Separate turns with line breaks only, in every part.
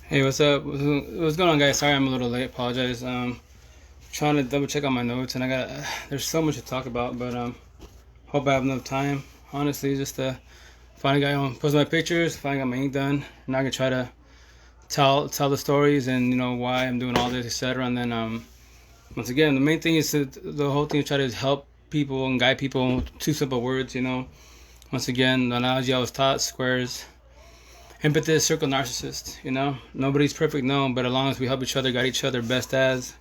Hey, what's up? What's going on, guys? Sorry, I'm a little late. Apologize. Trying to double check on my notes, and I got there's so much to talk about, but hope I have enough time. Honestly, just to finally got post my pictures, finally got my ink done. Now I can try to tell the stories and why I'm doing all this, etc. And then once again, the main thing is the whole thing is try to help people and guide people. Two simple words, Once again, the analogy I was taught: squares. Empathy, circle, narcissist. Nobody's perfect, no, but as long as we help each other, guide each other best as,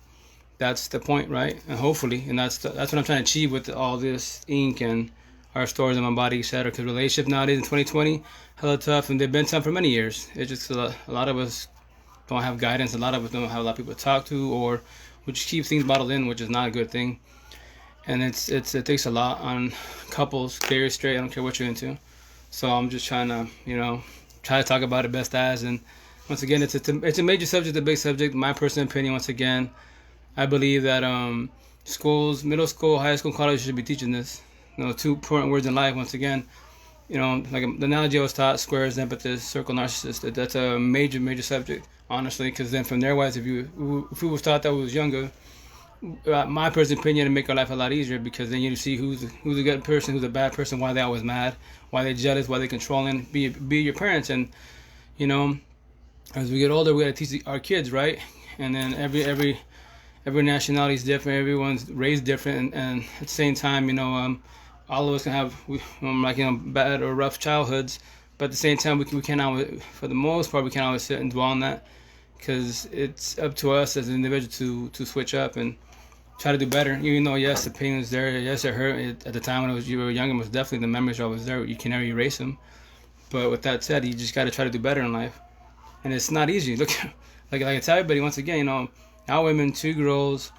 that's the point, right? And hopefully, and that's what I'm trying to achieve with all this ink and our stories in my body, etc. Because relationships nowadays in 2020, hella tough, and they've been tough for many years. It's just a lot of us don't have guidance. A lot of us don't have a lot of people to talk to, or we just keep things bottled in, which is not a good thing. And it takes a lot on couples, gay or straight. I don't care what you're into. So I'm just trying to try to talk about it best as. And once again, it's a major subject, a big subject. My personal opinion, once again, I believe that schools, middle school, high school, college should be teaching this. Two important words in life. Once again, like the analogy I was taught: squares, empathy, circle, narcissist. That's a major subject, honestly. Because then from there, wise, if we was taught that when we was younger, my personal opinion, to make our life a lot easier, because then you see who's a good person, who's a bad person, why they always mad, why they jealous, why they controlling. Be your parents, and you know as we get older, we gotta teach our kids, right? And then every nationality is different, everyone's raised different, and at the same time, all of us can have bad or rough childhoods, but at the same time, we can't always, for the most part, we can't always sit and dwell on that, because it's up to us as an individual to switch up and try to do better. Even though, yes, the pain was there, yes, it hurt at the time when you were younger. Most definitely, the memories are always there. You can never erase them. But with that said, you just got to try to do better in life, and it's not easy. Look, like I tell everybody, once again, our women, two girls,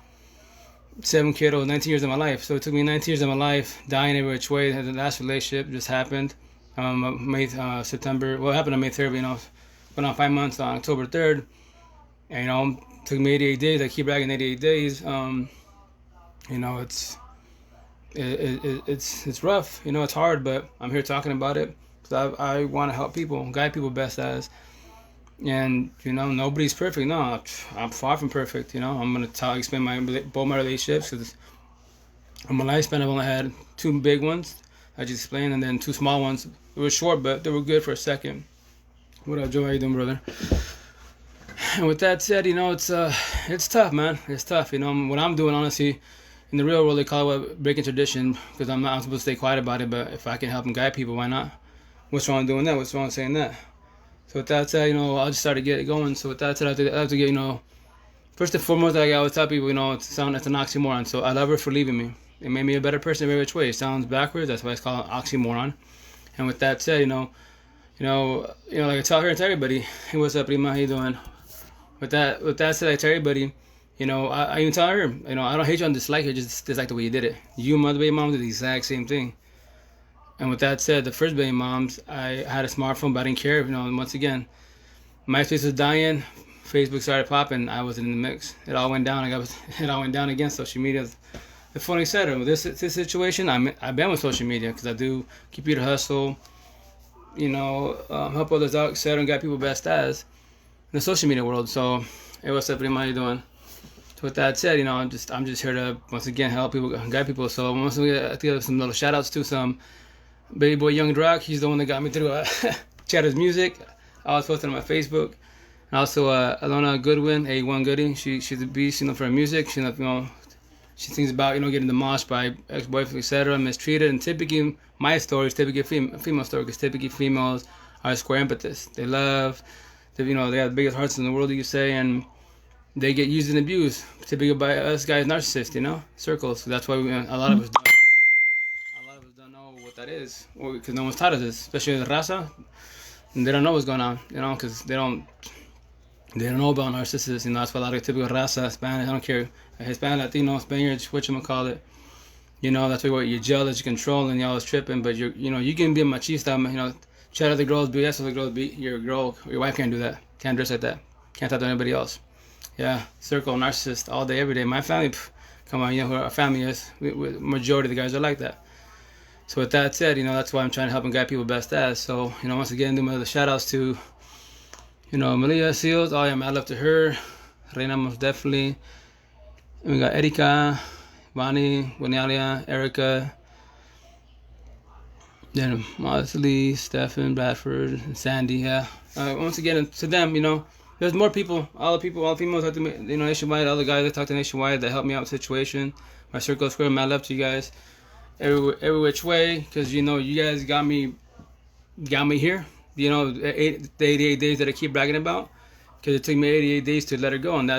seven kiddos, 19 years of my life. So it took me 19 years of my life, dying every which way. The last relationship just happened. May September. Well, it happened on May 3rd. Went on 5 months on October 3rd, and took me 88 days. I keep bragging 88 days. It's it's rough. It's hard, but I'm here talking about it because I want to help people, guide people best as. And nobody's perfect. No, I'm far from perfect. I'm gonna explain both my relationships, because on my lifespan I've only had two big ones I just explained, and then two small ones. It was short, but they were good for a second. What up, Joe? How you doing, brother? And with that said, it's tough, man. It's tough. What I'm doing, honestly, in the real world, they call it breaking tradition, because I'm supposed to stay quiet about it. But if I can help and guide people, why not? What's wrong doing that? What's wrong saying that? So with that said, I'll just start to get it going. So with that said, I have to get, first and foremost, like I always tell people, it's an oxymoron. So I love her for leaving me. It made me a better person in every which way. It sounds backwards. That's why it's called an oxymoron. And with that said, like I tell her and tell everybody, hey, what's up, Prima? How you doing? With that said, I tell everybody, I even tell her, I don't hate you, I dislike you, just dislike the way you did it. You and my baby mom did the exact same thing. And with that said, the first baby moms, I had a smartphone, but I didn't care. Once again, MySpace was dying, Facebook started popping, I was in the mix. It all went down. It all went down again. Social media. The funny side of this situation, I've been with social media because I do computer hustle, help others out, etc., and got people best as in the social media world. So, hey, what's up, Prima? How you doing? So with that said, I'm just here to once again help people, guide people. So once we give some little shout outs to some baby boy Young Drock. He's the one that got me through Cheddar's music. I was posting on my Facebook. And also Alona Goodwin, A1 Goody. She's a beast, for her music. She sings about getting demolished by ex-boyfriend, etc., mistreated, and typically my story is typically a female story, because typically females are square empathists. They love, they have the biggest hearts in the world, you could say, and they get used and abused. Typically by us guys, narcissists, circles. So that's why a lot of us don't know what that is, because no one's taught us this, especially the raza. And they don't know what's going on, because they don't know about narcissists. That's why a lot of typical raza, Spanish, I don't care, Hispanic, Latino, Spaniards, whatchamacallit, that's why you're jealous, you're controlling, you're always tripping, but you can be a machista, chat other girls, BS other girls, be your girl, your wife can't do that, can't dress like that, can't talk to anybody else. Yeah, circle, narcissist, all day, every day. My family, come on, who our family is, majority of the guys are like that. So with that said, that's why I'm trying to help and guide people best as. So, once again, do my other shout outs to, You know, Malia Seals. Oh yeah, man, I love to her. Reina most definitely. And we got Erika, Bonnie, Winalia, Erica, then Mosley, Stephen, Bradford, and Sandy. Yeah. Once again, to them, you know, there's more people. All the people, all the females talk to me, you know, nationwide. All the guys that talk to nationwide that help me out with the situation. My circle square, man, I love to you guys every which way, because you know you guys got me here. You know, the 88 days that I keep bragging about, because it took me 88 days to let her go, and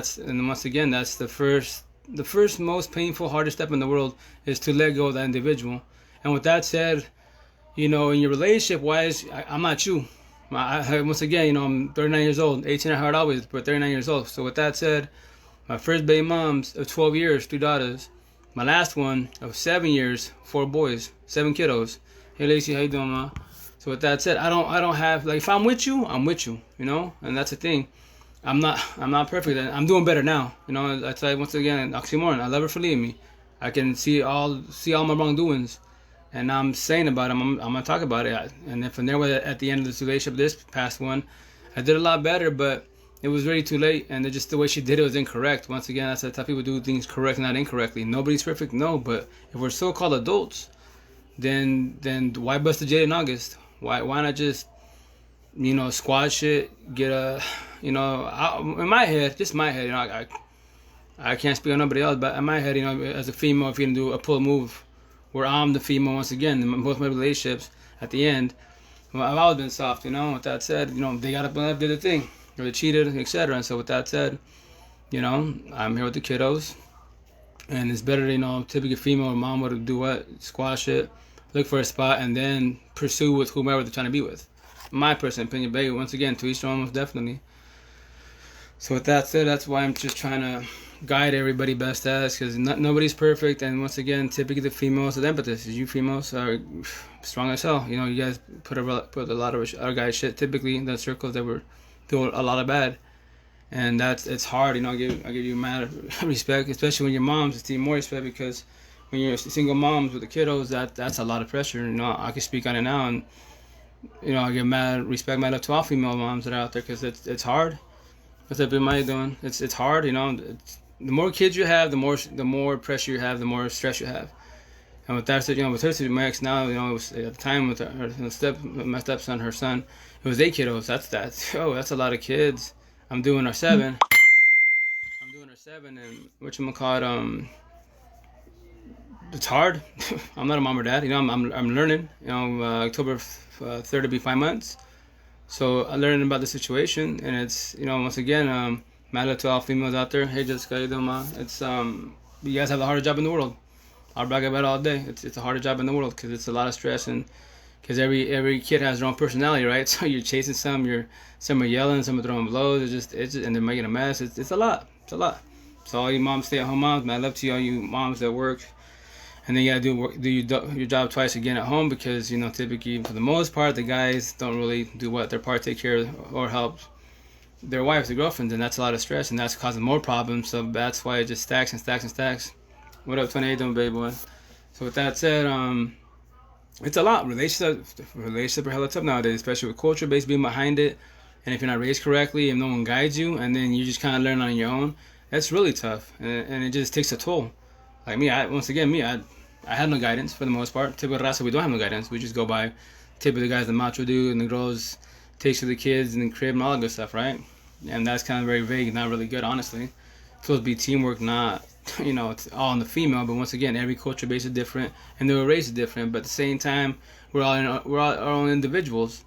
once again that's the first most painful, hardest step in the world is to let go of that individual. And with that said, you know, in your relationship wise, I'm not you. Once again, you know, I'm 39 years old, 18 at heart always, but 39 years old. So with that said, my first baby mom's of 12 years, 3 daughters. My last one of 7 years, 4 boys, 7 kiddos. Hey Lacey, how you doing, ma? So with that said, I don't have, like, if I'm with you, you know, and that's the thing. I'm not perfect. I'm doing better now, you know. I tell you once again, oxymoron. I love her for leaving me. I can see all my wrongdoings, and I'm saying about it. I'm gonna talk about it. And then from there, at the end of this relationship, this past one, I did a lot better, but it was really too late, and just the way she did it was incorrect. Once again, that's how people do things correct, not incorrectly. Nobody's perfect, no, but if we're so-called adults, then why bust the Jade in August? Why not just, you know, squash it, get a, you know, in my head, just my head, you know, I can't speak on nobody else, but in my head, you know, as a female, if you can do a pull move where I'm the female once again in both my relationships, at the end, well, I've always been soft, you know. With that said, you know, they got up and did the thing, or they cheated, etc. And so with that said, you know, I'm here with the kiddos, and it's better, you know, typically female or mom would do what? Squash it, look for a spot, and then pursue with whomever they're trying to be with. My personal opinion, baby. Once again, to each their own, most definitely. So with that said, that's why I'm just trying to guide everybody best as, because nobody's perfect. And once again, typically the females are the impetus. You females are strong as hell. You know, you guys put a lot of our guys shit. Typically, in the circles that were doing a lot of bad, and it's hard. You know, I give you mad respect, especially when you're moms. It's even more respect, because when you're single moms with the kiddos, that's a lot of pressure. You know, I can speak on it now, and you know, I give mad respect, mad up to all female moms that are out there, because it's hard. What's up, Maya doing? It's hard, you know. The more kids you have, the more pressure you have, the more stress you have. And with that said, you know, with her, my ex now, you know, it was, at the time with my stepson, her son, it was 8 kiddos. That's a lot of kids. I'm doing our 7. And whatchamacallit, it's hard. I'm not a mom or dad, you know. I'm learning. You know, October 3rd will be 5 months. So I learned about the situation, and it's, you know, once again, mad to all females out there. Hey Jessica, how you doing, ma? It's you guys have the hardest job in the world. I'll brag about it all day. It's the hardest job in the world, because it's a lot of stress, and because every kid has their own personality, right? So you're chasing some are yelling, some are throwing blows. It's just and they're making a mess. It's a lot. So all you moms, stay at home moms, man, I love to you, all you moms that work. And then you gotta do your job twice again at home, because, you know, typically for the most part the guys don't really do what their part, take care or help their wives, their girlfriends, and that's a lot of stress, and that's causing more problems. So that's why it just stacks and stacks and stacks. What up, 28 doing, baby boy? So with that said, it's a lot. Relationship are hella tough nowadays, especially with culture based being behind it. And if you're not raised correctly, and no one guides you, and then you just kind of learn on your own, that's really tough, and it just takes a toll. Like me, I had no guidance for the most part. Typical Rasa, we don't have no guidance. We just go by typically the guys, the macho dude, and the girls takes to the kids and the crib and all that good stuff, right? And that's kind of very vague, not really good, honestly. It's supposed to be teamwork, not, you know, it's all on the female. But once again, every culture base is different, and their race is different. But at the same time, we're all our own individuals,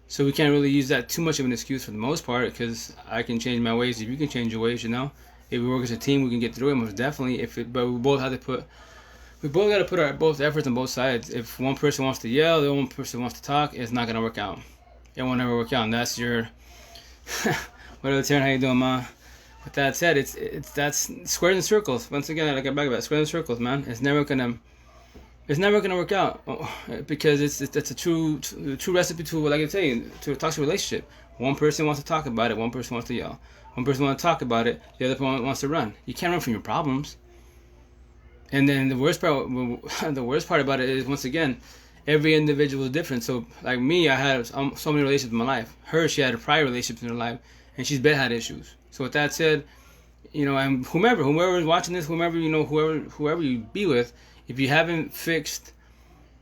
so we can't really use that too much of an excuse for the most part. Because I can change my ways if you can change your ways, you know. If we work as a team, we can get through it, most definitely. But we both got to put our both efforts on both sides. If one person wants to yell, the one person wants to talk, it's not gonna work out. It won't ever work out, and that's your. What up, Taryn? How you doing, ma? With that said, that's squares and circles. Once again, I get back about squares and circles, man. It's never gonna work out, because it's a true recipe to, like I say, to a toxic relationship. One person wants to talk about it, one person wants to yell. One person wants to talk about it, the other person wants to run. You can't run from your problems. And then the worst part about it is, once again, every individual is different. So like me, I had so many relationships in my life. Her, she had prior relationships in her life, and she's been had issues. So with that said, and whomever is watching this, whoever you be with, if you haven't fixed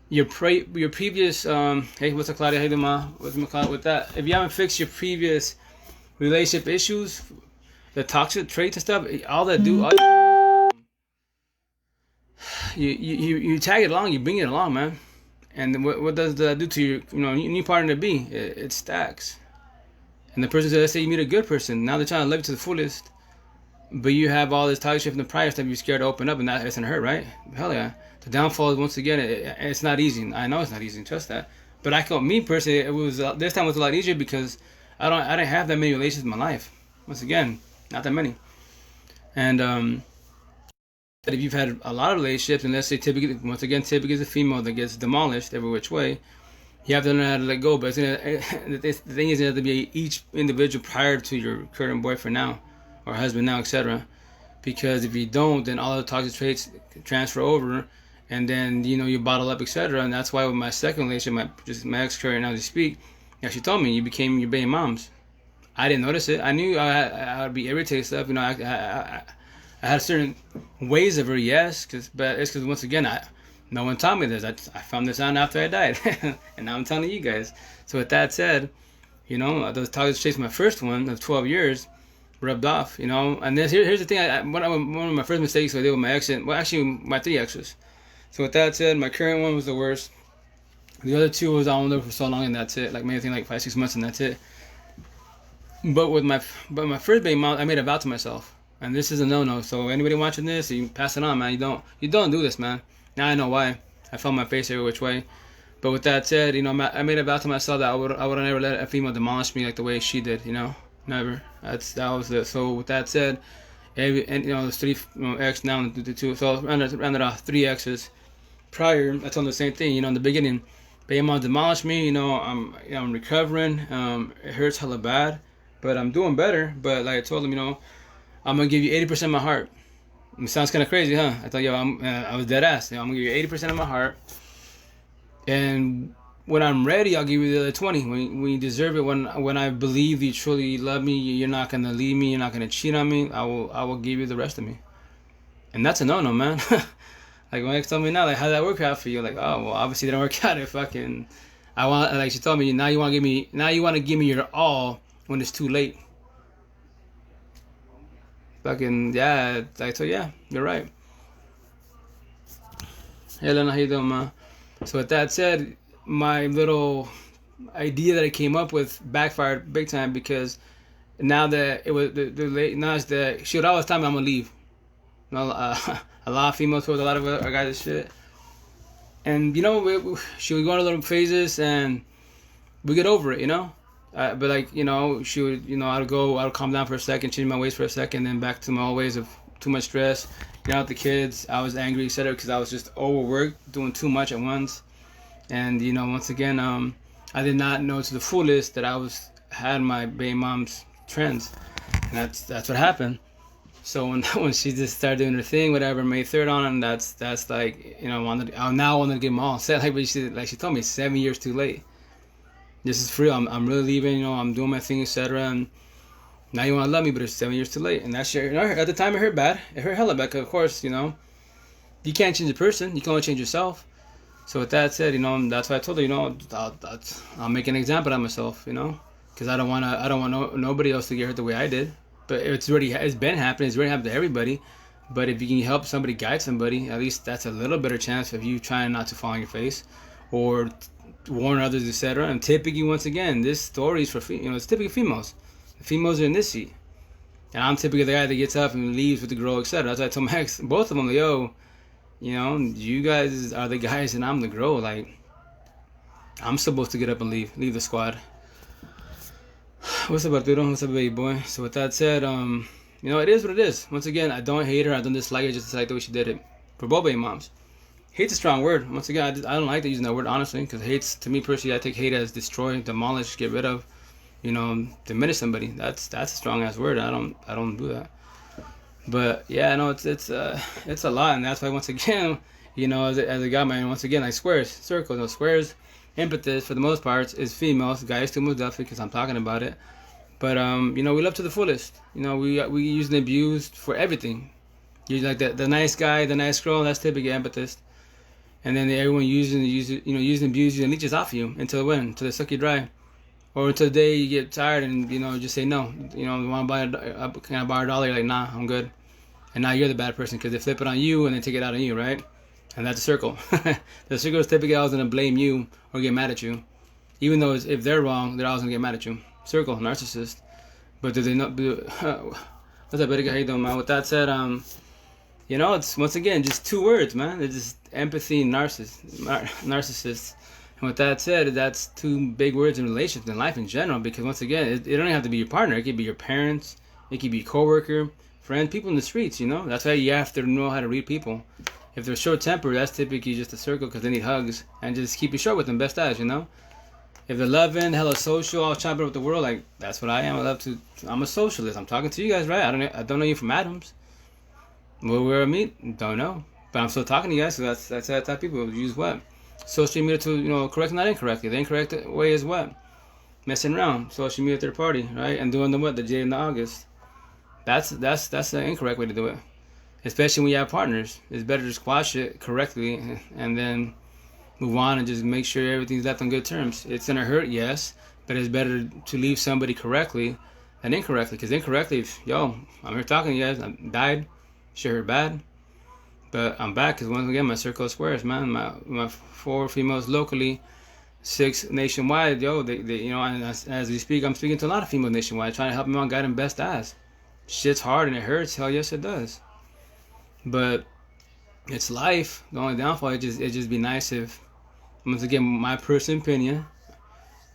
your previous hey, what's up, Claudia? Hey, what's my with that? If you haven't fixed your previous relationship issues, the toxic traits and stuff, all that do, you tag it along, you bring it along, man. And what does that do to your new partner to be? It stacks. And the person says, let's say you meet a good person, now they're trying to live it to the fullest, but you have all this toxic shit from the prior stuff, you're scared to open up, and that isn't hurt, right? Hell yeah. The downfall is, once again, it's not easy. I know it's not easy, trust that. But me personally, it was this time was a lot easier because I didn't have that many relationships in my life. Once again, not that many. And if you've had a lot of relationships, and let's say typically is a female that gets demolished every which way, you have to learn how to let go. But the thing is, it has to be each individual prior to your current boyfriend now, or husband now, etc. Because if you don't, then all the toxic traits transfer over, and then you bottle up, etc. And that's why with my second relationship, my ex current now to speak, she told me you became your baby moms. I didn't notice it. I knew I would be irritated stuff. I had certain ways of her, yes, but it's because once again, no one taught me this. I found this out after I died, and now I'm telling you guys. So with that said, those toxic traits, my first one of 12 years, rubbed off, And here's the thing. One of my first mistakes I did with my ex, well, actually my 3 exes. So with that said, my current one was the worst. The other 2 was on there for so long, and that's it. Like maybe like 5-6 months, and that's it. But with my first baby mom, I made a vow to myself. And this is a no-no. So anybody watching this, you pass it on, man. You don't do this, man. Now I know why. I felt my face every which way. But with that said, I made a vow to myself that I would never let a female demolish me like the way she did. Never. That was it. So with that said, there's 3 ex now, the 2. So rounded off 3 exes. Prior, I told them the same thing. In the beginning, baby mom demolished me. I'm recovering. It hurts hella bad, but I'm doing better. But like I told them, I'm gonna give you 80% of my heart. It sounds kind of crazy, huh? I thought, I was dead ass. I'm gonna give you 80% of my heart, and when I'm ready, I'll give you the other 20. When you deserve it, when I believe you truly love me, you're not gonna leave me, you're not gonna cheat on me. I will give you the rest of me, and that's a no, man. Like when ex told me now, like how did that work out for you? Like, oh well, obviously it didn't work out. She told me now you want to give me your all when it's too late. Fucking yeah, I told yeah, you're right. Hey Lena, how you doing, man? So with that said, my little idea that I came up with backfired big time because now that it was the late, now it's that she would always tell me I'm gonna leave. A lot of females told a lot of other guys and shit, and she would go on little phases and we get over it, but like she would I'd calm down for a second, change my ways for a second, then back to my old ways of too much stress, get out the kids. I was angry, etc., because I was just overworked, doing too much at once, and once again, I did not know to the fullest that had my baby mom's trends, and that's what happened. So when she just started doing her thing, whatever, May 3rd on, and that's like I now wanted to get them all set. Like, but she told me 7 years too late. This is free. I'm really leaving. I'm doing my thing, etc. And now you want to love me, but it's 7 years too late. And that shit, at the time it hurt bad. It hurt hella bad. Cause of course, you can't change a person. You can only change yourself. So with that said, that's why I told her, I'll make an example of myself, because I don't want nobody else to get hurt the way I did. But it's been happening. It's already happened to everybody. But if you can help somebody, guide somebody, at least that's a little better chance of you trying not to fall on your face, or warn others, etc. And typically, once again, this story is for it's typically females. The females are in this seat, and I'm typically the guy that gets up and leaves with the girl, etc. That's why I told my ex, both of them, you guys are the guys and I'm the girl. Like, I'm supposed to get up and leave the squad. What's up, Arturo? What's up, baby boy? So with that said, it is what it is. Once again, I don't hate her. I don't dislike her. Just dislike the way she did it. For both baby moms. Hate's a strong word. Once again, I don't like using that word, honestly, because hate's, to me personally, I take hate as destroy, demolish, get rid of, diminish somebody. That's a strong ass word. I don't do that. But yeah, no, it's a lot, and that's why once again, you know, as a guy man, once again, like squares, circles, no squares. Impetus for the most part is females, guys too most definitely because I'm talking about it. But you know, we love to the fullest. You know, we use and abuse for everything. You like the nice guy, the nice girl, that's typically impetus. And then everyone using abuse you and leeches off you until when? Until they suck you dry. Or until the day you get tired and, you know, just say no. You know, want to buy can I borrow $1? You're like, nah, I'm good. And now you're the bad person because they flip it on you and they take it out on you, right? And that's a circle. The circle is typically always going to blame you or get mad at you. Even though if they're wrong, they're always going to get mad at you. Circle, narcissist. But do they not do... What's up, buddy? How you doing, man? With that said, you know, it's, once again, just 2 words, man. It's just empathy and narcissist. And with that said, that's 2 big words in relationships in life in general. Because once again, it don't have to be your partner. It could be your parents. It could be a coworker, friend, people in the streets. You know, that's why you have to know how to read people. If they're short tempered, that's typically just a circle because they need hugs and just keep it short with them. Best as, you know. If they're loving, hella social, all chopping up with the world, like that's what I am. I'm a socialist. I'm talking to you guys, right? I don't know you from Adams. Where we meet? Don't know. But I'm still talking to you guys, so that's that type of people use what? Social media to, you know, correct, not incorrectly. The incorrect way is what? Messing around. Social media third party, right? And doing the what? The J in the August. That's the incorrect way to do it. Especially when you have partners. It's better to squash it correctly and then move on and just make sure everything's left on good terms. It's gonna hurt, yes, but it's better to leave somebody correctly than incorrectly. Because incorrectly, I'm here talking to you guys. I died. Shit hurt bad. But I'm back because once again, my circle of squares, man. My 4 females locally, 6 nationwide. They you know, and as we speak, I'm speaking to a lot of females nationwide, trying to help them out, guide them best as. Shit's hard and it hurts. Hell yes, it does. But it's life. The only downfall, it just be nice if, once again, my personal opinion,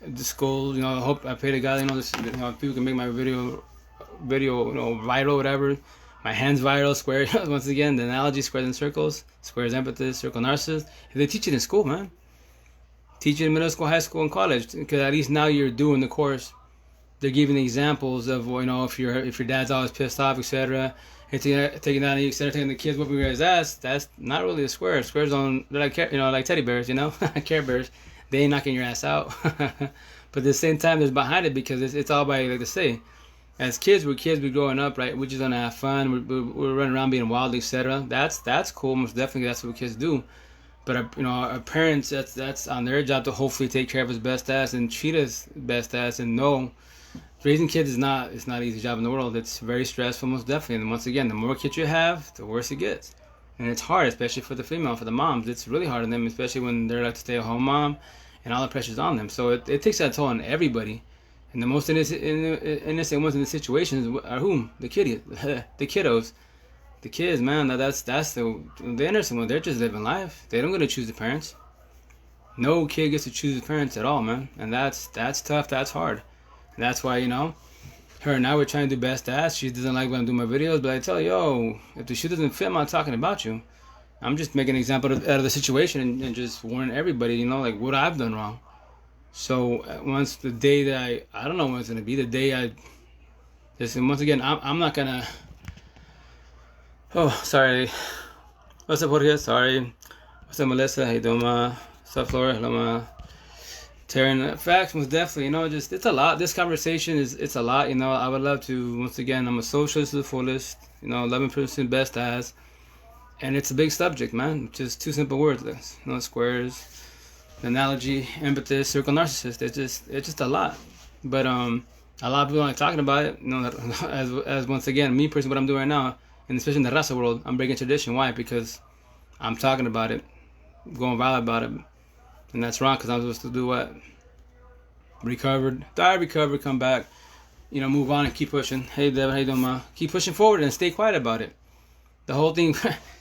the school, you know, I hope, I pray to God, you know, people can make my video, you know, viral, whatever. My hands viral, square. Once again, the analogy, squares and circles, squares, emphasis, circle, narcissist. If they teach it in school, man, teach it in middle school, high school, and college, because at least now you're doing the course. They're giving examples of, you know, if your dad's always pissed off, etc. Taking that, instead of taking the kids whooping your guys' ass, that's not really a square. Squares they're like, you know, like teddy bears, you know, Care Bears. They ain't knocking your ass out. But at the same time, there's behind it because it's all by, like to say, as kids, we're growing up, right? We're just gonna have fun. We're running around being wild, etc. That's cool. Most definitely, that's what kids do. But you know, our parents, that's on their job to hopefully take care of us best ass and treat us best ass. And no, raising kids it's not an easy job in the world. It's very stressful, most definitely. And once again, the more kids you have, the worse it gets. And it's hard, especially for the female, for the moms. It's really hard on them, especially when they're like a stay-at-home mom, and all the pressure's on them. So it takes that toll on everybody. And the most innocent ones in the situations are whom? The kiddos. The kids, man, that's the innocent one. They're just living life. They don't get to choose the parents. No kid gets to choose the parents at all, man. And that's tough, that's hard. And that's why, you know, her and I were trying to do best ass. She doesn't like when I do my videos, but I tell her, if the shoe doesn't fit, I'm not talking about you. I'm just making an example out of the situation and just warning everybody, you know, like what I've done wrong. So once the day that I don't know when it's gonna be, the day I listen, once again, I'm not gonna. Oh, sorry. What's up, podcast? Sorry. What's up, Melissa? How you doing, ma? What's up, Flora? Hello, ma. Taryn. Facts, most definitely. You know, just it's a lot. This conversation it's a lot. You know, I would love to. Once again, I'm a socialist to the fullest. You know, 11% best as, and it's a big subject, man. Just 2 simple words. You know, squares. Analogy, impetus, circle, narcissist. It's just a lot. But a lot of people aren't talking about it. You know, as once again, me personally, what I'm doing right now, and especially in the rest of the world, I'm breaking tradition. Why? Because I'm talking about it, going viral about it, and that's wrong. Because I'm supposed to do what? Recover, come back, you know, move on and keep pushing. Hey, Deb, how you doing, ma? Keep pushing forward and stay quiet about it. The whole thing.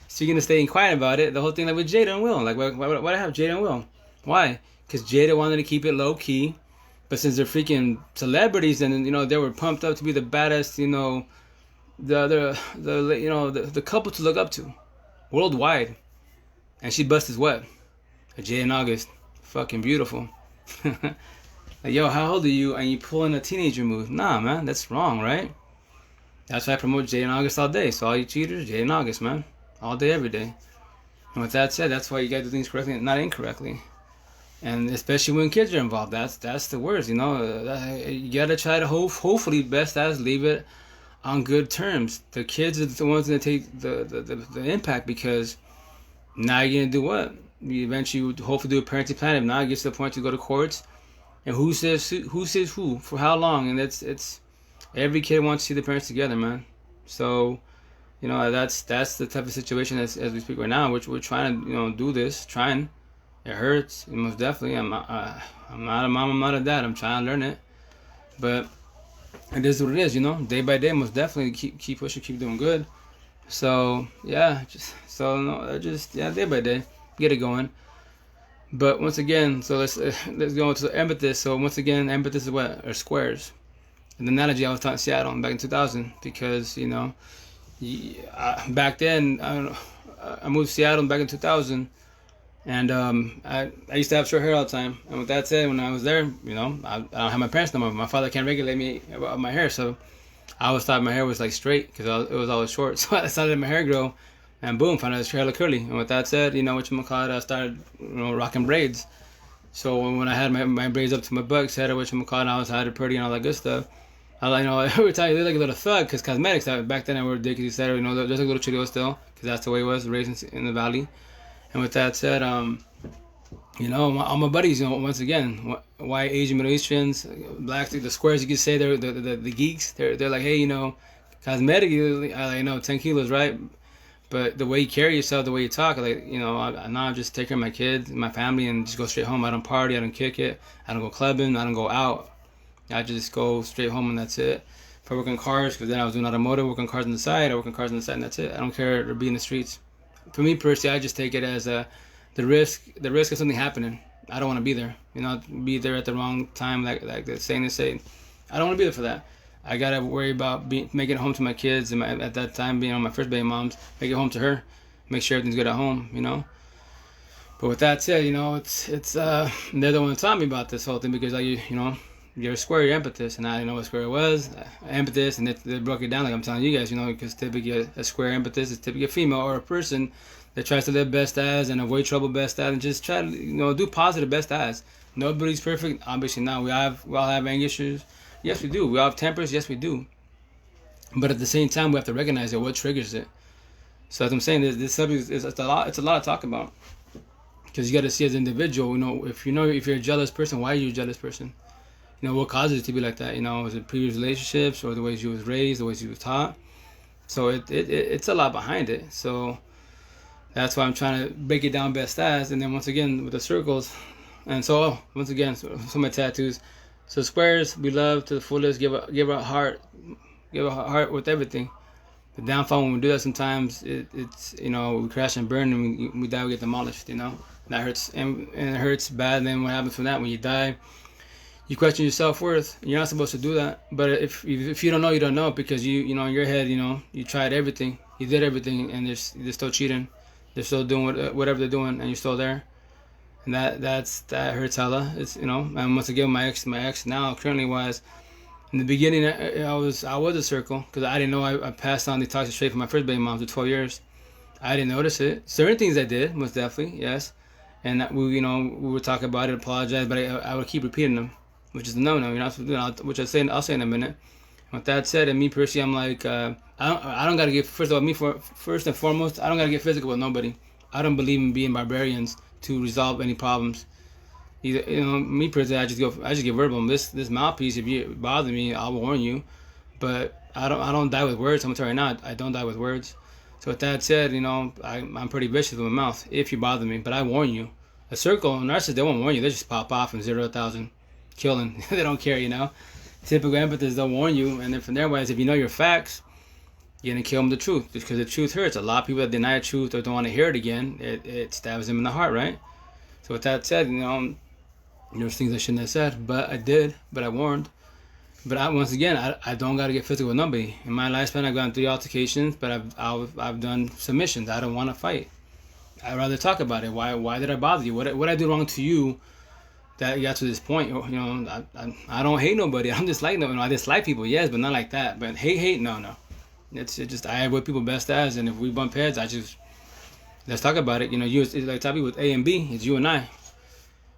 Speaking of staying quiet about it, the whole thing like with Jada and Will. Like, why I have Jada and Will? Why? Because Jada wanted to keep it low key, but since they're freaking celebrities and you know they were pumped up to be the baddest, you know, the couple to look up to, worldwide, and she busted what? Jada in August, fucking beautiful. Like, yo, how old are you? And you pulling a teenager move? Nah, man, that's wrong, right? That's why I promote Jada in August all day. So all you cheaters, Jada in August, man, all day, every day. And with that said, that's why you gotta do things correctly and not incorrectly. And especially when kids are involved, that's the worst. You gotta try to hopefully best as leave it on good terms. The kids are the ones gonna take the impact, because now you're gonna do what? You eventually hopefully do a parenting plan. If not, it gets to the point to go to courts, and who says who for how long? And it's every kid wants to see the parents together, man. So that's the type of situation as we speak right now, which we're trying to do this, trying. It hurts, most definitely. I'm not a mom, I'm not a dad. I'm trying to learn it, but it is what it is. Day by day, most definitely keep pushing, keep doing good. So yeah, day by day, get it going. But once again, so let's go into the empathy. So once again, empathy is what are squares. And the analogy I was taught in Seattle back in 2000, because back then I moved to Seattle back in 2000. And I used to have short hair all the time. And with that said, when I was there, I don't have my parents no more. My father can't regulate me about my hair, so I always thought my hair was like straight because it was always short. So I decided to let my hair grow, and boom, found out this hair looked curly. And with that said, I started rocking braids. So when I had my braids up to my butt, etc., I was had it pretty and all that good stuff. Every time you look like a little thug, because cosmetics back then I wore ridiculous, etc. There's a little chido still, because that's the way it was raised in the valley. And with that said, all my buddies, once again, white, Asian, Middle Easterns, blacks, the squares, you could say they're the geeks. They're like, hey, cosmetically, 10 kilos, right? But the way you carry yourself, the way you talk, I just take care of my kids, my family, and just go straight home. I don't party, I don't kick it, I don't go clubbing, I don't go out. I just go straight home and that's it. If I work on cars, because then I was doing automotive, work on cars on the side, and that's it. I don't care to be in the streets. For me personally, I just take it as the risk of something happening. I don't want to be there. Be there at the wrong time, like the saying is saying. I don't want to be there for that. I gotta worry about making it home to my kids, and at that time being on my first baby mom's, make it home to her, make sure everything's good at home. But with that said, it's they're the one that taught me about this whole thing, because you're a square, you're empathist, and I didn't know what square was. Empathist, and they broke it down like I'm telling you guys, because typically a square empathist is typically a female or a person that tries to live best as and avoid trouble best as, and just try to do positive best as. Nobody's perfect, obviously not. We all have anger issues. Yes, we do. We all have tempers. Yes, we do. But at the same time, we have to recognize what triggers it. So as I'm saying, this subject is a lot. It's a lot to talk about, because you got to see as an individual. If you're a jealous person, why are you a jealous person? What causes it to be like that? Is it previous relationships, or the ways you was raised, the ways you was taught? So it's a lot behind it. So that's why I'm trying to break it down best as. And then once again with the circles, and so once again, so my tattoos. So squares, we love to the fullest. Give a heart with everything. The downfall when we do that, sometimes it's we crash and burn, and we die, we get demolished. That hurts, and it hurts bad. And then what happens from that? When you die, you question your self-worth. You're not supposed to do that. But if you don't know, you don't know, because in your head, you tried everything, you did everything, and they're still cheating, they're still doing whatever they're doing, and you're still there. And that hurts hella. It's and once again, my ex now currently was, in the beginning I was a circle, because I didn't know I passed on the toxic trait from my first baby mom to 12 years. I didn't notice it. Certain things I did, most definitely, yes. And that we would talk about it, apologize, but I would keep repeating them, which is a no-no. You're not supposed to do that, which I'll say in a minute. With that said, and me personally, I'm like, I don't gotta get, first and foremost, I don't gotta get physical with nobody. I don't believe in being barbarians to resolve any problems. Either, me personally, I just get verbal. This mouthpiece, if you bother me, I'll warn you. But I don't die with words. I'm telling you right now, I don't die with words. So with that said, I'm pretty vicious with my mouth if you bother me. But I warn you. A circle, narcissists, they won't warn you. They just pop off from 0 to 1,000. Killing. They don't care, Typical empathist, they'll warn you, and then from there, if you know your facts, you're gonna kill them the truth, because the truth hurts. A lot of people that deny the truth or don't want to hear it again, it stabs them in the heart, right? So with that said, there's things I shouldn't have said, but I did, but I warned. But once again, I don't gotta get physical with nobody. In my lifespan, I've gone 3 altercations, but I've done submissions. I don't want to fight. I'd rather talk about it. Why did I bother you? What I do wrong to you that you got to this point? I don't hate nobody. I don't dislike nobody. I dislike people, yes, but not like that. But hate, no. It's just I avoid people best as, and if we bump heads, let's talk about it. You know, it's like topic with A and B. It's you and I.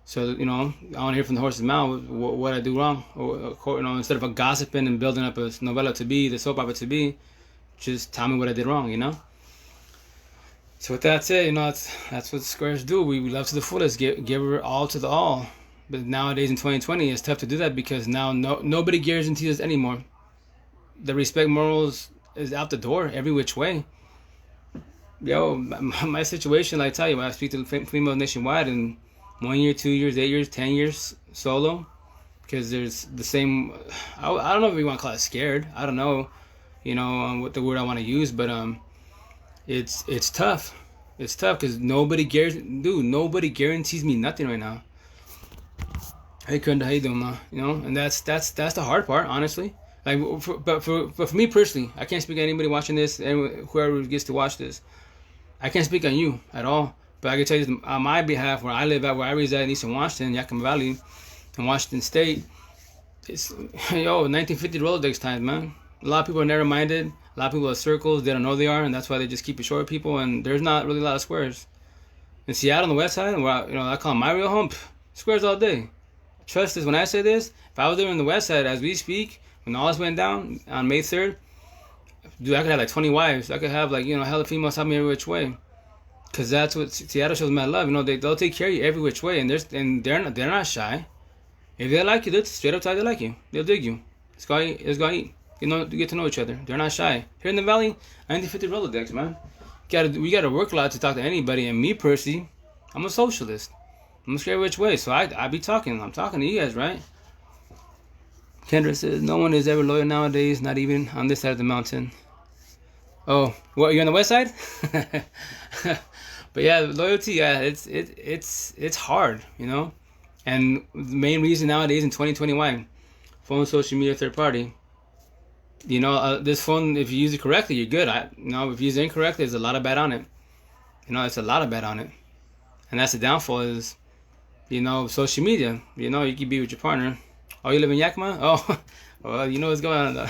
So, you know, I want to hear from the horse's mouth what I do wrong. Or, you know, instead of gossiping and building up a novella to be, the soap opera to be, just tell me what I did wrong, you know? So with that said, you know, that's what squares do. We love to the fullest, give her all to the all. But nowadays in 2020, it's tough to do that because now nobody guarantees us anymore. The respect morals is out the door every which way. Yo, my situation, like I tell you, when I speak to females nationwide, and 1 year, 2 years, 8 years, 10 years solo, because there's the same. I don't know if we want to call it scared. I don't know, you know, what the word I want to use, but it's tough. It's tough because nobody guarantees me nothing right now. Hey, Kunda, how you doing, man? You know, and that's the hard part, honestly. Like, but for me personally, I can't speak to anybody watching this, and whoever gets to watch this. I can't speak on you at all. But I can tell you this, on my behalf, where I live at, where I reside in Eastern Washington, Yakima Valley, in Washington State, it's 1950 Rolodex times, man. A lot of people are narrow-minded. A lot of people are circles. They don't know they are, and that's why they just keep it short with people. And there's not really a lot of squares. In Seattle, on the west side, where I call my real home, squares all day. Trust this when I say this. If I was there on the west side as we speak, when all this went down on May 3rd, dude, I could have like 20 wives. I could have like, hella females help me every which way. Cause that's what Seattle shows mad love. You know, they'll take care of you every which way, and they're not shy. If they like you, they'll straight up tell you they like you. They'll dig you. Let's go eat. You get to know each other. They're not shy. Here in the valley, 1950 Rolodex, man. We gotta work a lot to talk to anybody. And me personally, I'm a socialist. I'm scared which way, so I be talking. I'm talking to you guys, right? Kendra says no one is ever loyal nowadays, not even on this side of the mountain. Oh, what, you're on the west side? But yeah, loyalty, yeah, it's hard, you know. And the main reason nowadays in 2021, phone, social media, third party. You know, this phone, if you use it correctly, you're good. If you use it incorrectly, there's a lot of bad on it. You know, it's a lot of bad on it, and that's the downfall. Is, social media. You know, you can be with your partner. Oh, you live in Yakima? Oh, well, you know what's going on though.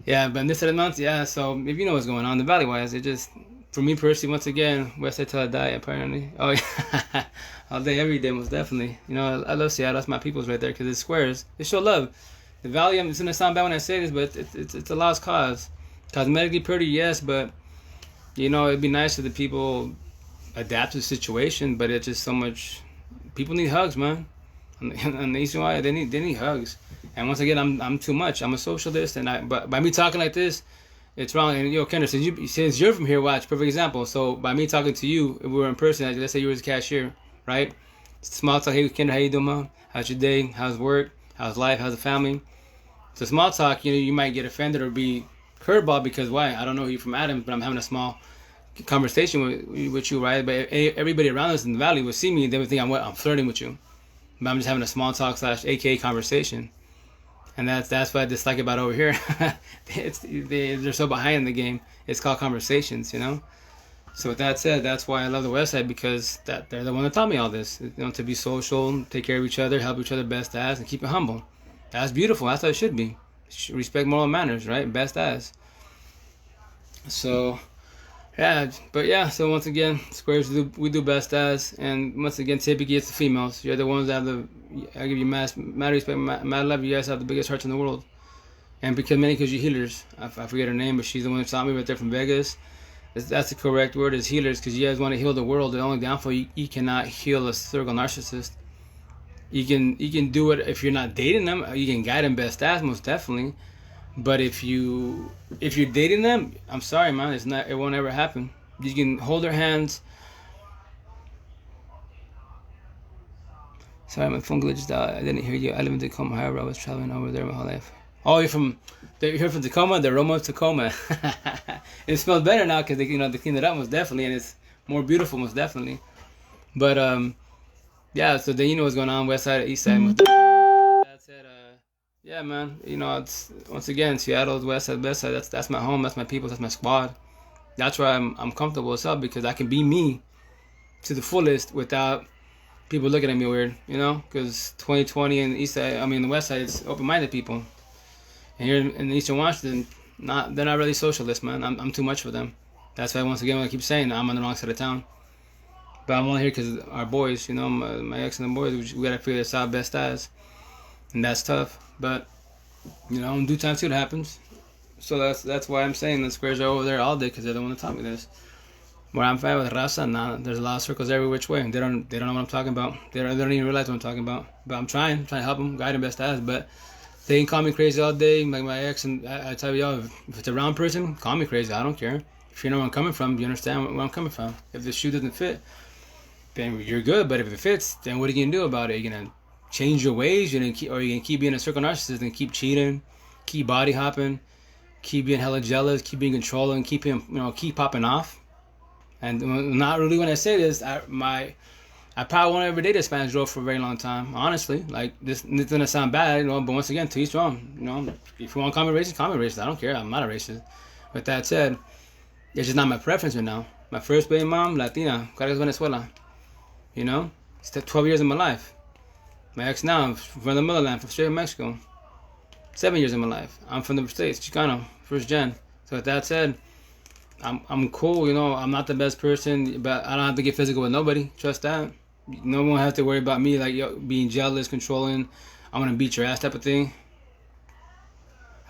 Yeah, but in this side of the mountains, yeah. So if you know what's going on, the valley wise, it just, for me personally, once again, west side till I die, apparently. Oh yeah, all day, every day, most definitely. You know, I love Seattle. That's my people's right there because it's squares. They show love. The valley, it's gonna sound bad when I say this, but it's a lost cause. Cosmetically pretty, yes, but it'd be nice if the people adapt to the situation. But it's just so much. People need hugs, man. On the Eastern Wire, they need hugs. And once again, I'm too much. I'm a socialist, but by me talking like this, it's wrong. And Kendra, since you're from here, watch, perfect example. So by me talking to you, if we were in person, let's say you were a cashier, right? Small talk. Hey, Kendra, how you doing, mom? How's your day? How's work? How's life? How's the family? So small talk, you might get offended or be curveball because why? I don't know you from Adam, but I'm having a small conversation with you, right? But everybody around us in the valley would see me, they would think I'm flirting with you. But I'm just having a small talk / AKA conversation. And that's what I dislike about over here. They're so behind the game. It's called conversations, So with that said, that's why I love the West Side, because they're the one that taught me all this. To be social, take care of each other, help each other best as, and keep it humble. That's beautiful. That's how it should be. Respect moral manners, right? Best as. So, yeah. But yeah, so once again, squares, we do best as. And once again, typically it's the females. You're the ones that have I give you mad respect, mad love. You guys have the biggest hearts in the world. And because you're healers. I forget her name, but she's the one that taught me right there from Vegas. That's the correct word, is healers, because you guys want to heal the world. The only downfall, you cannot heal a circle narcissist. You can do it if you're not dating them. You can guide them best as, most definitely. But if you're dating them, I'm sorry, man, it won't ever happen. You can hold their hands. Sorry, my phone glitched out. I didn't hear you. I live in Tacoma. However, I was traveling over there my whole life. Oh, you're from Tacoma, the Roma of Tacoma. It smells better now because they cleaned it up, most definitely, and it's more beautiful, most definitely. But yeah, so then what's going on, west side, east side. That said, yeah, man, it's once again Seattle's west side, best side. That's my home. That's my people. That's my squad. That's where I'm comfortable as hell, because I can be me to the fullest without people looking at me weird, because 2020 and the west side, it's open-minded people. And here in Eastern Washington, they're not really socialists, man. I'm too much for them. That's why once again I keep saying I'm on the wrong side of town. But I'm only here because our boys, you know, my ex and the boys, we gotta figure this out best as, and that's tough. But you know, in due time, see what happens. So that's why I'm saying the squares are over there all day because they don't want to tell me this. Where I'm from with Raza, nah, there's a lot of circles every which way. They don't know what I'm talking about. They don't even realize what I'm talking about. But I'm trying to help them, guide them best as. But they can call me crazy all day, like my ex. And I tell y'all, if it's a round person, call me crazy. I don't care. If you know where I'm coming from, you understand where I'm coming from. If the shoe doesn't fit, then you're good. But if it fits, then what are you gonna do about it? You're gonna change your ways. You're gonna keep being a circle narcissist and keep cheating, keep body hopping, keep being hella jealous, keep being controlling, keep popping off. And not really when I say this, I probably won't ever date a Spanish girl for a very long time. Honestly, like this gonna sound bad, you know. But once again, to each own. You know, if you want to call me racist, call me racist. I don't care. I'm not a racist. With that said, it's just not my preference right now. My first baby mom, Latina, Caracas, Venezuela. You know, it's 12 years of my life. My ex now, from the motherland, from straight Mexico. 7 years of my life. I'm from the States, Chicano, first gen. So with that said, I'm cool, you know. I'm not the best person, but I don't have to get physical with nobody. Trust that. No one has to worry about me like being jealous, controlling. I'm gonna beat your ass type of thing.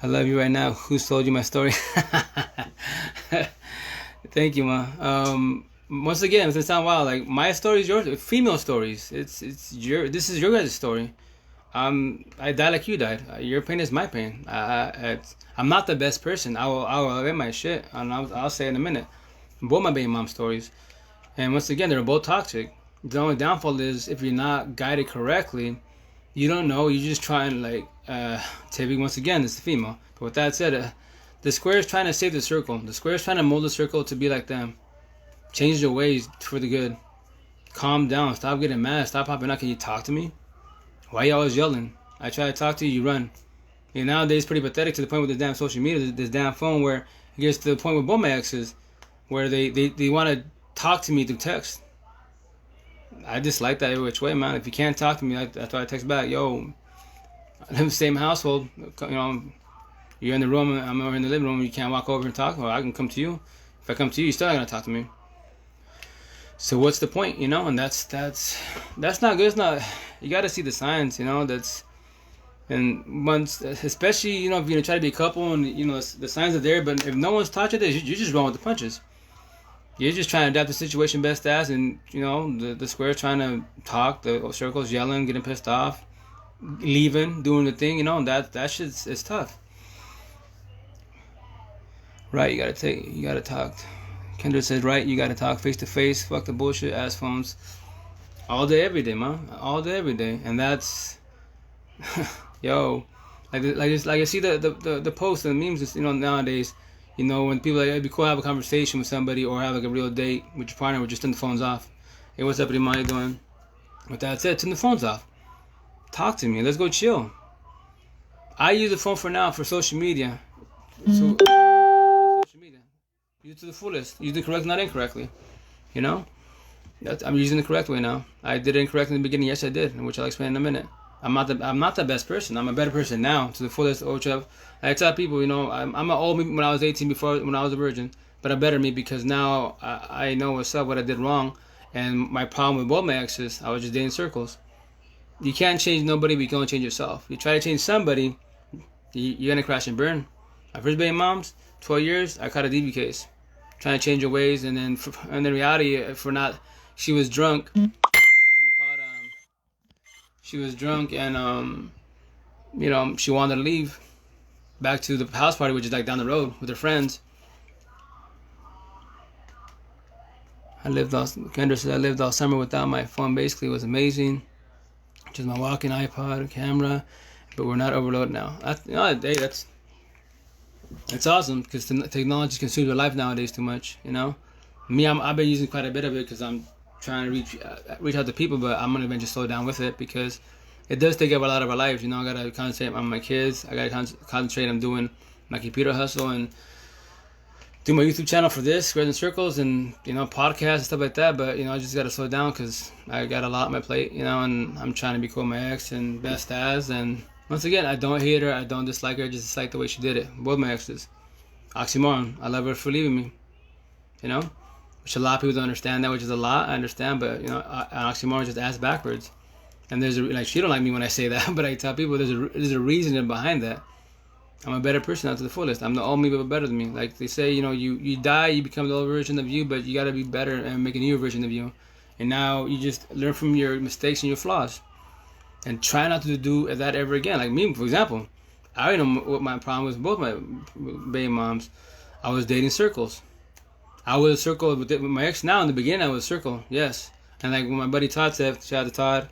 I love you right now. Who told you my story? Thank you, ma. Once again, it sound wild. Like my story is yours. Female stories. This is your guys' story. I died like you died. Your pain is my pain. I'm not the best person. I will admit my shit, and I'll say in a minute. Both my baby mom stories, and once again, they're both toxic. The only downfall is if you're not guided correctly, you don't know. You just try and Tavi once again is the female. But with that said, the square is trying to save the circle. The square is trying to mold the circle to be like them. Change your ways for the good. Calm down. Stop getting mad. Stop popping out. Can you talk to me? Why you always yelling? I try to talk to you, you run. And nowadays, it's pretty pathetic to the point with this damn social media, this damn phone, where it gets to the point with both my exes, where they want to talk to me through text. I dislike that every which way, man. If you can't talk to me, that's why I text back, yo, I live in the same household. You know, you're in the room, I'm over in the living room, you can't walk over and talk, or I can come to you. If I come to you, you're still not going to talk to me. So what's the point, you know? And that's not good. It's not. You got to see the signs, you know. And once, especially, you know, if you're gonna try to be a couple and you know the signs are there, but if no one's taught you this, you just run with the punches. You're just trying to adapt the situation best as, and you know the square trying to talk, the circles yelling, getting pissed off, leaving, doing the thing, you know. And that shit's it's tough. Right, you gotta talk. Kendra says, right, you gotta talk face to face. Fuck the bullshit ass phones. All day, every day, man. All day, every day, and that's, yo, like I see the posts and the memes, you know, nowadays. You know, when people it'd be cool to have a conversation with somebody or have like a real date with your partner, or just turn the phones off. Hey, what's up, buddy? How you doing? With that said, turn the phones off. Talk to me. Let's go chill. I use the phone for now for social media. So social media. Use it to the fullest. Use it correct, not incorrectly. You know? I'm using the correct way now. I did it incorrect in the beginning. Yes, I did, which I'll explain in a minute. I'm not the best person. I'm a better person now to the fullest. I tell people, you know, I'm an old me when I was 18 when I was a virgin, but a better me because now I know what's up, what I did wrong, and my problem with both my exes, I was just dating circles. You can't change nobody, but you can only change yourself. You try to change somebody, you're gonna crash and burn. My first baby moms, 12 years, I caught a DV case, trying to change her ways, and then in reality, she was drunk. She was drunk and you know, she wanted to leave back to the house party, which is like down the road with her friends. Kendra said I lived all summer without my phone. Basically, it was amazing. Just my walking iPod, camera, but we're not overloaded now. That's awesome because technology consumes your life nowadays too much. You know, me, I've been using quite a bit of it because I'm trying to reach out to people, but I'm gonna eventually slow down with it because it does take up a lot of our lives. You know, I gotta concentrate on my kids. I gotta concentrate on doing my computer hustle and do my YouTube channel for this, Squares and Circles, and you know, podcasts and stuff like that. But you know, I just gotta slow down because I got a lot on my plate. You know, and I'm trying to be cool with my ex and best as. And once again, I don't hate her, I don't dislike her. I just dislike the way she did it. Both my exes, oxymoron. I love her for leaving me. you know, which a lot of people don't understand that, which is a lot, I understand, but, you know, an oxymoron is just ass backwards. And there's like, she don't like me when I say that, but I tell people there's a reason behind that. I'm a better person out to the fullest. I'm the only people better than me. Like they say, you know, you die, you become the old version of you, but you got to be better and make a new version of you. And now you just learn from your mistakes and your flaws, and try not to do that ever again. Like me, for example, I already know what my problem was with both my baby moms. I was dating circles. I was a circle with my ex. Now in the beginning, I was a circle, yes. And like when my buddy Todd said, shout out to Todd.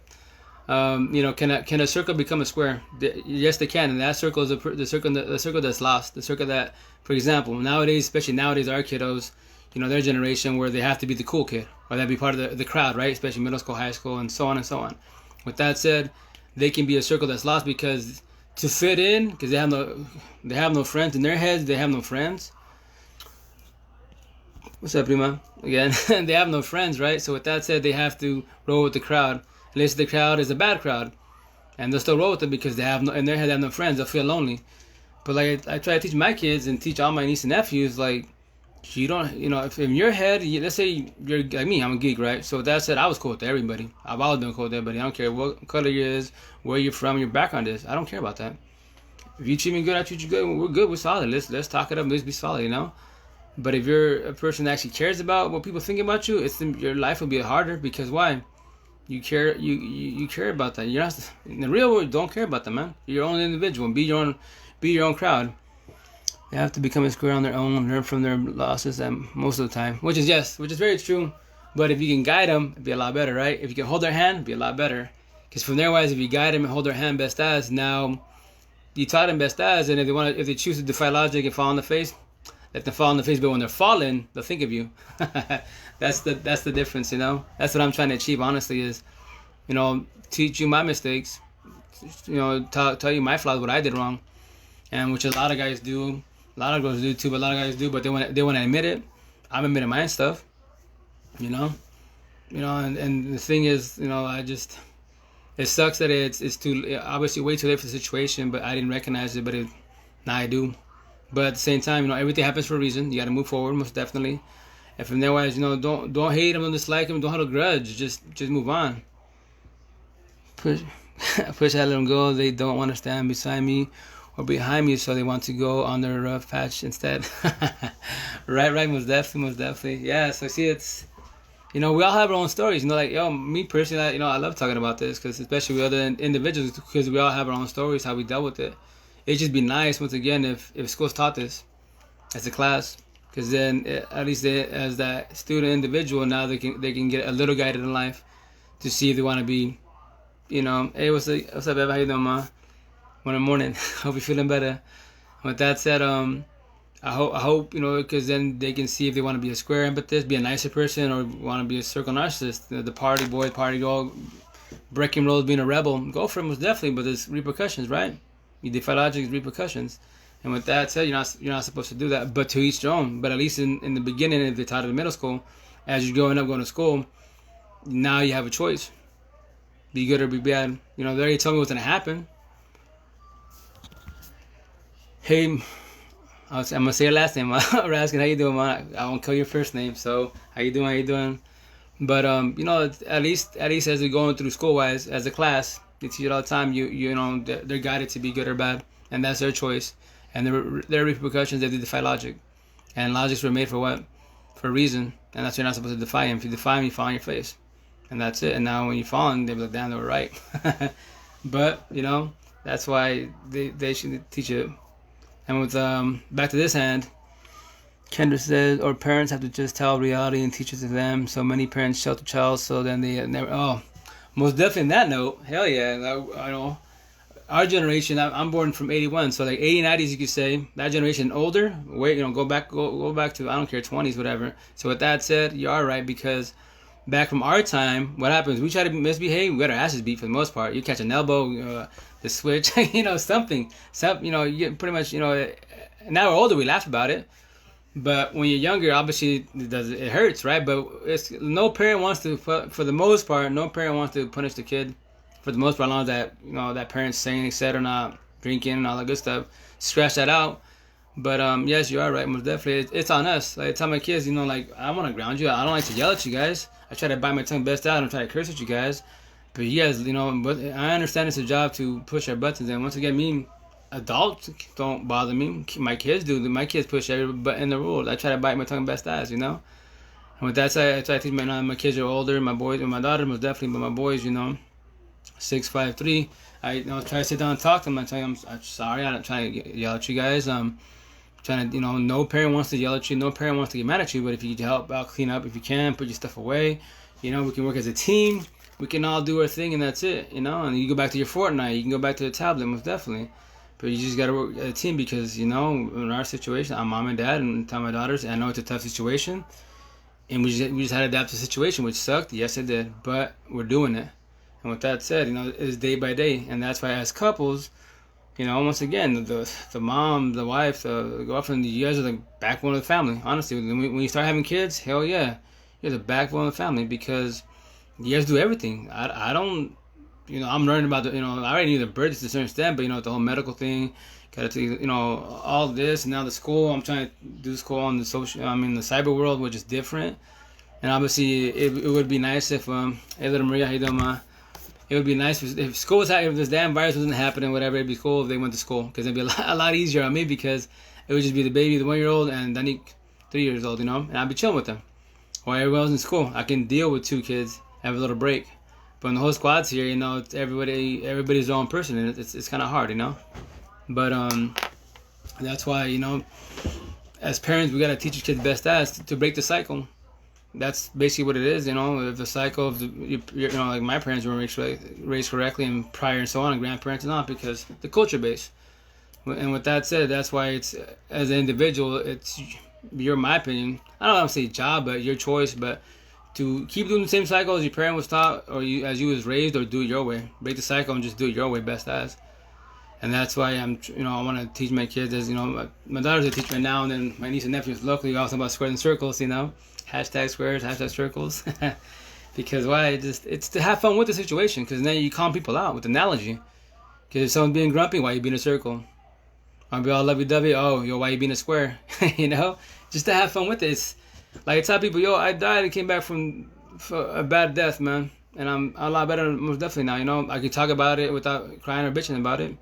You know, can a circle become a square? Yes, they can. And that circle is the circle that's lost. The circle that, for example, nowadays, especially nowadays, our kiddos, you know, their generation, where they have to be the cool kid, or they be part of the crowd, right? Especially middle school, high school, and so on and so on. With that said, they can be a circle that's lost because to fit in, because they have no friends in their heads. They have no friends. What's up, Prima? Again, they have no friends, right? So with that said, they have to roll with the crowd. Unless the crowd is a bad crowd, and they'll still roll with them because they have no, in their head they have no friends. They'll feel lonely. But like I try to teach my kids and teach all my nieces and nephews, like you don't, you know, if in your head, let's say you're like me, I'm a geek, right? So with that said, I was cool with everybody. I've always been cool with everybody. I don't care what color you is, where you're from, your background is. I don't care about that. If you treat me good, I treat you good. We're good. We're solid. Let's talk it up. Let's be solid, you know. But if you're a person that actually cares about what people think about you, your life will be harder because why? You care, you care about that. You're not in the real world. Don't care about that, man. You're your own individual. Be your own crowd. They have to become a square on their own, learn from their losses, and most of the time, which is very true. But if you can guide them, it'd be a lot better, right? If you can hold their hand, it'd be a lot better. Because from their wise, if you guide them and hold their hand best as, now you taught them best as, and if they choose to defy logic and fall on the face, let them fall on the face. But when they're falling, they'll think of you. That's the difference, you know. That's what I'm trying to achieve. Honestly, is, you know, teach you my mistakes, you know, tell you my flaws, what I did wrong, and which a lot of guys do, a lot of girls do too, but a lot of guys do, but they want to admit it. I'm admitting my stuff, you know, and the thing is, you know, it sucks that it's too obviously way too late for the situation, but I didn't recognize it, but now I do. But at the same time, you know, everything happens for a reason. You got to move forward, most definitely. And from there, wise, you know, don't hate them, don't dislike them, don't hold a grudge. Just move on. Push, I let them go. They don't want to stand beside me or behind me, so they want to go on their rough patch instead. right, most definitely. Yeah. So see, it's, you know, we all have our own stories. You know, like, yo, me personally, you know, I love talking about this because especially with other individuals, because we all have our own stories, how we dealt with it. It'd just be nice once again if schools taught this as a class, because then at least as that student individual, now they can get a little guided in life to see if they want to be, you know, hey, what's up, Eva? How you doing, ma? Morning. Hope you're feeling better. With that said, I hope, you know, because then they can see if they want to be a square empathist, be a nicer person, or want to be a circle narcissist, the party boy, party girl, breaking rules, being a rebel. Go for it, most definitely, but there's repercussions, right? You defy logic, repercussions. And with that said, you're not supposed to do that, but to each their own. But at least in the beginning, if they taught it in middle school, as you're going to school, now you have a choice. Be good or be bad. You know, they already told me what's going to happen. Hey, I'm going to say your last name. We're asking, how you doing, man? I won't call your first name. So, how you doing? But, you know, at least as they're going through school-wise, as a class, they teach it all the time. You know, they're guided to be good or bad. And that's their choice. And there are repercussions if they defy logic. And logics were made for what? For a reason. And that's why you're not supposed to defy them. If you defy them, you fall on your face. And that's it. And now when you fall on, they'll be like, damn, they were right. But, you know, that's why they should teach it. And with back to this hand, Kendra says, or parents have to just tell reality and teach it to them. So many parents shelter child, so then they never. Oh, most definitely. On that note, hell yeah, I know. Our generation, I'm born from 81, so like 80s, 90s, you could say. That generation older, go back to, I don't care, 20s, whatever. So with that said, you are right, because back from our time, what happens? We try to misbehave, we got our asses beat for the most part. You catch an elbow, the switch, you know, something. You know, you pretty much, you know, now we're older, we laugh about it. But when you're younger, obviously, it hurts, right? But no parent wants to, for the most part, no parent wants to punish the kid. For the most part, as long as that, you know, that parent's saying, etc., or not drinking and all that good stuff, scratch that out. But yes, you are right. Most definitely, it's on us. Like I tell my kids, like I want to ground you. I don't like to yell at you guys. I try to bite my tongue best out. I don't try to curse at you guys. But you guys, but I understand it's a job to push our buttons. And once again, me, adults don't bother me. My kids do. My kids push every button in the world. I try to bite my tongue best as. And with that said, I try to teach my kids are older. My boys and my daughter most definitely, but my boys, 6'5", 3". I try to sit down and talk to them. I tell them I'm sorry. I'm not trying to yell at you guys. Trying to, no parent wants to yell at you. No parent wants to get mad at you. But if you can help out, clean up if you can, put your stuff away. We can work as a team. We can all do our thing, and that's it. And you go back to your Fortnite. You can go back to the tablet, most definitely. But you just gotta work as a team because in our situation, I'm mom and dad, and tell my daughters. And I know it's a tough situation, and we just had to adapt to the situation, which sucked. Yes, it did, but we're doing it. And with that said, it's day by day, and that's why as couples, once again, the mom, the wife, the girlfriend, you guys are the backbone of the family. Honestly, when you start having kids, hell yeah, you're the backbone of the family because you guys do everything. I don't, I'm learning about I already knew the birth to a certain extent, but the whole medical thing, got to all this, and now the school. I'm trying to do school on the the cyber world, which is different. And obviously, it would be nice if hey little Maria, how you doing, ma? It would be nice if school was if this damn virus wasn't happening, whatever. It'd be cool if they went to school because it'd be a lot easier on me because it would just be the baby, the 1-year-old, and Danique, 3 years old, and I'd be chilling with them. While everyone else in school, I can deal with 2 kids, have a little break. But when the whole squad's here, it's everybody's their own person, and it's kind of hard, But that's why as parents, we gotta teach your kids best as to break the cycle. That's basically what it is, If the cycle of like my parents were raised correctly and prior and so on, and grandparents not because the culture base. And with that said, that's why it's as an individual, it's my opinion. I don't want to say job, but your choice. But to keep doing the same cycle as your parent was taught, or as you was raised, or do it your way. Break the cycle and just do it your way, best as. And that's why I want to teach my kids as my daughter's a teacher now, and then my niece and nephews locally also about squares and circles, hashtag squares, hashtag circles. Because why? It's to have fun with the situation. Because then you calm people out with analogy. Because if someone's being grumpy, why you being a circle? I'll be all lovey-dovey. Oh, why you being a square? Just to have fun with it. It's like I tell people, I died and came back from a bad death, man, and I'm a lot better, most definitely now. I can talk about it without crying or bitching about it.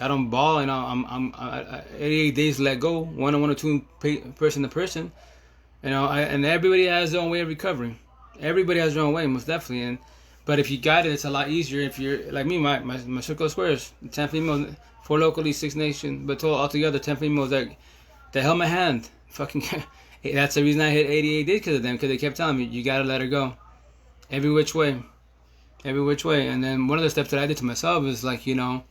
I don't bawl, I'm 88 days to let go, one-on-one or two, person to person. And everybody has their own way of recovering. Everybody has their own way, most definitely. But if you got it, it's a lot easier. If you're like me, my circle of squares, 10 females, 4 locally, 6 nation, but total altogether 10 females that held my hand. Fucking, that's the reason I hit 88 days because of them. Because they kept telling me you gotta let her go, every which way. And then one of the steps that I did to myself is like the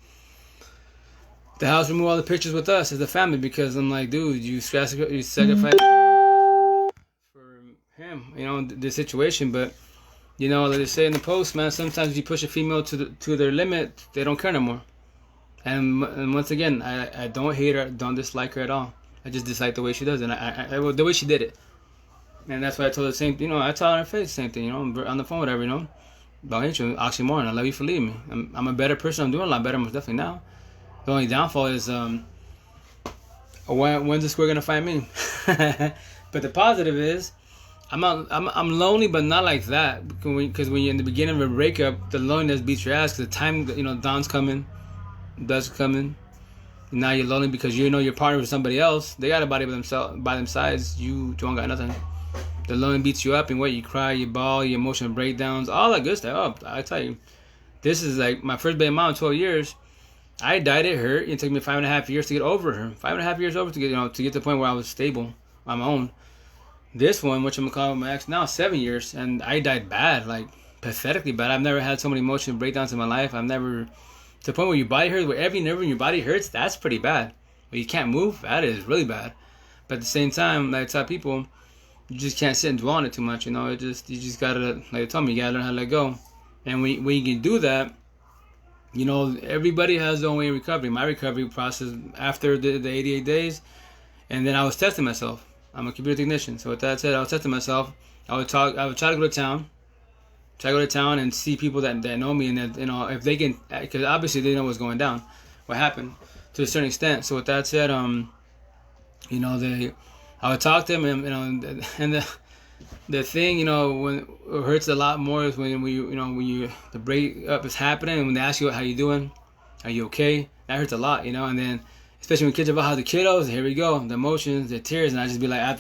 house remove all the pictures with us as a family because I'm like, dude, you sacrifice for him, the situation. But like they say in the post, man, sometimes you push a female to their limit, they don't care no more. And once again, I don't hate her, don't dislike her at all. I just dislike the way she does it, and I the way she did it. And that's why I told her the same thing. I told her in her face the same thing, on the phone, whatever, About hate you, oxymoron. I love you for leaving me. I'm a better person. I'm doing a lot better, most definitely now. The only downfall is when's the square gonna find me? But the positive is I'm lonely, but not like that. Because when you're in the beginning of a breakup, the loneliness beats your ass. Because the time dawn's coming, dusk's coming. And now you're lonely because your partner with somebody else. They got a body by themselves. You don't got nothing. The loneliness beats you up, and you cry, you bawl, your emotional breakdowns, all that good stuff. Oh, I tell you, this is like my first baby mom in 12 years. I died at her. It took me 5.5 years to get over her. 5.5 years over to get to get to the point where I was stable on my own. This one, which I'm gonna call my ex now, 7 years, and I died bad, like pathetically bad. I've never had so many emotional breakdowns in my life. I've never, to the point where your body hurts, where every nerve in your body hurts. That's pretty bad. Where you can't move, that is really bad. But at the same time, like I tell people, you just can't sit and dwell on it too much. You just gotta, like I told me, you gotta learn how to let go. And when you can do that, everybody has their own way of recovery. My recovery process after the 88 days, and then I was testing myself. I'm a computer technician, so with that said, I was testing myself. I would try to go to town, and see people that know me, and that, if they can, because obviously they know what's going down, what happened to a certain extent. So with that said, You know, I would talk to them, and and the thing, when it hurts a lot more is when the breakup is happening, and when they ask you how you doing, are you okay? That hurts a lot, and then especially when kids are about how the kiddos, here we go, the emotions, the tears, and I just be like,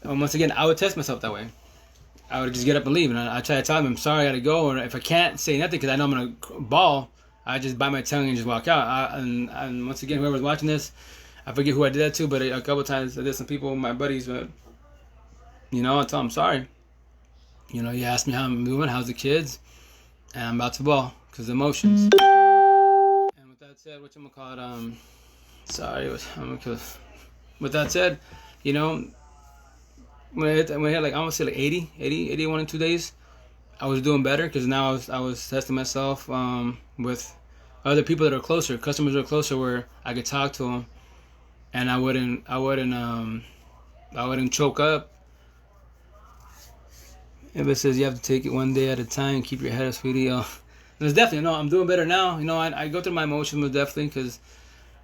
once again, I would test myself that way. I would just get up and leave, and I try to tell them, I'm sorry, I gotta go, or if I can't say nothing because I know I'm gonna bawl, I just bite my tongue and just walk out. And once again, whoever's watching this, I forget who I did that to, but a couple times I did some people, my buddies, but I tell them sorry. You ask me how I'm doing, how's the kids, and I'm about to bawl because emotions. And with that said, with that said, when I hit like, I want to say like 80, 81 in 2 days, I was doing better because now I was testing myself with other people that are closer, customers that are closer, where I could talk to them, and I wouldn't choke up. If it says you have to take it one day at a time, keep your head up, sweetie. There's definitely, I'm doing better now. I go through my emotions most definitely, because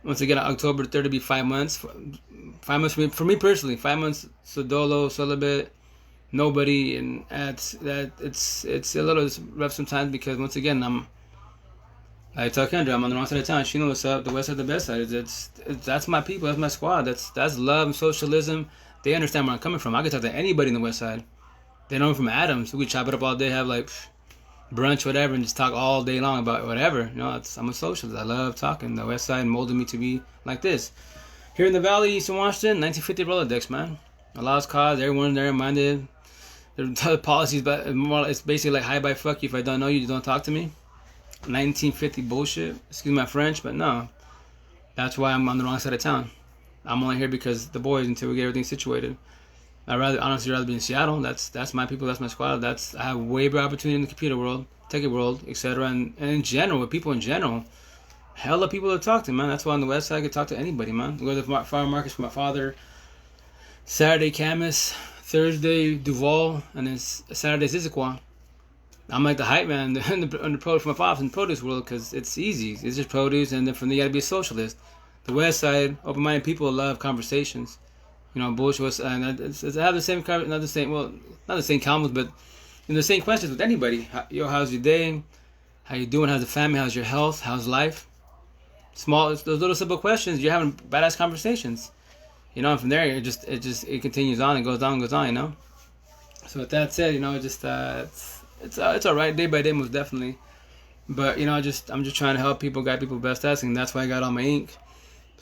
once again, October 3rd will be 5 months. 5 months for me personally. 5 months solo, celibate, nobody, and it's a little rough sometimes because once again, I tell Kendra, I'm on the wrong side of town. She knows what's up. The west side, the best side. That's my people. That's my squad. That's love and socialism. They understand where I'm coming from. I can talk to anybody in the west side. They know me from Adams. We could chop it up all day, have like brunch, whatever, and just talk all day long about whatever. I'm a socialist. I love talking. The West Side molded me to be like this. Here in the Valley, Eastern Washington, 1950 Rolodex, man. A lost cause. Everyone's there minded. The policies, but it's basically like hi, bye, fuck you. If I don't know you, don't talk to me. 1950 bullshit. Excuse my French, but no. That's why I'm on the wrong side of town. I'm only here because the boys until we get everything situated. I'd honestly rather be in Seattle. That's my people. That's my squad. I have way better opportunity in the computer world, tech world, etc. And in general, with people in general, hella people to talk to, man. That's why on the west side I could talk to anybody, man. Go to the farm markets for my father. Saturday Camas, Thursday Duval, and then Saturday Issaquah. I'm like the hype man on the produce for my father in the produce world because it's easy. It's just produce, and then from there you gotta be a socialist. The west side, open-minded people love conversations. Bullshit, and I have the same, not the same comments, but the same questions with anybody. How's your day? How you doing? How's the family? How's your health? How's life? Those little simple questions. You're having badass conversations. And from there, it continues on and goes on. So with that said, it's all right day by day, most definitely. But I'm just trying to help people, guide people best asking. That's why I got all my ink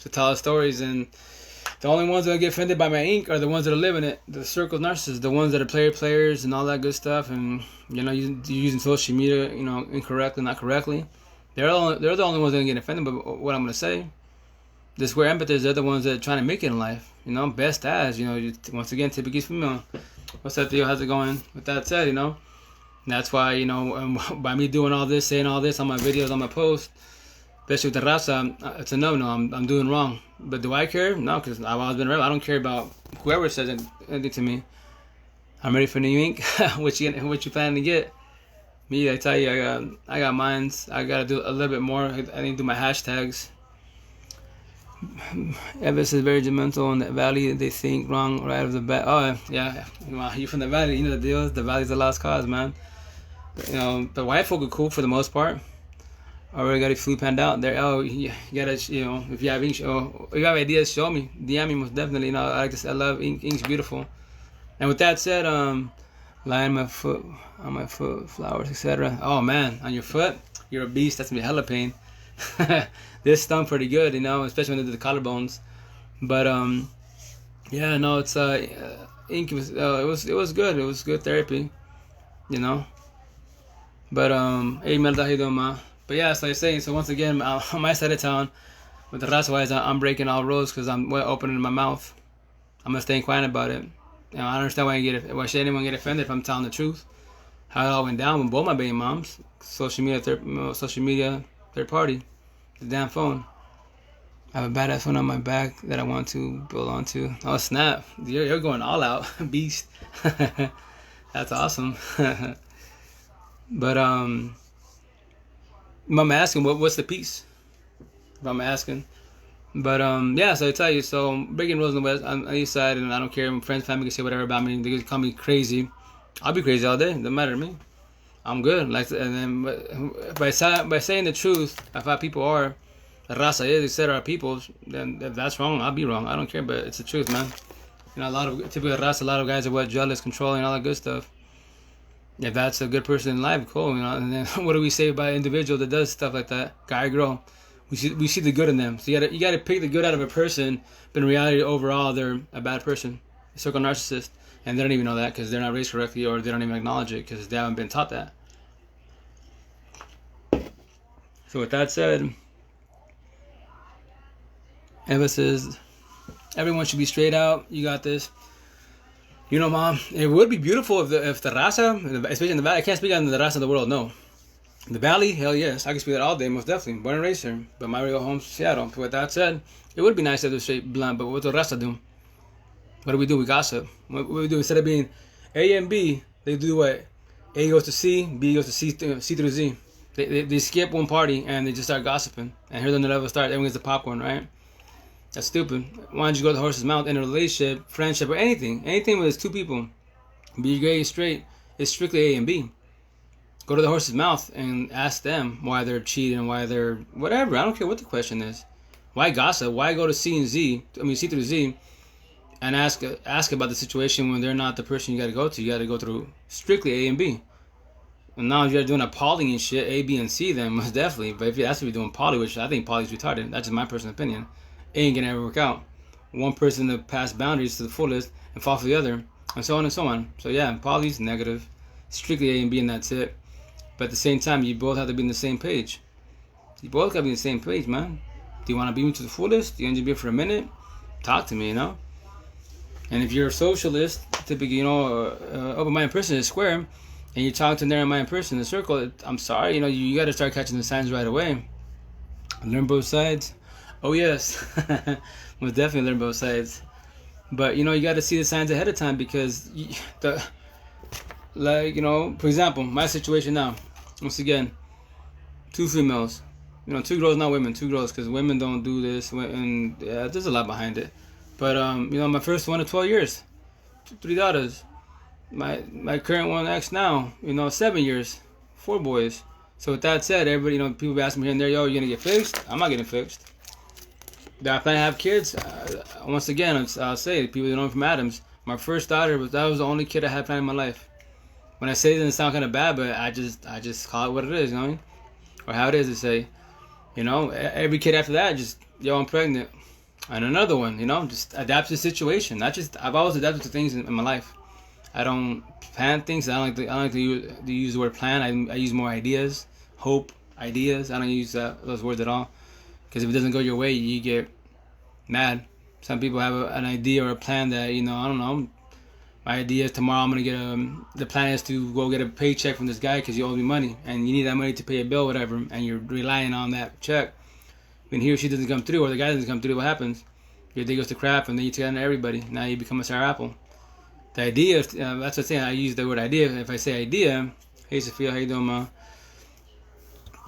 to tell stories, and the only ones that get offended by my ink are the ones that are living it. The circles narcissists, the ones that are players and all that good stuff, and using social media, incorrectly, not correctly. They're the only ones that get offended. But what I'm gonna say, the square empathers, they're the ones that are trying to make it in life. Best as once again, typical female. What's up, Theo? How's it going? With that said, that's why by me doing all this, saying all this on my videos, on my posts. Especially with the raza, it's a no. I'm doing wrong. But do I care? No, because I've always been around. I don't care about whoever says anything to me. I'm ready for new ink. what you planning to get? Me, I tell you, I got mines. I gotta do a little bit more. I need to do my hashtags. Evis is very judgmental in the valley. They think wrong right off the bat. Oh yeah, you from the valley. You know the deal. The valley's a lost cause, man. The white folk are cool for the most part. Already got it fully planned out there. You gotta, if you have ink, you have ideas, show me. DM me most definitely. I love ink. Ink's beautiful. And with that said, line on my foot, flowers, etc. Oh man, on your foot, you're a beast. That's gonna be hella pain. This stung pretty good, especially when they did the collarbones. But yeah, no, it's ink was it was good. It was good therapy, But hey, Melda, how you doing, ma? But yeah, it's like I say. So once again, on my side of town, with the raza wise, I'm breaking all rules because I'm opening my mouth. I'm gonna stay quiet about it. I understand why should anyone get offended if I'm telling the truth. How it all went down with both my baby moms. Social media, third party, the damn phone. I have a badass phone on my back that I want to build onto. Oh snap! You're going all out, beast. That's awesome. But I'm asking, what's the piece? If I'm asking, But yeah, so I tell you, so breaking rules in the West, on the East Side, and I don't care. My friends, family can say whatever about me. They can call me crazy. I'll be crazy all day. Doesn't matter to me. I'm good. Like, and then by saying the truth of how people are, the raza is, etc. Our people, then if that's wrong, I'll be wrong. I don't care, but it's the truth, man. You know, a lot of typical raza, a lot of guys are what jealous, controlling, all that good stuff. If that's a good person in life, cool. You know, and then what do we say about an individual that does stuff like that, guy or girl? We see the good in them. So you gotta pick the good out of a person, but in reality, overall, they're a bad person, a circle narcissist, and they don't even know that because they're not raised correctly or they don't even acknowledge it because they haven't been taught that. So with that said, emphasis: everyone should be straight out. You got this. You know, mom, it would be beautiful if the raza, especially in the valley. I can't speak on the raza of the world, no. The valley, hell yes, I can speak that all day, most definitely. Born and raised here, but my real home's Seattle. With that said, it would be nice if they're straight blunt, but what the rest do? What do? We gossip. What do we do? Instead of being A and B, they do what? A goes to C, B goes to C through Z. They skip one party and they just start gossiping. And here's when the level starts. Everyone gets the popcorn, right? That's stupid. Why don't you go to the horse's mouth in a relationship, friendship, or anything? Anything where there's two people, be gay, straight, it's strictly A and B. Go to the horse's mouth and ask them why they're cheating, why they're whatever. I don't care what the question is. Why gossip? Why go to C and Z? I mean C through Z, and ask about the situation when they're not the person you got to go to. You got to go through strictly A and B. And now if you're doing a poly and shit, A, B, and C, then most definitely. But if that's what you're doing poly, which I think poly's retarded. That's just my personal opinion. It ain't gonna ever work out. One person to pass boundaries to the fullest and fall for the other, and so on and so on. So yeah, poly's negative. Strictly A and B, and that's it. But at the same time, you both have to be on the same page. You both gotta be on the same page, man. Do you want to be me to the fullest? Do you want to be here for a minute? Talk to me, you know. And if you're a socialist, typically, you know, open-minded person is square, and you talk to a narrow-minded person in a circle, I'm sorry, you know, you got to start catching the signs right away. Learn both sides. Oh yes, most definitely learn both sides. But you know, you got to see the signs ahead of time because like, you know, for example, my situation now. Once again, two females. You know, two girls, not women. Two girls, because women don't do this. And yeah, there's a lot behind it. But you know, my first one of 12 years, three daughters. My current one, ex now, you know, 7 years, 4 boys. So with that said, everybody, you know, people be asking me here and there, yo, you gonna get fixed? I'm not getting fixed. Do I plan to have kids? Once again, I'll say, people that know me from Adams, my first daughter that was the only kid I had planned in my life. When I say it, doesn't sound kind of bad, but I just call it what it is, you know what I mean? Or how it is to say, you know, every kid after that, just, yo, I'm pregnant. And another one, you know, just adapt to the situation. Not just, I've always adapted to things in my life. I don't plan things. I don't like to use the word plan. I use more ideas, hope, ideas. I don't use those words at all. Because if it doesn't go your way, you get mad. Some people have an idea or a plan that, you know, I don't know. My idea is tomorrow I'm going to get the plan is to go get a paycheck from this guy because he owes me money. And you need that money to pay a bill, whatever. And you're relying on that check. When he or she doesn't come through or the guy doesn't come through, what happens? Your day goes to crap and then you take it on everybody. Now you become a sour apple. The idea, that's what I'm saying. I use the word idea. If I say idea, hey Sophia, how you doing, ma?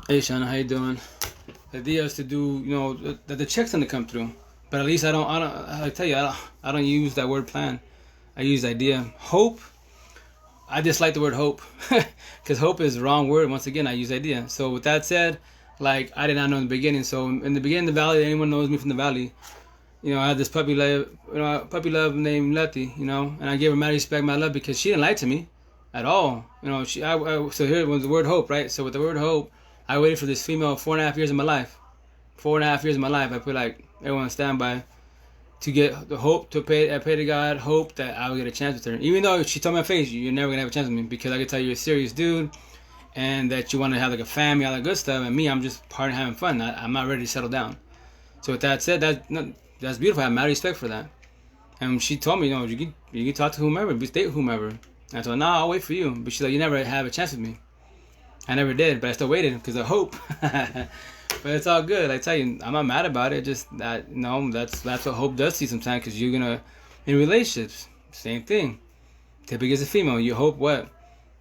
Hey Shana, how you doing? The idea is to do, you know, that the check's gonna come through. But at least I tell you, I don't use that word plan. I use idea. Hope, I dislike the word hope. Because hope is the wrong word. Once again, I use idea. So with that said, like, I did not know in the beginning. So in the beginning of the valley, anyone knows me from the valley, you know, I had this puppy love named Letty, you know, and I gave her mad respect, mad love, because she didn't lie to me at all. You know, so here was the word hope, right? So with the word hope, I waited for this female 4.5 years of my life. 4.5 years of my life, I put like everyone on standby to get the hope I pray to God, hope that I would get a chance with her. Even though she told my face, you're never gonna have a chance with me because I can tell you're a serious dude and that you want to have like a family, all that good stuff. And me, I'm just partying, having fun. I'm not ready to settle down. So with that said, that's beautiful. I have mad respect for that. And she told me, you know, you can talk to whomever, date whomever. And I told her, nah, I'll wait for you. But she's like, you never have a chance with me. I never did, but I still waited because of hope. But it's all good. I tell you, I'm not mad about it. Just that, you know, that's what hope does to you sometimes, because you're gonna, in relationships, same thing. Typically as a female, you hope what?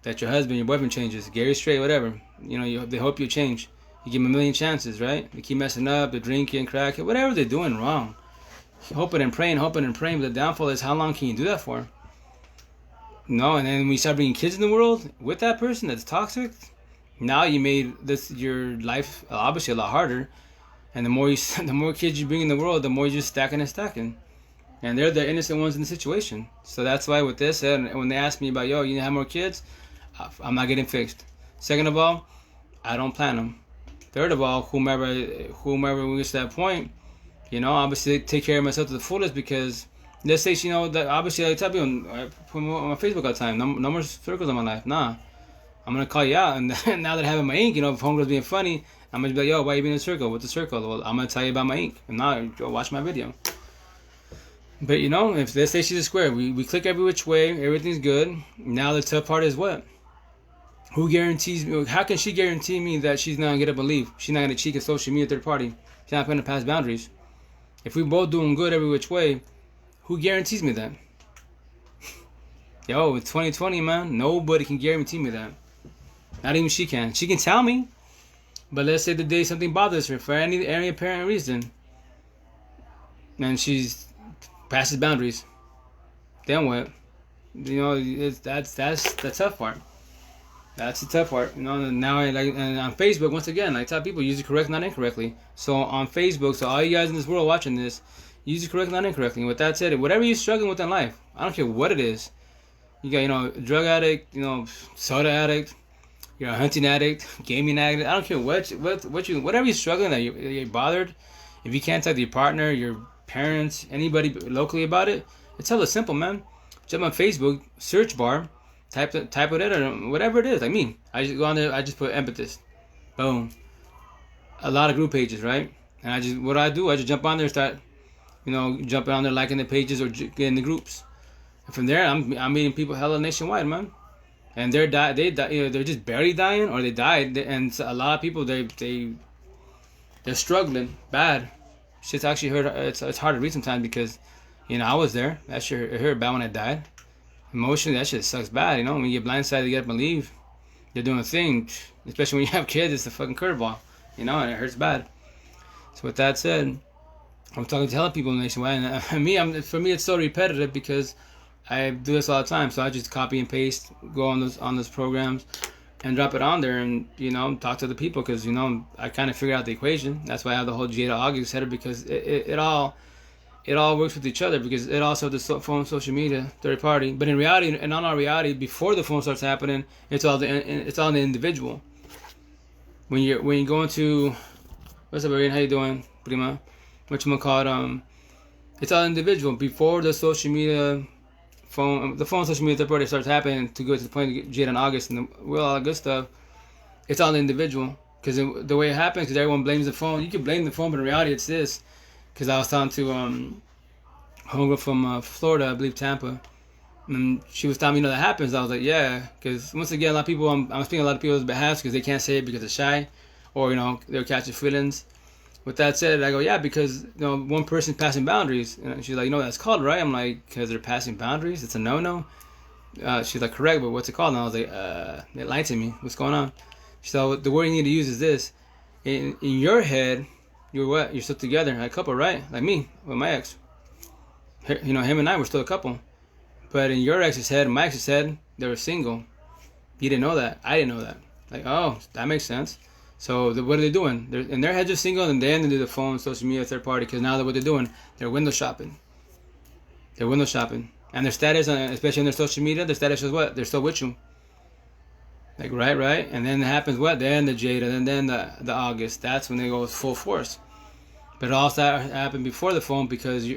That your husband, your boyfriend changes, gay or straight, whatever. You know, they hope you change. You give them a million chances, right? They keep messing up, they're drinking, cracking, whatever they're doing wrong. Hoping and praying, but the downfall is how long can you do that for? No, and then when you start bringing kids in the world with that person that's toxic, now you made your life obviously a lot harder. And the more the more kids you bring in the world, the more you're just stacking and stacking. And they're the innocent ones in the situation. So that's why with this, and when they ask me about, yo, you have more kids, I'm not getting fixed. Second of all, I don't plan them. Third of all, whomever we get to that point, obviously take care of myself to the fullest, because let's say, that obviously I tell people, I put on my Facebook all the time, no more circles in my life. Nah, I'm going to call you out. And now that I have my ink, if homegirl's being funny, I'm going to be like, yo, why you being in a circle? What's a circle? Well, I'm going to tell you about my ink. And now go watch my video. But, if let's say she's a square, we click every which way, everything's good. Now the tough part is what? Who guarantees me? How can she guarantee me that she's not going to get up and leave? She's not going to cheat a social media third party. She's not going to pass boundaries. If we both doing good every which way, who guarantees me that? Yo, it's 2020, man. Nobody can guarantee me that. Not even she can. She can tell me. But let's say the day something bothers her for any apparent reason, and she's passes boundaries. Then what? That's the tough part. That's the tough part. Now and on Facebook, once again, I tell people use it correctly, not incorrectly. So on Facebook, so all you guys in this world watching this, use it correctly, not incorrectly. And with that said, whatever you're struggling with in life, I don't care what it is. You got drug addict, soda addict, you're a hunting addict, gaming addict. I don't care whatever you're struggling that you're bothered. If you can't talk to your partner, your parents, anybody locally about it, tell it simple, man. Jump on Facebook, search bar, type it in, or whatever it is. Like me, I just go on there, I just put empathist, boom. A lot of group pages, right? And I just jump on there, start, jumping on there, liking the pages or getting the groups. And from there, I'm meeting people hella nationwide, man. And they're just barely dying, or they died. And a lot of people they're struggling bad. Shit's actually hurt. It's hard to read sometimes because, I was there. That shit hurt bad when I died. Emotionally, that shit sucks bad. When you get blindsided, you get up and leave. They're doing a thing, especially when you have kids. It's a fucking curveball, and it hurts bad. So with that said, I'm talking to hella people nationwide, and for me, it's so repetitive because I do this all the time. So I just copy and paste, go on those programs, and drop it on there, and talk to the people because I kind of figured out the equation. That's why I have the whole Jada August header, because it all works with each other, because it also the phone, social media, third party. But in reality, and on our reality, before the phone starts happening, it's all the individual. When you go into, what's up, Arian? How you doing, prima? Whatchamacallit? It's all individual. Before the social media, social media third party starts happening, to go to the point of Jada and August and all that good stuff, it's all the individual. Because the way it happens, because everyone blames the phone. You can blame the phone, but in reality, it's this. Because I was talking to homegirl from Florida, I believe Tampa, and she was telling me, that happens. I was like, yeah, because once again, a lot of people, I'm speaking a lot of people's behalf because they can't say it because they're shy, or they're catching feelings. With that said, I go, yeah, because one person passing boundaries, and she's like, that's called, right? I'm like, because they're passing boundaries, it's a no. She's like, correct, but what's it called? And I was like, they lied to me. What's going on? So the word you need to use is this: in your head, you're what? You're still together, a couple, right? Like me with my ex. Him and I were still a couple. But in your ex's head, my ex's head, they were single. You didn't know that. I didn't know that. Like, oh, that makes sense. So what are they doing? They're in their head just single, and then they do the phone, social media, third party. Because now what they're doing, they're window shopping. And their status, especially on their social media, their status is what? They're still with you. Like, right. And then it happens what? Then the Jada, and then the August. That's when they go full force. But it also happened before the phone, because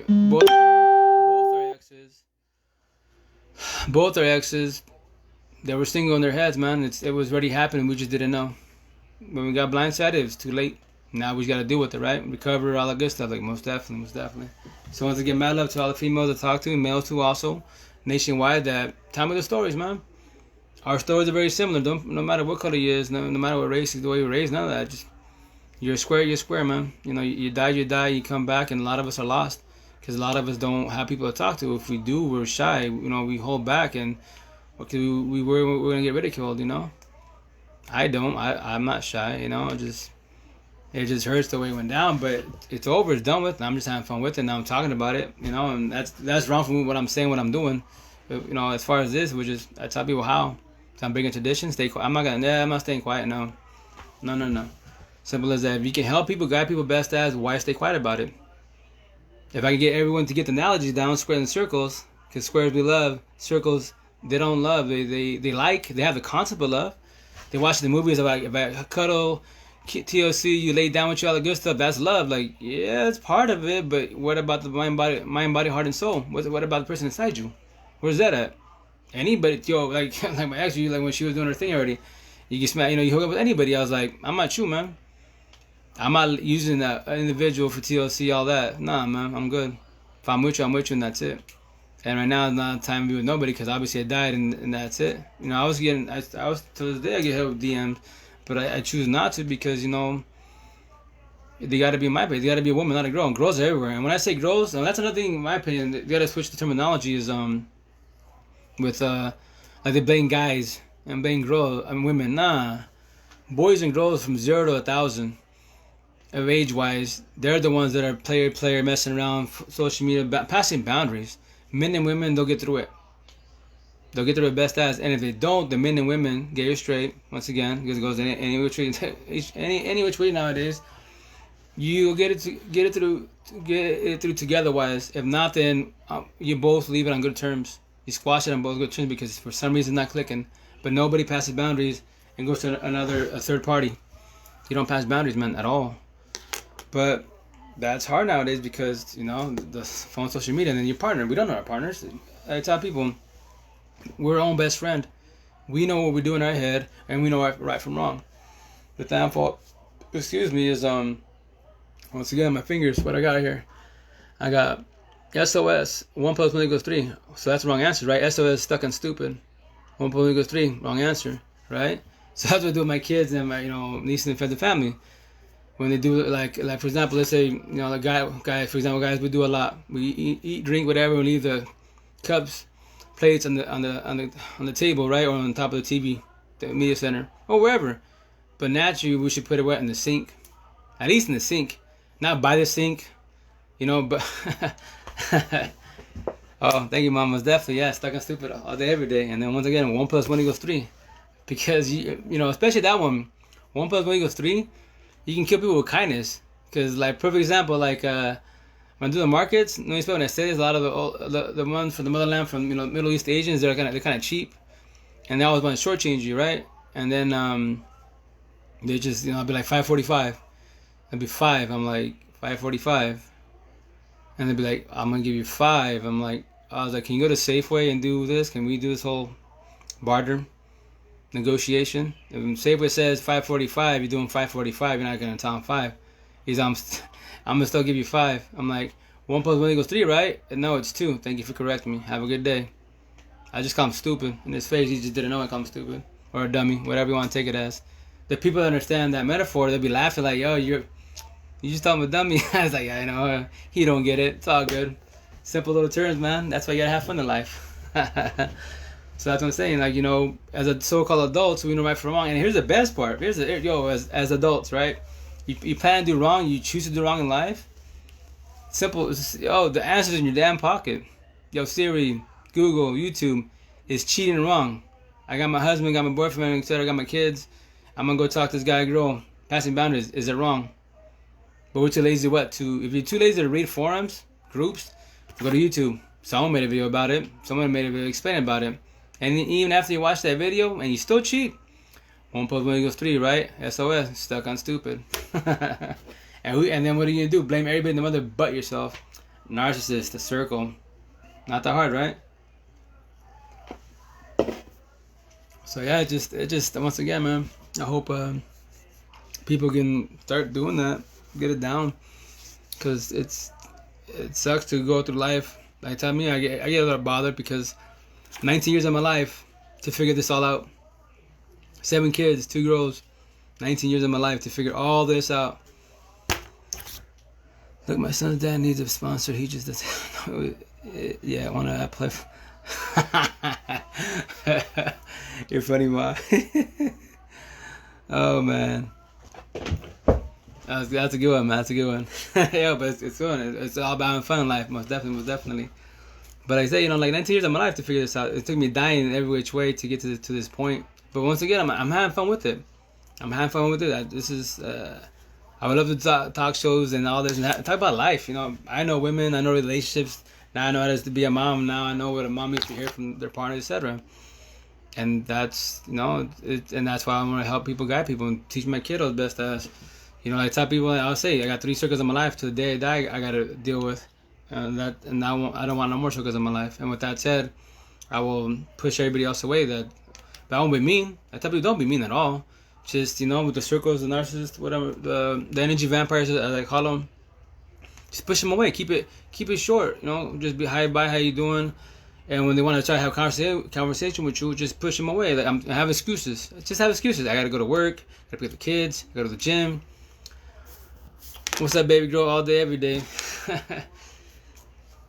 both our exes, they were single in their heads, man. It was already happening. We just didn't know. When we got blindsided, it was too late. Now we just got to deal with it, right? Recover, all that good stuff. Like, most definitely. So once again, mad love to all the females I talk to, and males too also, nationwide, that tell me the stories, man. Our stories are very similar. No matter what color you is, no matter what race, the way you're raised, none of that. Just, you're square, man. You die, you come back, and a lot of us are lost. Because a lot of us don't have people to talk to. If we do, we're shy. We hold back, and we're going to get ridiculed, I don't. I'm not shy, It just hurts the way it went down, but it's over. It's done with. And I'm just having fun with it. Now I'm talking about it, and that's wrong for me. What I'm saying, what I'm doing, as far as this, which is I tell people how. So I'm breaking tradition. Stay quiet. I'm not staying quiet. No. Simple as that. If you can help people, guide people best as, why stay quiet about it? If I can get everyone to get the analogies down, squares and circles, because squares we love, circles they don't love. They like. They have the concept of love. They watch the movies about cuddle, TOC, you lay down with you, all the good stuff. That's love. Like, yeah, it's part of it. But what about the mind, body, heart, and soul? What about the person inside you? Where's that at? Anybody, like my ex, like when she was doing her thing already, you get smack, you hook up with anybody. I was like, I'm not you, man. I'm not using that individual for TLC, all that. Nah, man, I'm good. If I'm with you, and that's it. And right now, it's not time to be with nobody because obviously I died, and that's it. I was to this day I get hit with DMs, but I choose not to because they got to be my place. They got to be a woman, not a girl. And girls are everywhere. And when I say girls, that's another thing in my opinion. They got to switch the terminology. Is with like they blame guys and blame girls and women. Nah, boys and girls from 0 to 1,000 of age wise, they're the ones that are player messing around, social media, passing boundaries. Men and women, they'll get through it. They'll get through it best as, and if they don't, the men and women get it straight. Once again, because it goes any which way, any which way nowadays. You get it through together wise. If not, then you both leave it on good terms. You squash it on both good terms because for some reason it's not clicking. But nobody passes boundaries and goes to a third party. You don't pass boundaries, man, at all. But that's hard nowadays because the phone, social media, and then your partner. We don't know our partners. I tell people we're our own best friend. We know what we do in our head, and we know right from wrong. The downfall, is once again my fingers. What I got here, I got SOS 1 + 1 = 3. So that's the wrong answer, right? SOS stuck on stupid. 1 + 1 = 3. Wrong answer, right? So that's what I do with my kids and my niece and friends and family. When they do like for example, let's say the guy for example, guys, we do a lot. We eat, drink, whatever. We leave the cups, plates on the table, right, or on top of the TV, the media center, or wherever. But naturally, we should put it wet in the sink, at least in the sink, not by the sink, But oh, thank you, Mom. It's definitely stuck on stupid all day, every day. And then once again, 1 + 1 = 3, because especially that one, 1 + 1 = 3. You can kill people with kindness. Because, like, perfect example, like, when I do the markets, when I say this, a lot of the ones from the motherland, from, Middle East Asians, they're kind of cheap. And they always want to shortchange you, right? And then, they just, I'll be like, 5.45. I'll be 5. I'm like, 5.45. And they'd be like, I'm going to give you 5. I was like, can you go to Safeway and do this? Can we do this whole barter negotiation? If Safeway says 5.45, you're doing 5.45, you're not going to tell him 5. He's I'm going to still give you 5. I'm like, 1 + 1 = 3, right? And no, it's 2. Thank you for correcting me. Have a good day. I just call him stupid. In his face, he just didn't know I call him stupid. Or a dummy, whatever you want to take it as. The people that understand that metaphor, they'll be laughing like, yo, you just told him a dummy. I was like, yeah, he don't get it. It's all good. Simple little terms, man. That's why you gotta have fun in life. So that's what I'm saying. Like, as a so-called adults, we know right from wrong. And here's the best part. As adults, right? You plan to do wrong. You choose to do wrong in life. Simple. The answer's in your damn pocket. Yo, Siri, Google, YouTube is cheating and wrong. I got my husband, got my boyfriend, etc. I got my kids. I'm gonna go talk to this guy, girl. Passing boundaries. Is it wrong? But we're too lazy if you're too lazy to read forums, groups, go to YouTube. Someone made a video about it. Someone made a video explaining about it. And even after you watch that video and you still cheat, 1 + 1 = 3, right? SOS, stuck on stupid. and then what are you gonna do? Blame everybody in the mother but yourself. Narcissist, the circle. Not that hard, right? So yeah, it just once again, man, I hope people can start doing that, get it down, because it sucks to go through life. Like, tell me, I get a little bothered because 19 years of my life to figure this all out. 7 kids, 2 girls, 19 years of my life to figure all this out. Look, my son's dad needs a sponsor. He just doesn't. Yeah, I want to play. You're funny, Ma. Oh, man. That's a good one, man. That's a good one. Yeah, but it's good. It's all about having fun in life, most definitely, most definitely. But like I say, you know, like 19 years of my life to figure this out. It took me dying every which way to get to this point. But once again, I'm having fun with it. I'm having fun with it. This is I would love to talk shows and all this and talk about life. You know, I know women, I know relationships. Now I know how it is to be a mom. Now I know what a mom needs to hear from their partner, etc. And that's and that's why I want to help people, guide people, and teach my kiddos best as. You know, I tell people, I'll say, I got 3 circles in my life to the day I die. I got to deal with, and I don't want no more circles in my life. And with that said, I will push everybody else away. But I won't be mean. I tell people, don't be mean at all. Just with the circles, the narcissists, whatever, the energy vampires, as I call them, just push them away. Keep it short. Just be hi, bye, how you doing? And when they want to try to have conversation with you, just push them away. Like I have excuses. Just have excuses. I got to go to work. Got to pick up the kids. Go to the gym. What's up, baby girl? All day, every day.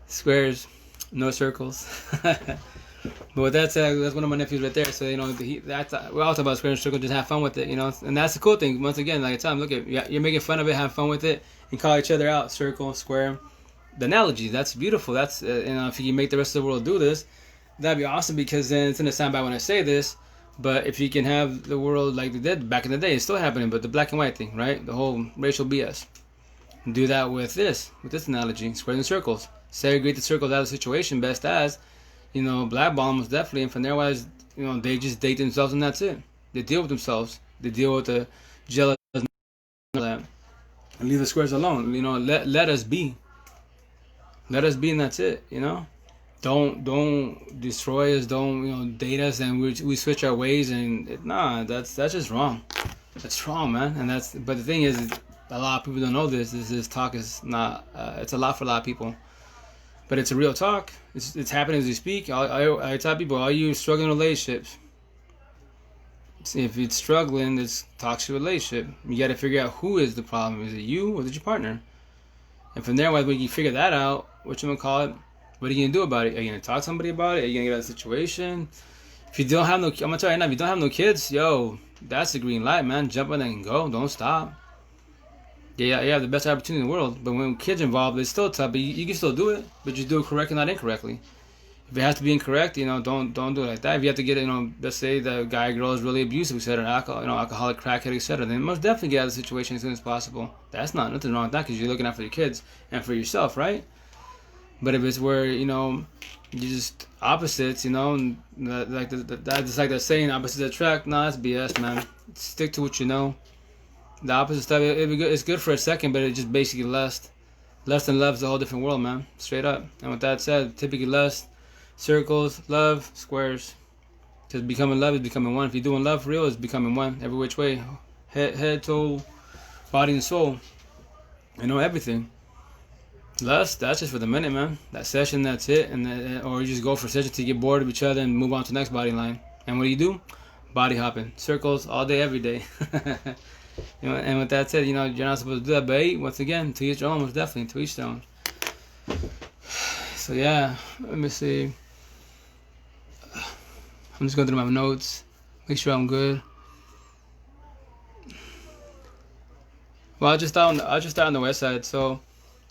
Squares, no circles. But with that said, that's one of my nephews right there. So we all talk about square and circle. Just have fun with it, and that's the cool thing. Once again, like I tell them, look, you're making fun of it, have fun with it, and call each other out. Circle, square. The analogy, that's beautiful. That's if you can make the rest of the world do this, that'd be awesome. Because then it's gonna sound bad when I say this. But if you can have the world like they did back in the day, it's still happening. But the black and white thing, right? The whole racial BS. Do that with this analogy, squares and circles. Segregate the circles out of the situation best as, blackball them most definitely. And from there wise, they just date themselves and that's it. They deal with themselves. They deal with the jealous and leave the squares alone. Let us be. Let us be and that's it. Don't destroy us. Don't date us and we switch our ways and that's just wrong. That's wrong, man. But the thing is a lot of people don't know this. This talk is not. It's a lot for a lot of people, but it's a real talk. It's happening as we speak. I tell people, are you struggling in relationships? If it's struggling, it's toxic relationship. You got to figure out who is the problem. Is it you or is it your partner? And from there, when you figure that out, what you gonna call it? What are you gonna do about it? Are you gonna talk to somebody about it? Are you gonna get out of the situation? If you don't have no, I'm gonna tell you right now. If you don't have no kids, that's the green light, man. Jump in and go. Don't stop. Yeah, you have the best opportunity in the world. But when kids involved, it's still tough. But you can still do it. But just do it correctly, not incorrectly. If it has to be incorrect, don't do it like that. If you have to get it, let's say the guy or girl is really abusive, etc., alcoholic, crackhead, etc., then most definitely get out of the situation as soon as possible. That's nothing wrong with that because you're looking out for your kids and for yourself, right? But if it's where you just opposites, and like that's like that saying, opposites attract. No, that's BS, man. Stick to what you know. The opposite stuff, it'd be good. It's good for a second, but it just basically lust. Lust and love is a whole different world, man. Straight up. And with that said, typically lust, circles, love, squares. Because becoming love is becoming one. If you're doing love for real, it's becoming one. Every which way. Head, toe, body, and soul. Everything. Lust, that's just for the minute, man. That session, that's it. Or you just go for session till you get bored of each other and move on to the next body line. And what do? Body hopping. Circles all day, every day. And with that said, you're not supposed to do that. But once again, to each their own, most definitely, to each their own. So yeah, let me see. I'm just going through my notes, make sure I'm good. Well, I just start on the west side. So,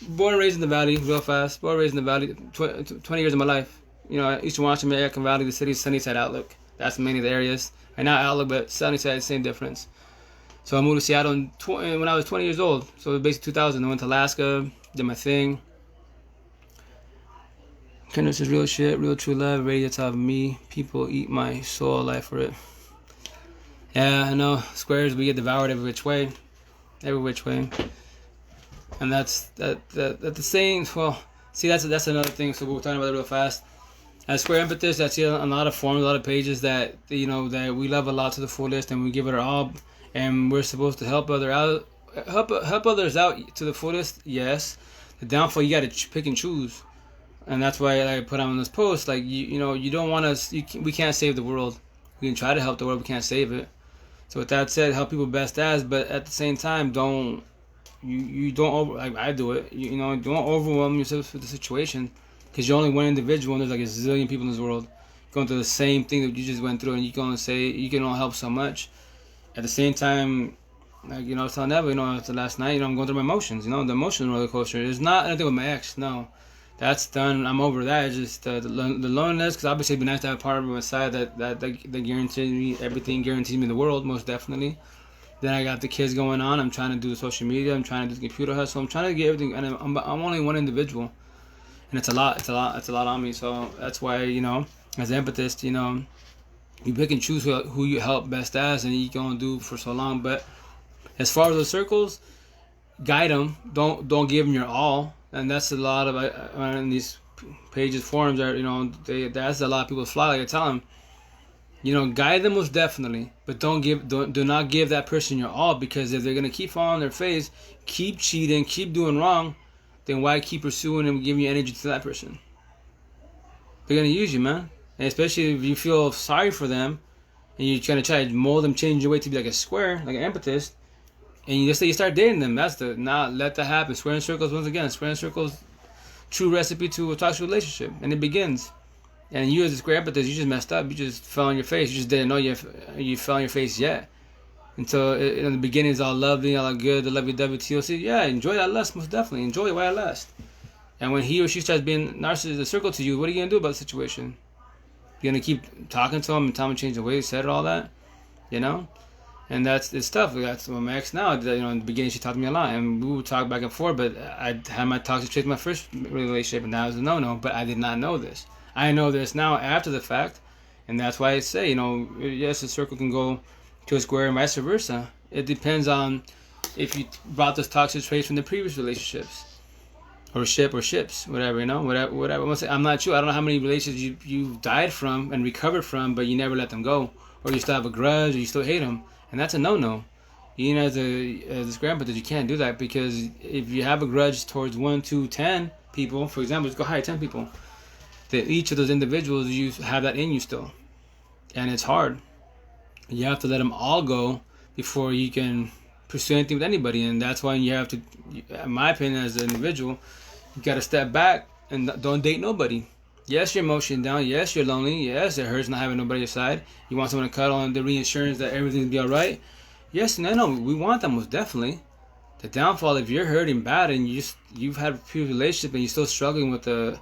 born and raised in the valley, real fast. Born and raised in the valley, 20 years of my life. Eastern Washington, Macon Valley, the city's Sunnyside Outlook. That's many of the areas. And not Outlook, but Sunnyside, same difference. So I moved to Seattle when I was 20 years old. So basically 2000. I went to Alaska, did my thing. Kindness is real shit, real true love, radiates out of me. People eat my soul, life for it. Yeah, I know. Squares, we get devoured every which way. Every which way. And that's the saying. Well, see, that's another thing. So we're talking about it real fast. As Square Empathists, I see a lot of forums, a lot of pages that that we love a lot to the fullest, and we give it our all. And we're supposed to help others out to the fullest. Yes, the downfall, you got to pick and choose, and that's why I put on this post. Like you don't want us. We can't save the world. We can try to help the world. We can't save it. So with that said, help people best as. But at the same time, don't like I do it. Don't overwhelm yourself with the situation because you're only one individual. And there's like a zillion people in this world going through the same thing that you just went through, and you can only help so much. At the same time, Like, you know, I was telling Evan, you know, after last night, you know, I'm going through my emotions, you know, the emotional roller coaster. It's not anything with my ex, no. That's done. I'm over that. It's just the loneliness, because obviously it'd be nice to have a partner by my side that guarantees me everything, guarantees me the world, most definitely. Then I got the kids going on. I'm trying to do the social media. I'm trying to do the computer hustle. I'm trying to get everything, and I'm only one individual, and it's a lot. It's a lot on me. So that's why, you know, as an empathist, you know, you pick and choose who you help best as, and you can only do for so long. But as far as the circles, guide them. Don't give them your all, and that's a lot of in these pages, forums are, you know, that's a lot of people fly. Like I tell them, you know, guide them most definitely, but do not give that person your all, because if they're gonna keep falling on their face, keep cheating, keep doing wrong, then why keep pursuing and giving your energy to that person? They're gonna use you, man. And especially if you feel sorry for them and you're trying to mold them, change your way to be like a square, like an empathist, and you just say you start dating them. That's not let that happen. Square and circles, once again, square and circles, true recipe to a toxic relationship, and it begins. And you as a square empathist, you just messed up. You just fell on your face. You just didn't know you fell on your face yet. Until in the beginning, it's all lovely, all good, the lovey-dovey TLC. Yeah, enjoy that lust, most definitely. Enjoy it while it lasts. And when he or she starts being narcissistic, a circle to you, what are you going to do about the situation? You're going to keep talking to him and tell him to change the way he said all that? You know? And it's tough. That's what my ex now, you know, in the beginning, she talked to me a lot. And we would talk back and forth, but I had my toxic trait in my first relationship, and that was a no-no. But I did not know this. I know this now after the fact, and that's why I say, you know, yes, a circle can go to a square and vice versa. It depends on if you brought those toxic traits from the previous relationships, or ships, whatever, you know, whatever. I'm not sure. I don't know how many relationships you died from and recovered from, but you never let them go, or you still have a grudge, or you still hate them, and that's a no-no. You know, as a grandpa, that you can't do that, because if you have a grudge towards 1, 2, 10 people, for example, let's go high 10 people. That each of those individuals, you have that in you still, and it's hard. You have to let them all go before you can pursue anything with anybody, and that's why you have to, in my opinion, as an individual, you got to step back and don't date nobody. Yes, you're emotionally down. Yes, you're lonely. Yes, it hurts not having nobody on your side. You want someone to cuddle on the reassurance that everything's be all right. Yes, no, we want that most definitely. The downfall, if you're hurting bad and you've had a previous relationship and you're still struggling with the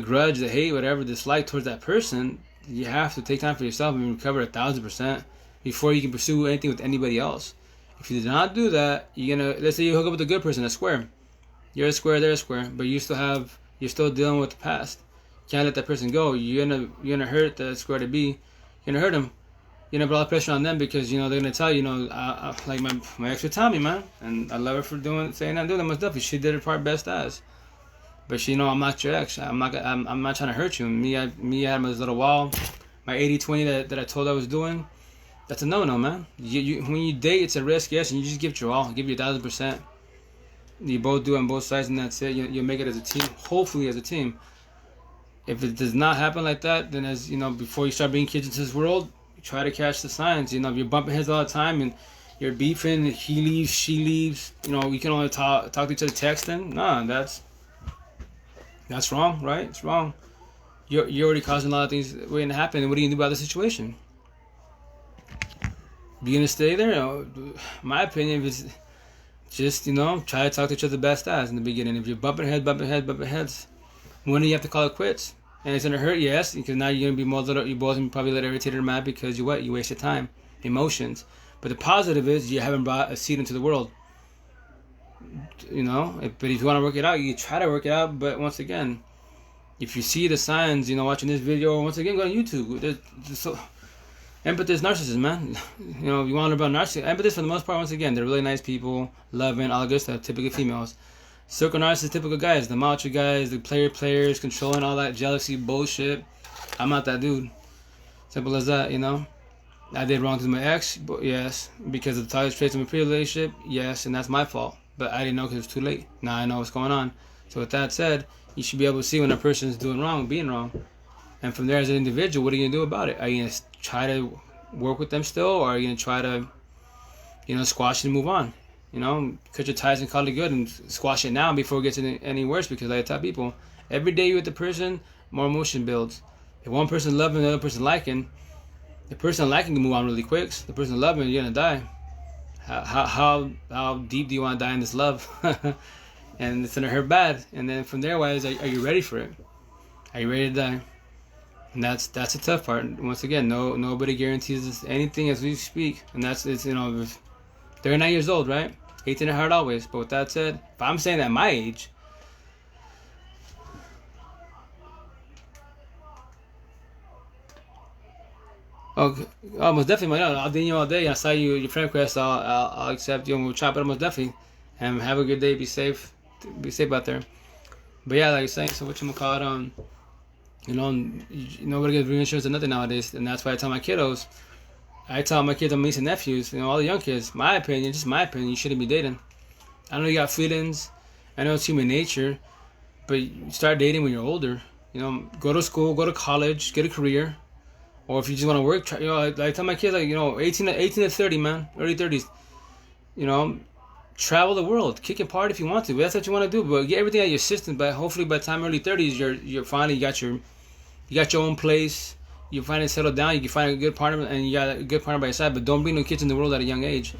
grudge, the hate, whatever, dislike towards that person, you have to take time for yourself and recover 1,000% before you can pursue anything with anybody else. If you do not do that, let's say you hook up with a good person, a square. You're a square, they're a square, but you're still dealing with the past. You can't let that person go. You're gonna hurt the square to be. You're gonna hurt them. You're gonna put all the pressure on them, because they're gonna tell you, like my ex would tell me, man, and I love her for saying that, doing that much stuff. She did her part best as. But she, I'm not your ex. I'm not trying to hurt you. Me, I had my little wall, my 80-20 that I told I was doing. That's a no-no, man. When you date, it's a risk, yes, and you just give it your all, give you 1,000%. You both do it on both sides, and that's it. You'll make it as a team, hopefully as a team. If it does not happen like that, then before you start bringing kids into this world, you try to catch the signs. If you're bumping heads all the time and you're beefing, he leaves, she leaves. We can only talk to each other texting. Nah, that's wrong, right? It's wrong. You're already causing a lot of things waiting to happen. And what are you gonna do about the situation? You gonna stay there? My opinion is just try to talk to each other best as in the beginning. If you're bumping heads, when do you have to call it quits? And it's gonna hurt, yes, because now you're gonna be you both gonna probably a little irritated or mad because you wasted time, emotions. But the positive is you haven't brought a seed into the world. But if you want to work it out, you try to work it out. But once again, if you see the signs, watching this video, once again, go on YouTube. Empathist, narcissists, man. If you want to learn about narcissists, empathist for the most part, once again, they're really nice people, loving, all the good stuff, typically females. Circle narcissists, typical guys, the macho guys, the players, controlling, all that jealousy bullshit. I'm not that dude. Simple as that, I did wrong to my ex, but yes, because of the toxic traits of my previous relationship, yes, and that's my fault. But I didn't know because it was too late. Now I know what's going on. So with that said, you should be able to see when a person is doing wrong, being wrong. And from there, as an individual, what are you going to do about it? Are you going to try to work with them still? Or are you going to try to, squash it and move on? Cut your ties and call it good and squash it now before it gets any worse. Because like I tell people, every day you're with the person, more emotion builds. If one person loving, the other person liking, the person liking can move on really quick. The person loving, you're going to die. How deep do you want to die in this love? And it's gonna hurt bad. And then from there, wise, are you ready for it? Are you ready to die? And that's the tough part. Once again, nobody guarantees us anything as we speak. And it's 39 years old, right? 18 at heart always. But with that said, if I'm saying at my age, okay, almost definitely, man. I'll DM you all day. I saw your friend request. I'll accept you and we'll chop it almost definitely. And have a good day. Be safe. Be safe out there. But yeah, like you're saying, so what you call it? Nobody gets reinsurance or nothing nowadays, and that's why I tell my kids, my nieces and nephews, all the young kids, my opinion, just my opinion, you shouldn't be dating. I know you got feelings. I know it's human nature, but you start dating when you're older. Go to school, go to college, get a career. Or if you just want to work, try, I tell my kids, 18 to 30, man, early 30s, travel the world, kick and party if you want to. But that's what you want to do. But get everything out of your system. But hopefully by the time early 30s, you're finally you got your own place. You finally settle down. You can find a good partner, and you got a good partner by your side. But don't bring no kids in the world at a young age.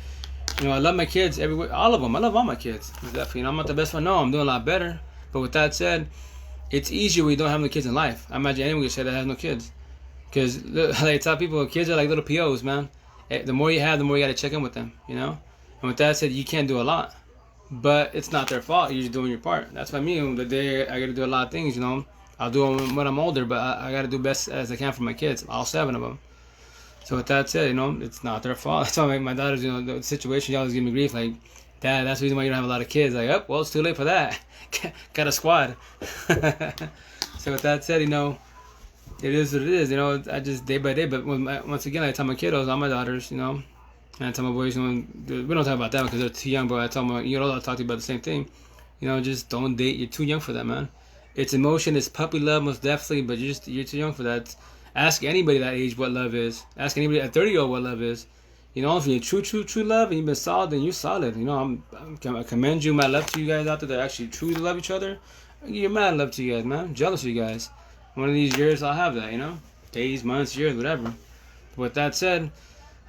I love my kids everywhere, all of them. I love all my kids. Definitely. I'm not the best one. No, I'm doing a lot better. But with that said, it's easier when you don't have no kids in life. I imagine anyone could say that has no kids. Because I tell people, kids are like little POs, man. The more you have, the more you got to check in with them, And with that said, you can't do a lot. But it's not their fault. You're just doing your part. That's why me, the day I got to do a lot of things, I'll do them when I'm older, but I got to do best as I can for my kids, all 7 of them. So with that said, it's not their fault. That's why my daughters, the situation, you always give me grief, like, Dad, that's the reason why you don't have a lot of kids. Like, well, it's too late for that. Got a squad. So with that said, it is what it is. I just day by day. But once again, I tell my kiddos, all my daughters, and I tell my boys, we don't talk about that because they're too young. But I tell them, I'll talk to you about the same thing. Just don't date. You're too young for that, man. It's emotion, it's puppy love, most definitely. But you're too young for that. Ask anybody that age what love is. Ask anybody at 30-year-old what love is. If you're true love and you've been solid, then you're solid. I commend you, my love to you guys out there that actually truly love each other. I give you mad love to you guys, man. I'm jealous of you guys. One of these years I'll have that, days, months, years, whatever. But with that said,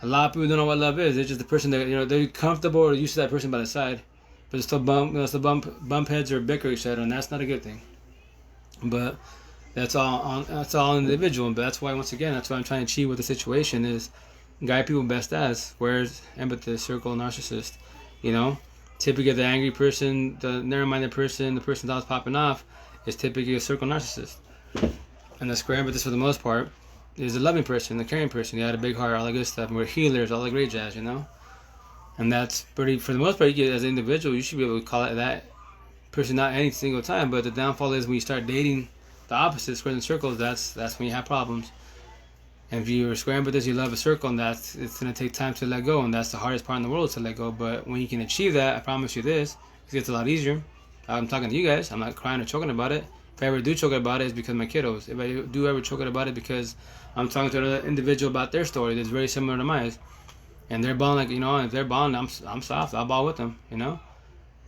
a lot of people don't know what love is. It's just the person that they're comfortable or used to that person by the side, but it's still bump heads or bicker each other, and that's not a good thing. But that's all individual. But that's why once again, that's why I'm trying to achieve with the situation is guide people best as. Where's empathy, circle, narcissist? Typically the angry person, the narrow-minded person, the person that's popping off is typically a circle narcissist. And the square emphasis for the most part is a loving person, the caring person. You had a big heart, all that good stuff. And we're healers, all the great jazz, And that's pretty, for the most part, as an individual, you should be able to call it that person not any single time. But the downfall is when you start dating the opposite, squares and circles, that's when you have problems. And if you're square emphasis, you love a circle, and it's going to take time to let go. And that's the hardest part in the world to let go. But when you can achieve that, I promise you this, it gets a lot easier. I'm talking to you guys. I'm not crying or choking about it. If I ever do choke about it, it's because of my kiddos. If I do ever choke about it, because I'm talking to another individual about their story that's very similar to mine, and they're balling if they're balling, I'm soft. I'll ball with them.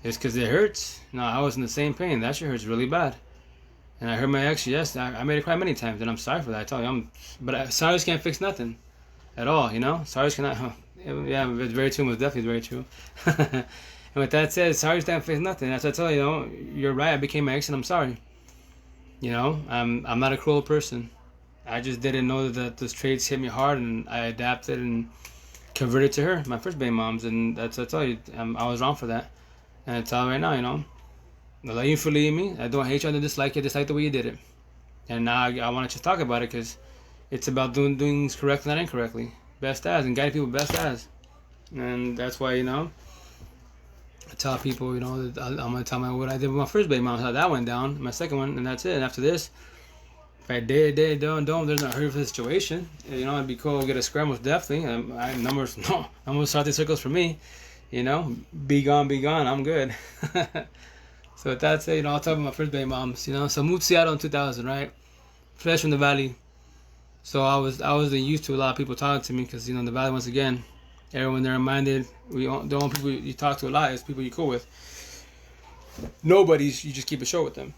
It's because it hurts. I was in the same pain. That shit hurts really bad. And I heard my ex. Yes, I made her cry many times, and I'm sorry for that. I tell you, but sorries can't fix nothing, at all. Sorries cannot. Yeah, it's very true. Most definitely, it's very true. And with that said, sorries can't fix nothing. That's what I tell you. You're right. I became my ex, and I'm sorry. I'm not a cruel person. I just didn't know that those traits hit me hard, and I adapted and converted to her, my first baby moms, and that's what I tell you. I was wrong for that, and I tell you right now, I love you for leaving me. I don't hate you. I don't dislike you. I dislike the way you did it, and now I want to just talk about it because it's about doing things correctly, not incorrectly, best as, and guiding people best as, and that's why I tell people, that I'm gonna tell what I did with my first baby mom, how that went down, my second one, and that's it. And after this, if I don't, there's no hurry for the situation. It'd be cool to get a square, most definitely. Numbers start the circles for me. Be gone, I'm good. So with that said, I'll talk about my first baby moms. So I moved to Seattle in 2000, right? Fresh from the Valley. So I was used to a lot of people talking to me because the Valley, once again, everyone they're reminded, the only people you talk to a lot is people you're cool with. Nobody's, you just keep it short with them.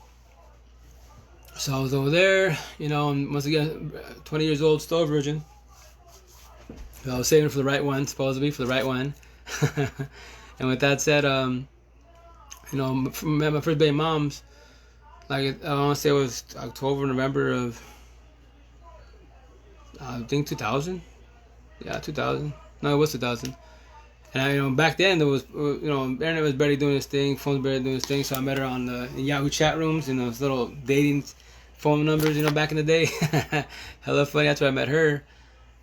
So I was over there, and once again, 20 years old, still a virgin. I was saving for the right one, supposedly for the right one. And with that said, my first baby moms, like I want to say it was October, November of I think 2000. Yeah, 2000. No, it was 2000. And back then there was, internet was barely doing this thing, phones barely doing this thing. So I met her on the Yahoo chat rooms and those little dating phone numbers, back in the day. Hella funny. That's where I met her.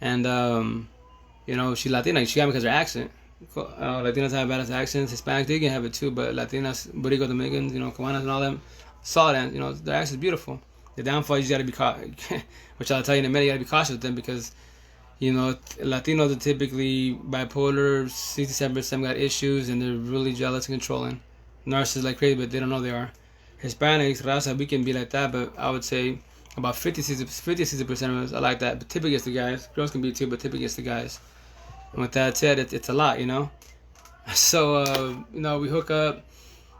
And she's Latina. She got me because of her accent. Latinas have badass accents. Hispanics, they can have it too, but Latinas, Boricua, Dominicans, Cubanas and all them, solid. And their accent's beautiful. The downfall, you just gotta be caught, which I'll tell you in a minute. You gotta be cautious with them because Latinos are typically bipolar, 67% got issues, and they're really jealous and controlling. Narcissists like crazy, but they don't know they are. Hispanics, raza, we can be like that, but I would say about 50-60% of us are like that. But typically it's the guys. Girls can be too, but typically it's the guys. And with that said, it's a lot, So, we hook up,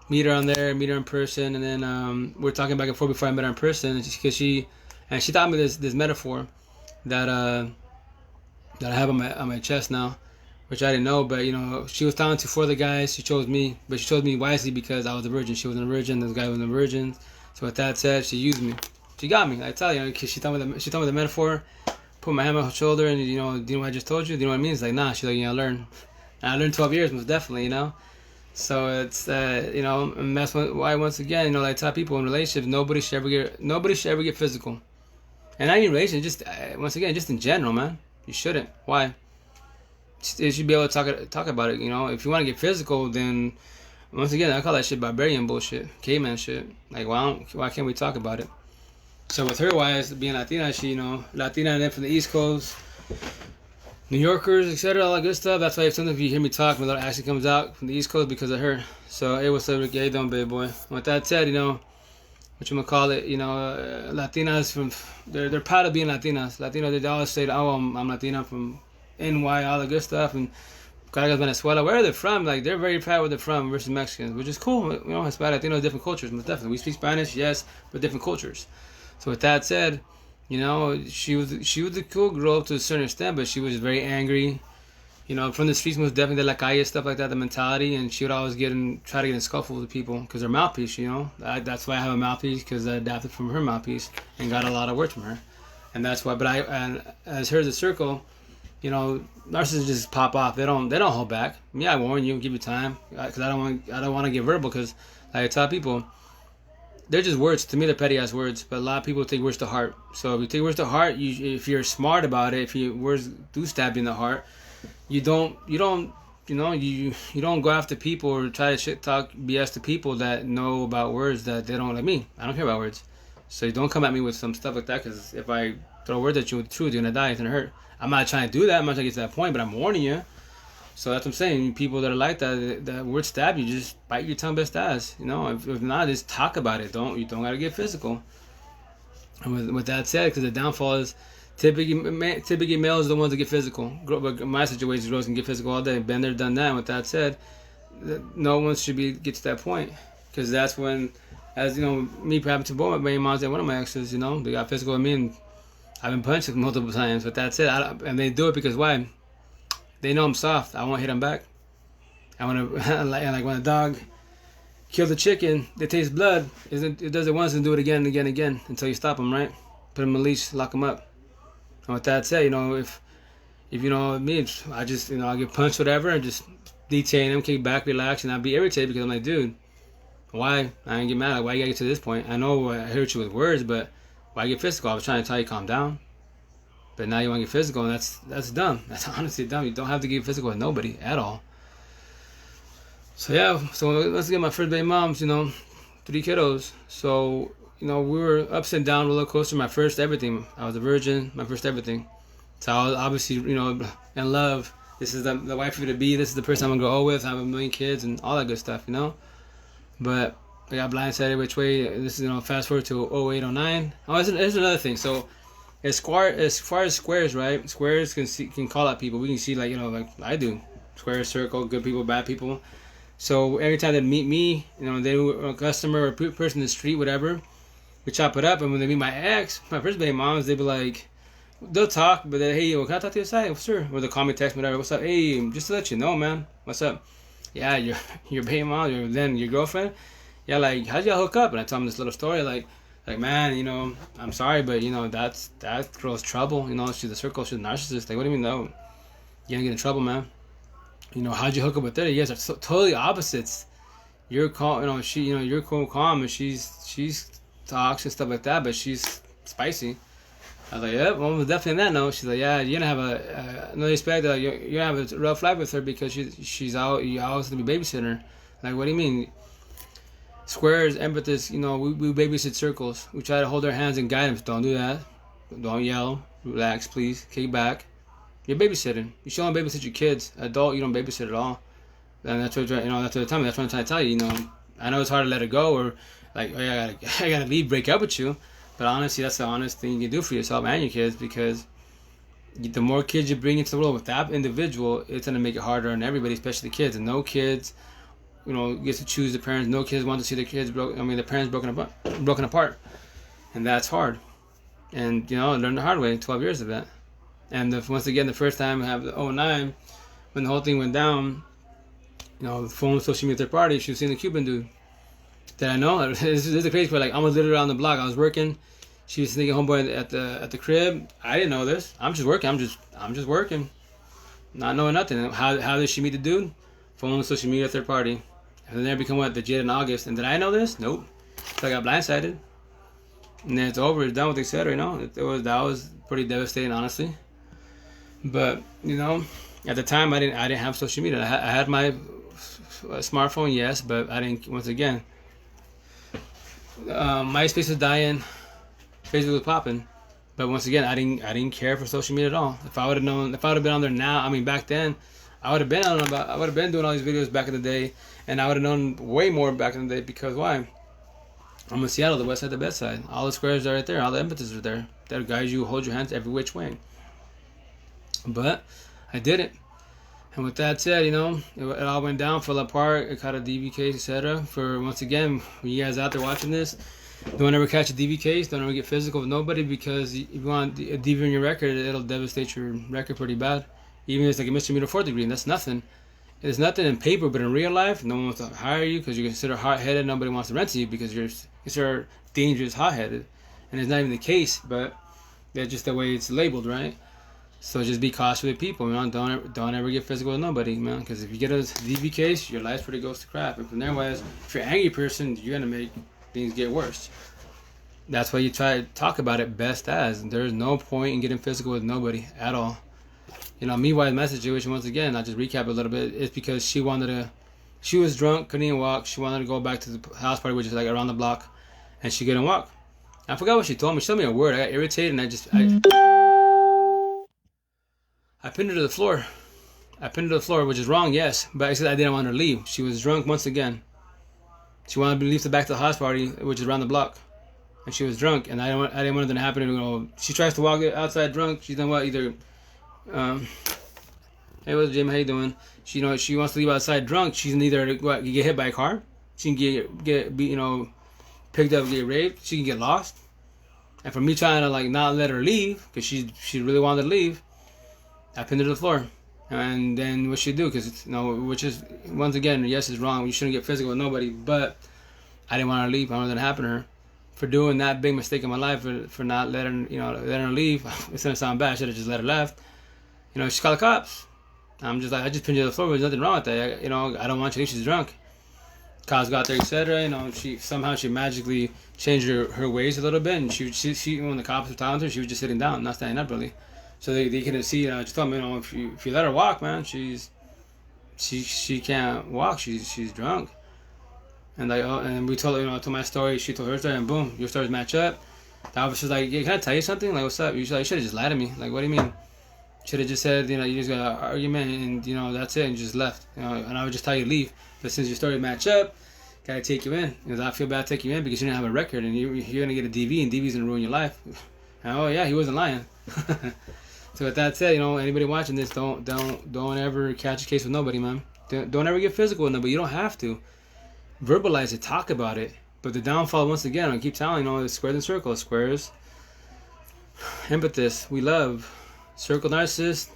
meet her on there, meet her in person, and then we're talking back and forth before I met her in person, because she taught me this metaphor that I have on my chest now, which I didn't know. But she was talented for the guys. She chose me, but she chose me wisely because I was a virgin. She wasn't a virgin. This guy wasn't a virgin. So with that said, she used me. She got me. I tell you, because she told me the metaphor. Put my hand on her shoulder, and do you know what I just told you? Do you know what I mean? It's like, nah. She's like, learn. And I learned 12 years, most definitely. So it's and that's why once again, like I tell people in relationships, nobody should ever get physical. And not even relationships, just once again, just in general, man. You shouldn't. Why? You should be able to talk about it. If you want to get physical, then once again, I call that shit barbarian bullshit, caveman shit. Like, why can't we talk about it? So with her wise, being Latina, she Latina, and then from the East Coast, New Yorkers, etc., all that good stuff. That's why sometimes if you hear me talk, my little accent comes out from the East Coast because of her. So hey, what's up, Ricky? How you doing, baby boy? With that said, Latinas they're proud of being Latinas. Latinos, they always say, oh, I'm Latina from NY, all the good stuff, and Caracas, Venezuela. Where are they from? Like, they're very proud where they're from versus Mexicans, which is cool. Hispanic, Latinos, different cultures, but definitely we speak Spanish, yes, but different cultures. So with that said, she was a cool girl up to a certain extent, but she was very angry. From the streets, was definitely de la calle, stuff like that, the mentality, and she would always try to get in scuffles with people because her mouthpiece, that's why I have a mouthpiece, because I adapted from her mouthpiece and got a lot of words from her, and that's why. But and as her as a circle, narcissists just pop off. They don't hold back. Me, I warn you, give you time, because I don't want to get verbal, because like I tell people, they're just words. To me, they're petty ass words, but a lot of people take words to heart. So if you take words to heart, if you're smart about it, if your words do stab you in the heart, you don't go after people or try to shit talk BS to people that know about words that they don't. Like me, I don't care about words. So you don't come at me with some stuff like that, because if I throw words at you with the truth, you're gonna die. It's gonna hurt. I'm not trying to do that. I'm not trying to get to that point, but I'm warning you. So that's what I'm saying. People that are like that word stab you, just bite your tongue best ass. If not, just talk about it. You don't gotta get physical. And with that said, because the downfall is typically males are the ones that get physical. But in my situation, girls can get physical all day. Been there, done that. And with that said, no one should get to that point, because that's when, as me happened to both my baby moms and one of my exes. They got physical with me, and I've been punched multiple times. But that's it. And they do it because why? They know I'm soft. I won't hit them back. I want to, like when a dog kills a chicken, they taste blood. It does it once and do it again and again and again until you stop them, right? Put them in a leash, lock them up. And with that said, if me, I just, I'll get punched, whatever, and just detain them, kick back, relax, and I'll be irritated because I'm like, dude, why? I ain't get mad. Like, why you gotta get to this point? I know I hurt you with words, but why get physical? I was trying to tell you calm down. But now you want to get physical, and that's dumb. That's honestly dumb. You don't have to get physical with nobody at all. So yeah, let's get my first baby moms, 3 kiddos. So, we were ups and down roller coaster. My first everything. I was a virgin, my first everything. So I was obviously, in love. This is the wife for you to be. This is the person I'm going to grow with. I have a million kids and all that good stuff, But I got blindsided which way. This is, fast forward to 08, 09. Oh, there's another thing. So, as far as squares, right? Squares can call out people. We can see, like I do. Square, circle, good people, bad people. So every time they meet me, they were a customer or a person in the street, whatever, we chop it up. And when they meet my ex, my first baby moms, they'd be like, they'll talk, but then, hey, yo, can I talk to you side? Sure. Or they'll call me, text me, whatever. What's up? Hey, just to let you know, man. What's up? Yeah, your baby mom, then your girlfriend. Yeah, like how'd y'all hook up? And I tell them this little story, like man, I'm sorry, but that girl's trouble. She's a circle, she's a narcissist. Like, what do you mean no? You gonna get in trouble, man. How'd you hook up with her? You guys are totally opposites. You're calm, you're cool, calm, and she's talks and stuff like that, but she's spicy. I was like, yep, well, definitely that note. She's like, yeah, you're gonna have no respect. You're gonna have a rough life with her because she's out. You always gonna be babysitting her. Like, what do you mean? Squares, emphasis. We babysit circles. We try to hold their hands and guide them. Don't do that. Don't yell. Relax, please. Kick back. You're babysitting. You should only babysit your kids. Adult, you don't babysit at all. And that's what that's what the time. That's what I'm trying to tell you. I know it's hard to let it go, or like, oh, yeah, I gotta leave, break up with you. But honestly, that's the honest thing you can do for yourself and your kids, because the more kids you bring into the world with that individual, it's gonna make it harder on everybody, especially the kids. And no kids, gets to choose the parents. No kids want to see their kids the parents broken apart, and that's hard. And I learned the hard way. 12 years of that. And once again, the first time I have the '09, when the whole thing went down, the phone, social media, third party, she was seeing the Cuban dude. Did I know? This is the crazy part. Like, I was literally around the block. I was working. She was sneaking homeboy at the crib. I didn't know this. I'm just working. I'm just working, not knowing nothing. How did she meet the dude? Phone, social media, third party. And then there become the Jade in August. And did I know this? Nope. So I got blindsided. And then it's over. It's done with, etc. That was pretty devastating, honestly. But at the time I didn't have social media. I had my smartphone, yes, but I didn't. Once again, MySpace was dying, Facebook was popping, but once again, I didn't care for social media at all. If I would have been on there now, back then, I would have been doing all these videos back in the day, and I would have known way more back in the day. Because why? I'm in Seattle, the west side, the best side. All the squares are right there. All the emphasis are there. That guys you hold your hands every which way. But I didn't. And with that said, it all went down, fell apart. It caught a DV case, etc. For, once again, when you guys out there watching this, don't ever catch a DV case. Don't ever get physical with nobody, because if you want a DV in your record, it'll devastate your record pretty bad. Even if it's like a misdemeanor 4th degree, and that's nothing. It's nothing in paper, but in real life, no one wants to hire you because you're considered hot-headed. Nobody wants to rent to you because you're considered dangerous, hot-headed. And it's not even the case, but that's just the way it's labeled, right? So just be cautious with people, man. Don't ever get physical with nobody, man. Because if you get a DV case, your life's pretty goes to crap. And from there, if you're an angry person, you're gonna make things get worse. That's why you try to talk about it best as. There's no point in getting physical with nobody at all. Meanwhile, my situation, once again, I'll just recap a little bit. It's because she was drunk, couldn't even walk. She wanted to go back to the house party, which is like around the block, and she couldn't walk. I forgot what she told me. She told me a word. I got irritated, and I pinned her to the floor. Which is wrong, yes. But I said I didn't want her to leave. She was drunk once again. She wanted to leave back to the house party, which is around the block. And she was drunk, and I didn't want it to happen. She tries to walk outside drunk. She's done what? Either, hey, what's Jim? How you doing? She wants to leave outside drunk. She's either get hit by a car. She can get picked up, get raped. She can get lost. And for me trying to not let her leave, because she really wanted to leave, I pinned her to the floor. And then what she do? Because which is, once again, yes, it's wrong. You shouldn't get physical with nobody. But I didn't want her to leave. I wanted that to happen to her. For doing that big mistake in my life, for not letting her leave. It's gonna sound bad. I should have just let her left. She called the cops. I'm just like, I just pinned her to the floor. There's nothing wrong with that. I don't want you to leave. She's drunk. Cops got there, etc. She magically changed her ways a little bit, and she when the cops were talking to her, she was just sitting down, not standing up really. So they couldn't see. Just told me, if you let her walk, man, she can't walk. She's drunk. And and we told her, I told my story. She told her story, and boom, your stories match up. The officer's like, yeah, can I tell you something? Like, what's up? You should have just lied to me. Like, what do you mean? Should have just said, you just got an argument, and that's it, and just left. And I would just tell you to leave. But since your stories match up, gotta take you in. Because I feel bad taking you in because you didn't have a record, and you're gonna get a DV, and DV's gonna ruin your life. And, oh yeah, he wasn't lying. So with that said, anybody watching this, don't ever catch a case with nobody, man. Don't ever get physical with nobody. You don't have to. Verbalize it, talk about it. But the downfall, once again, I keep telling the squares and circles, squares, empathists, we love. Circle narcissists,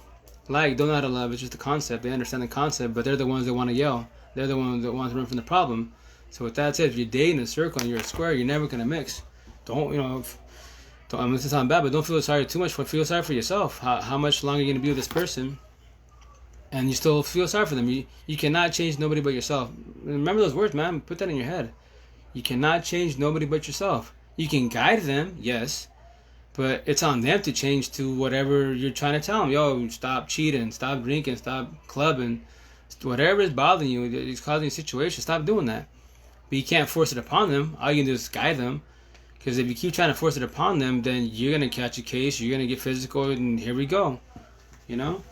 don't know how to love. It's just a concept. They understand the concept, but they're the ones that want to yell. They're the ones that want to run from the problem. So with that said, if you're dating a circle and you're a square, you're never gonna mix. Don't don't. I mean, this sounds bad, but don't feel sorry too much. Feel sorry for yourself. How much longer are you gonna be with this person, and you still feel sorry for them? You cannot change nobody but yourself. Remember those words, man. Put that in your head. You cannot change nobody but yourself. You can guide them, yes, but it's on them to change to whatever you're trying to tell them. Yo, stop cheating, stop drinking, stop clubbing, whatever is bothering you, it's causing a situation. Stop doing that. But you can't force it upon them. All you can do is guide them. Because if you keep trying to force it upon them, then you're gonna catch a case. You're gonna get physical, and here we go. You know,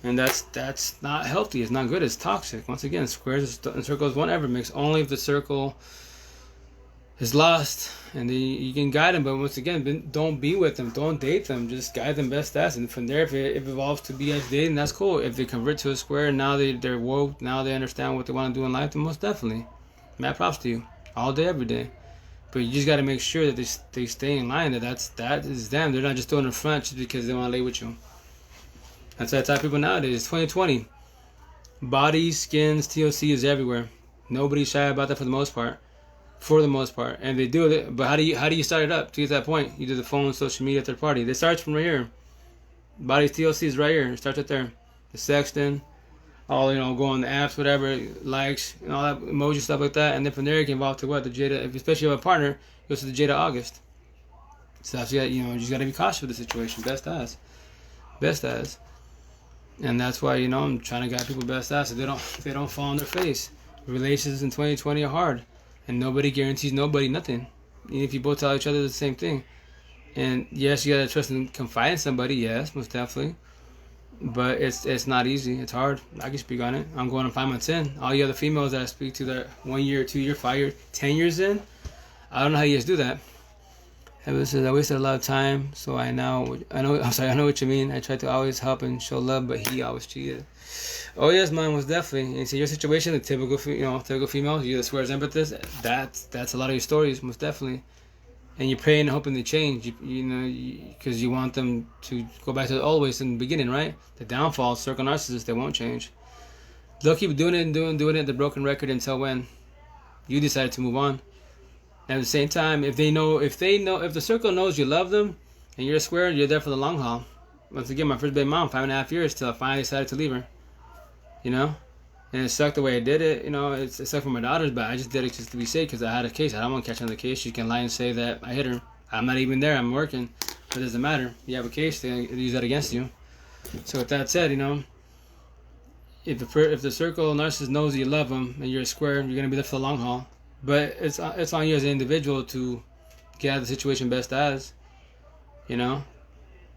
and that's not healthy. It's not good. It's toxic. Once again, squares and circles won't ever mix. Only if the circle is lost, and then you can guide them. But once again, don't be with them. Don't date them. Just guide them best as. And from there, if it evolves to be as dating, that's cool. If they convert to a square, now they're woke. Now they understand what they want to do in life. Then most definitely, mad props to you. All day, every day. But you just got to make sure that they stay in line. That is them. They're not just throwing in front just because they want to lay with you. That's why I tell people nowadays. It's 2020. Bodies, skins, TLC is everywhere. Nobody's shy about that for the most part. And they do it. But how do you start it up to get to that point? You do the phone, social media, third party. It starts from right here. Bodies, TLC is right here. It starts right there. The sexting, all go on the apps, whatever, likes, all that emoji stuff like that, and then from there you can evolve to what the Jada. If especially if you have a partner, it goes to the Jada August. So that's you just got to be cautious with the situation. Best as, and that's why I'm trying to guide people best as so they don't fall on their face. Relations in 2020 are hard, and nobody guarantees nobody nothing. Even if you both tell each other the same thing, and yes, you gotta trust and confide in somebody. Yes, most definitely. But it's not easy. It's hard. I can speak on it. I'm going on 5 months in. All the other females that I speak to that 1 year, 2 year, 5 year, 10 years in, I don't know how you guys do that. Heaven says I wasted a lot of time, so I know what you mean. I tried to always help and show love, but he always cheated. Oh yes, mine was definitely. And so your situation, the typical female, you're the squares empathist. That's a lot of your stories, most definitely. And you're praying and hoping they change, because you want them to go back to the old ways in the beginning, right? The downfall, circle narcissists, they won't change. They'll keep doing it and doing it, the broken record until when you decide to move on. And at the same time, if the circle knows you love them and you're a square, you're there for the long haul. Once again, my first baby mom, 5.5 years till I finally decided to leave her. And it sucked the way I did it. It sucked for my daughters, but I just did it just to be safe because I had a case. I don't want to catch another case. You can lie and say that I hit her. I'm not even there. I'm working. But it doesn't matter. You have a case, they use that against you. So with that said, if the circle narcissist knows you love them and you're a square, you're going to be there for the long haul. But it's on you as an individual to get out of the situation best as,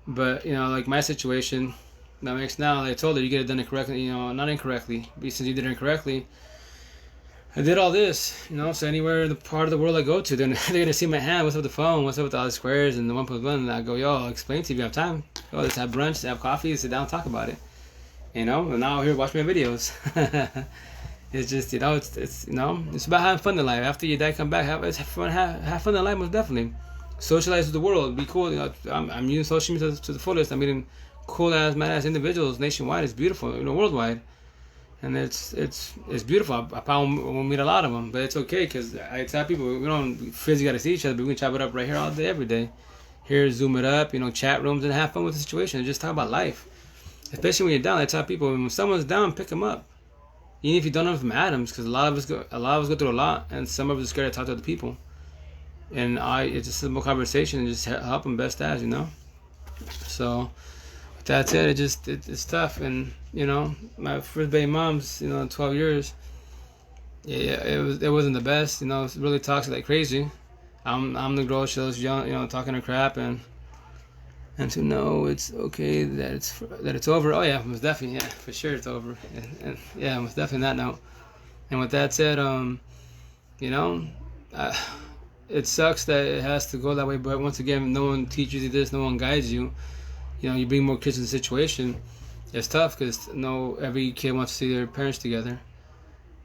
But, like my situation, that makes now, like I told her, you get it done incorrectly, not incorrectly. But since you did it incorrectly, I did all this, so anywhere in the part of the world I go to, then they're going to see my hand, what's up with the phone, what's up with all the squares and the 1+1, and I go, yo, I'll explain to you if you have time. Oh, let's have brunch, let's have coffee, sit down and talk about it. And now here, watch my videos. It's just, it's about having fun in life. After you die, come back, have fun in life, most definitely. Socialize with the world, be cool. I'm using social media to the fullest. I'm meeting cool ass, mad ass individuals nationwide. It's beautiful, worldwide, and it's beautiful. I probably won't meet a lot of them, but it's okay because I tell people we don't physically got to see each other, but we can chop it up right here all day, every day. Here, zoom it up, chat rooms, and have fun with the situation. And just talk about life, especially when you're down. I tell people when someone's down, pick them up. Even if you don't know from Adams, because a lot of us go through a lot, and some of us are scared to talk to other people. And it's a simple conversation and just help them best as, So that's it. It's tough. And my first baby mom's 12 years. Yeah, it wasn't the best. It's really toxic like crazy. I'm the girl. She was young, talking her crap and to know it's okay that it's over. Oh yeah, most definitely, yeah, for sure it's over. And yeah, most definitely that note. And with that said, it sucks that it has to go that way. But once again, no one teaches you this, no one guides you. You bring more kids in the situation. It's tough because every kid wants to see their parents together.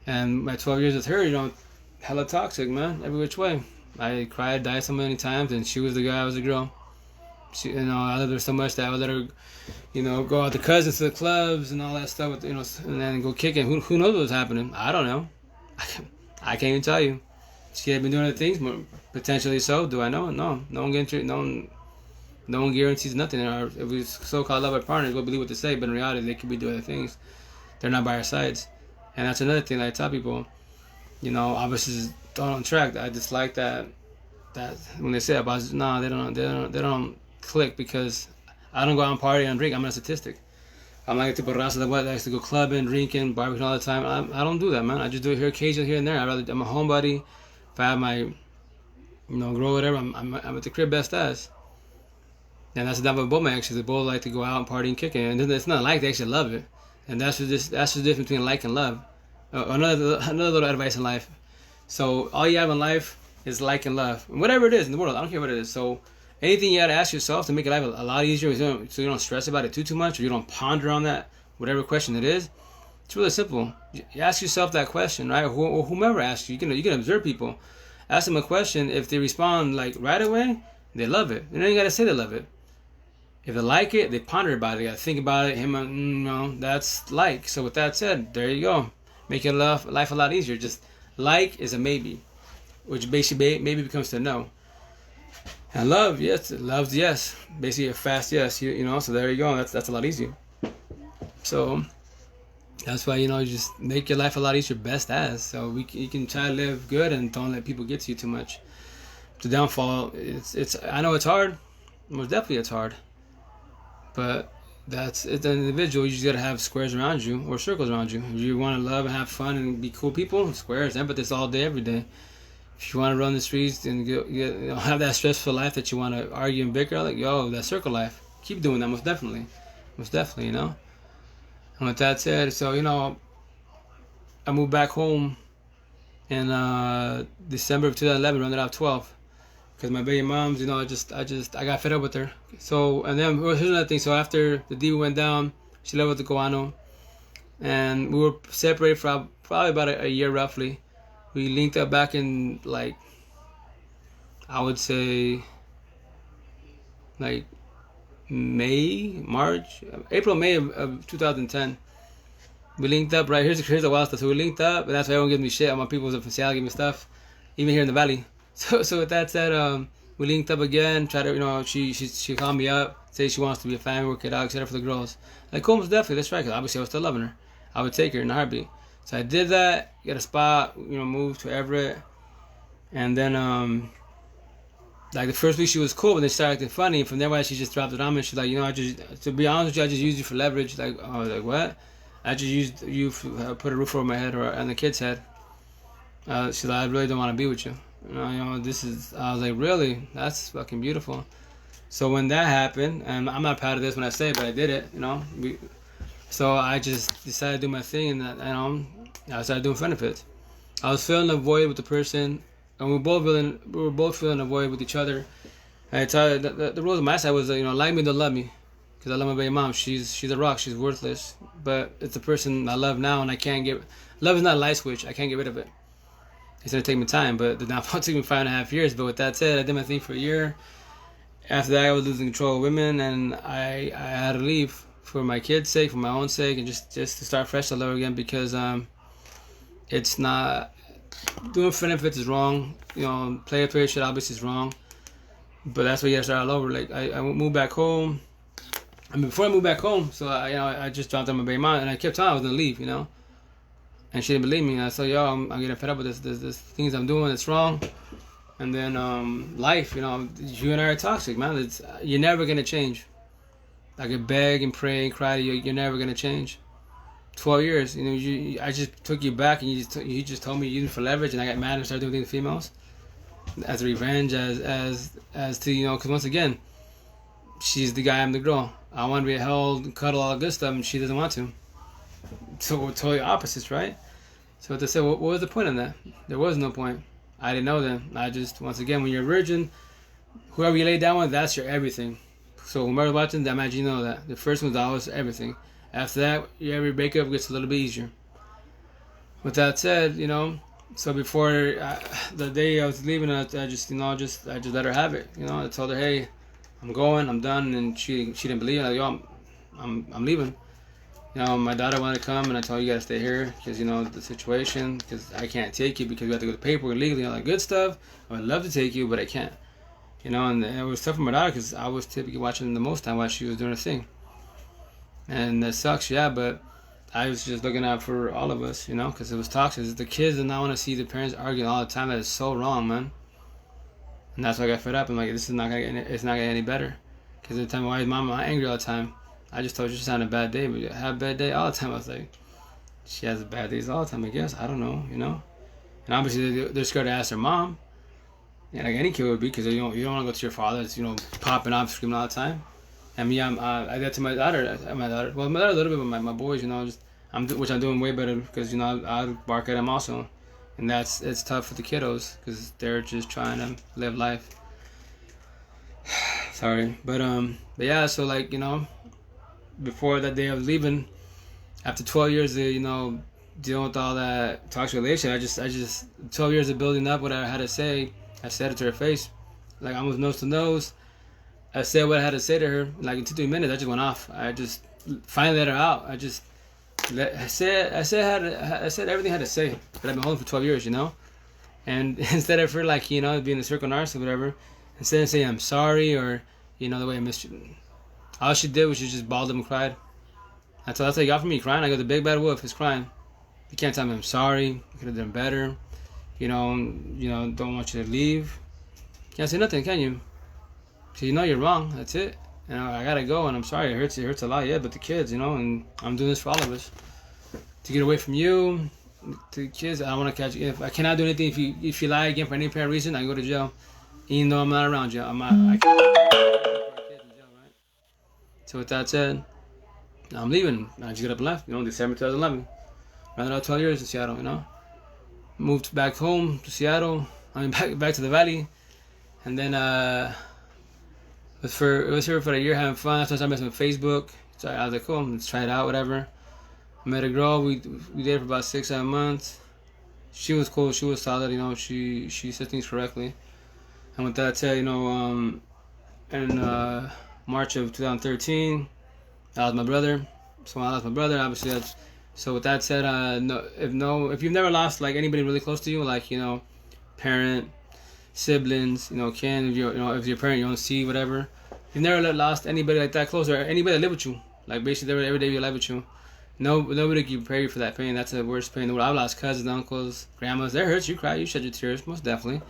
And my 12 years with her, hella toxic, man, every which way. I cried, died so many times, and she was the guy, I was the girl. I love her so much that I would let her, go out the cousins to the clubs and all that stuff, and then go kicking. Who knows what's happening? I don't know. I can't even tell you. She had been doing other things, potentially so. Do I know? No. No one no one guarantees nothing. If we so-called love our partners, we'll believe what they say, but in reality, they could be doing other things. They're not by our sides, and that's another thing that I tell people. Obviously, don't on track. I dislike that when they say about no, they don't click because I don't go out and party and drink. I'm not a statistic. I'm like a type of raza that likes to go clubbing, drinking, barbecuing all the time. I don't do that, man. I just do it here occasionally, here and there. I'm a homebody. If I have my, grow whatever, I'm at the crib best as. And that's the type of both my exes. They both like to go out and party and kicking, and it's not like they actually love it. And that's the difference between like and love. Another little advice in life. So all you have in life is like and love, and whatever it is in the world. I don't care what it is. So anything you got to ask yourself to make your life a lot easier, so you don't stress about it too much, or you don't ponder on that whatever question it is. It's really simple. You ask yourself that question, right? Or whomever asks you, you can observe people. Ask them a question. If they respond like right away, they love it. And then you got to say they love it. If they like it, they ponder about it. They got to think about it. That's like. So with that said, there you go. Make your life a lot easier. Just like is a maybe, which basically maybe becomes to no. And love, yes, love's yes. Basically a fast yes. So there you go. That's a lot easier. So that's why you just make your life a lot easier. Best as. So you can try to live good and don't let people get to you too much. The downfall, it's. I know it's hard. Most definitely it's hard. But it's an individual. You just gotta have squares around you or circles around you. If you want to love and have fun and be cool people, squares, emphasis all day, every day. If you want to run the streets and have that stressful life that you want to argue and bicker, that circle life. Keep doing that, most definitely. And with that said, so I moved back home in December of 2011, rounded out 12. Because my baby moms, I got fed up with her. So, and then here's another thing. So after the deal went down, she left with the Cubano, and we were separated for probably about a year roughly. We linked up back in I would say April, May of 2010. We linked up, right? Here's the wild stuff. So we linked up, and that's why everyone gives me shit. All my people from Seattle give me stuff, even here in the valley. So with that said, we linked up again. Tried to, she called me up, say she wants to be a family, work it out, etc. for the girls. Cool, most definitely, that's right. Cause obviously I was still loving her. I would take her in a heartbeat. So I did that. Get a spot, moved to Everett, and then the first week she was cool, but then she started acting funny. And from there, she just dropped it on me. She's like, to be honest with you, I just used you for leverage. I was like, what? I just used you to put a roof over my head and the kid's head. She's like, I really don't want to be with you. I was like, really? That's fucking beautiful. So when that happened, and I'm not proud of this when I say it, but I did it, so I just decided to do my thing, and I started doing benefits. I was filling a void with the person, and we were both filling a void with each other. And I told the rules on my side was, like me, don't love me, because I love my baby mom. She's a rock. She's worthless, but it's the person I love now, and I can't get. Love is not a light switch. I can't get rid of it. It's gonna take me time, but the downfall took me 5.5 years. But with that said, I did my thing for a year. After that, I was losing control of women, and I had to leave for my kids' sake, for my own sake, and just to start fresh all over again, because it's not doing benefits is wrong. Player shit obviously is wrong, but that's why you gotta start all over. I moved back home. Before I moved back home, so I just dropped on my baby mom, and I kept telling her I was gonna leave, and she didn't believe me. And I said, I'm getting fed up with this things I'm doing that's wrong. And then life, you and I are toxic, man. You're never gonna change. I could beg and pray and cry to you. You're never gonna change. 12 years, I just took you back, and you just told me you used it for leverage, and I got mad and started doing things to females as a revenge, as to because once again, she's the guy, I'm the girl. I want to be held, cuddle, all the good stuff, and she doesn't want to. So we're totally opposites, right? So what they said, what was the point in that? There was no point. I didn't know then. I just, once again, when you're a virgin, whoever you lay down with, that's your everything. So whoever's watching, I imagine you know that. The first one's always everything. After that, every breakup gets a little bit easier. With that said, so before the day I was leaving, I just let her have it. I told her, hey, I'm going, I'm done, and she didn't believe it. Like, yo, I'm leaving. You know, my daughter wanted to come, and I told her, you gotta stay here because, you know, the situation, because I can't take you because we have to go to paperwork legally and all that good stuff. I would love to take you, but I can't. You know, and it was tough for my daughter because I was typically watching the most time while she was doing her thing. And that sucks, yeah, but I was just looking out for all of us, you know, because it was toxic. The kids did not want to see the parents arguing all the time. That is so wrong, man. And that's why I got fed up. I'm like, this is not gonna get it's not gonna get any better. Because every time, why is mom angry all the time? I just told you she's having a bad day, but you have a bad day all the time. I was like, she has bad days all the time, I guess. I don't know, you know. And obviously they're scared to ask their mom. Yeah, like any kid would be, because you don't want to go to your father that's, you know, popping off, screaming all the time. And me, I got to my daughter. Well, my daughter a little bit, but my boys, you know, which I'm doing way better because, you know, I bark at them also, and it's tough for the kiddos because they're just trying to live life. Sorry, but yeah. So, like, you know, before that day of leaving, after 12 years of, you know, dealing with all that toxic relationship, I just 12 years of building up what I had to say. I said it to her face, like almost nose to nose. I said what I had to say to her. Like in 2-3 minutes, I just went off. I just finally let her out. I said everything I had to say that I've been holding for 12 years, you know. And instead of her, like, you know, being a circle narcissist or whatever, instead of saying I'm sorry or, you know, the way I missed you, all she did was she just bawled up and cried. That's all you got from me, crying. I go, the big bad wolf is crying. You can't tell me I'm sorry. You could have done better. You know, don't want you to leave. Can't say nothing, can you? So you know you're wrong. That's it. You know, I gotta go, and I'm sorry. It hurts a lot, yeah. But the kids, you know, and I'm doing this for all of us to get away from you, to the kids. I don't want to catch you. If I cannot do anything, if you lie again for any apparent reason, I can go to jail. Even though I'm not around you, I can't kids in jail, right? So with that said, I'm leaving. I just got up and left. You know, December 2011. Ran out 12 years in Seattle. You know, moved back home to Seattle. I mean, back to the valley, and then it was here for a year having fun. That's when I started messing with Facebook. So I was like, cool, let's try it out, whatever. I met a girl. We dated for about 6-7 months. She was cool. She was solid. You know, she said things correctly. And with that said, you know, in March of 2013, I lost my brother. So when I lost my brother, obviously that's. So with that said, if you've never lost like anybody really close to you, like, you know, parent, siblings, you know, kin, if if your parent you don't see, whatever. You've never lost anybody like that close, or anybody that live with you, like basically every day you live with you. Nobody can prepare you for that pain. That's the worst pain in the world. I've lost cousins, uncles, grandmas. That hurts. You cry. You shed your tears, most definitely.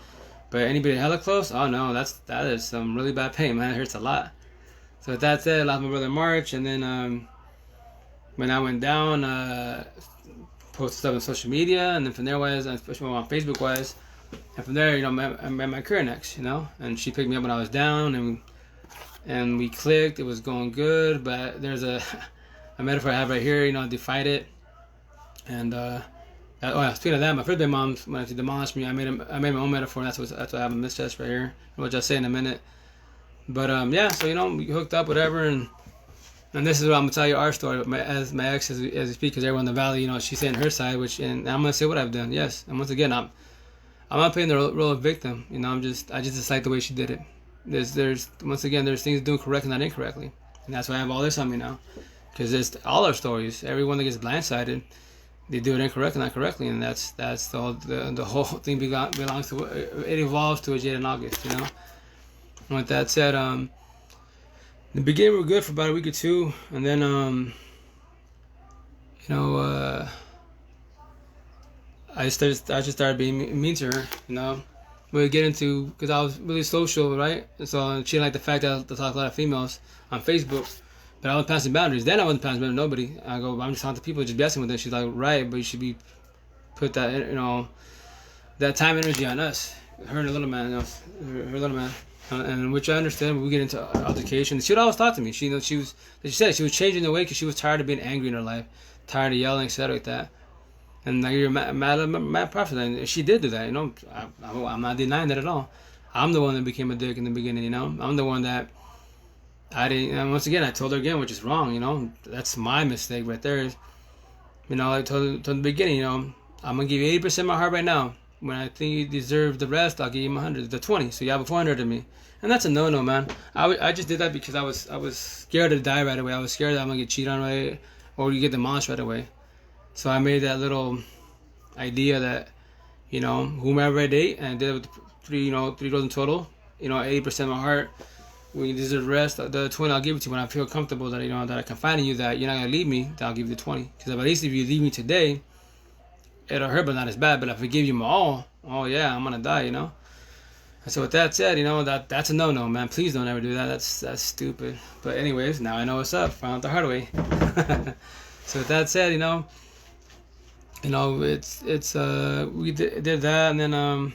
But anybody hella close, oh no, that is some really bad pain, man. It hurts a lot. So with that said, I lost my brother in March, and then when I went down, posted stuff on social media, and then from there especially on Facebook and from there, you know, I met my current ex, you know, and she picked me up when I was down, and we clicked. It was going good, but there's a metaphor I have right here, you know, defied it. And speaking of that, my first baby mom, when she demolished me, I made my own metaphor. And that's what I have in this chest right here, which I'll say in a minute. But yeah, so, you know, we hooked up, whatever, and this is what I'm gonna tell you our story. As my ex, as we speak, because everyone in the valley, you know, she's saying her side, and I'm gonna say what I've done. Yes, and once again, I'm not playing the role of victim. You know, I just dislike the way she did it. There's once again, there's things doing correctly and not incorrectly, and that's why I have all this on me now, because it's all our stories. Everyone that gets blindsided, they do it incorrectly, not correctly, and that's the whole thing belongs to it. Evolves to a Jade in August, you know. And with that said, the beginning we were good for about a week or two, and then you know, I just started being mean to her, you know. We would get into, because I was really social, right? So she didn't like the fact that I talk to a lot of females on Facebook, but I was passing boundaries. Then I wasn't passing boundaries to nobody. I go, I'm just talking to people, just messing with them. She's like, right, but you should be put that, you know, that time and energy on us. Her and the little man, you know, her little man. And which I understand. We get into altercation. She would always talk to me. She was changing the way because she was tired of being angry in her life, tired of yelling, etc. like that. And like, you're mad prophet, and she did do that. You know, I'm not denying that at all. I'm the one that became a dick in the beginning. You know, I'm the one that I didn't. And once again, I told her again, which is wrong. You know, that's my mistake right there. You know, I told her in the beginning. You know, I'm gonna give you 80% of my heart right now. when I think you deserve the rest, I'll give you 100, the 20. So you have a 400 of me, and that's a no-no, man. I just did that because I was scared to die right away. I was scared that I'm gonna get cheated on right, or you get demolished right away. So I made that little idea that, you know, whomever I date, and I did it with three girls in total. You know, 80% of my heart. When you deserve the rest, the 20 I'll give it to you when I feel comfortable that, you know, that I confide in you, that you're not gonna leave me. Then I'll give you the 20. Because at least if you leave me today, it'll hurt, but not as bad. But if I give you my all, oh yeah, I'm gonna die, you know. And so with that said, you know, that's a no-no, man. Please don't ever do that. That's stupid. But anyways, now I know what's up. Found out the hard way. So with that said, you know, it's we did that, and then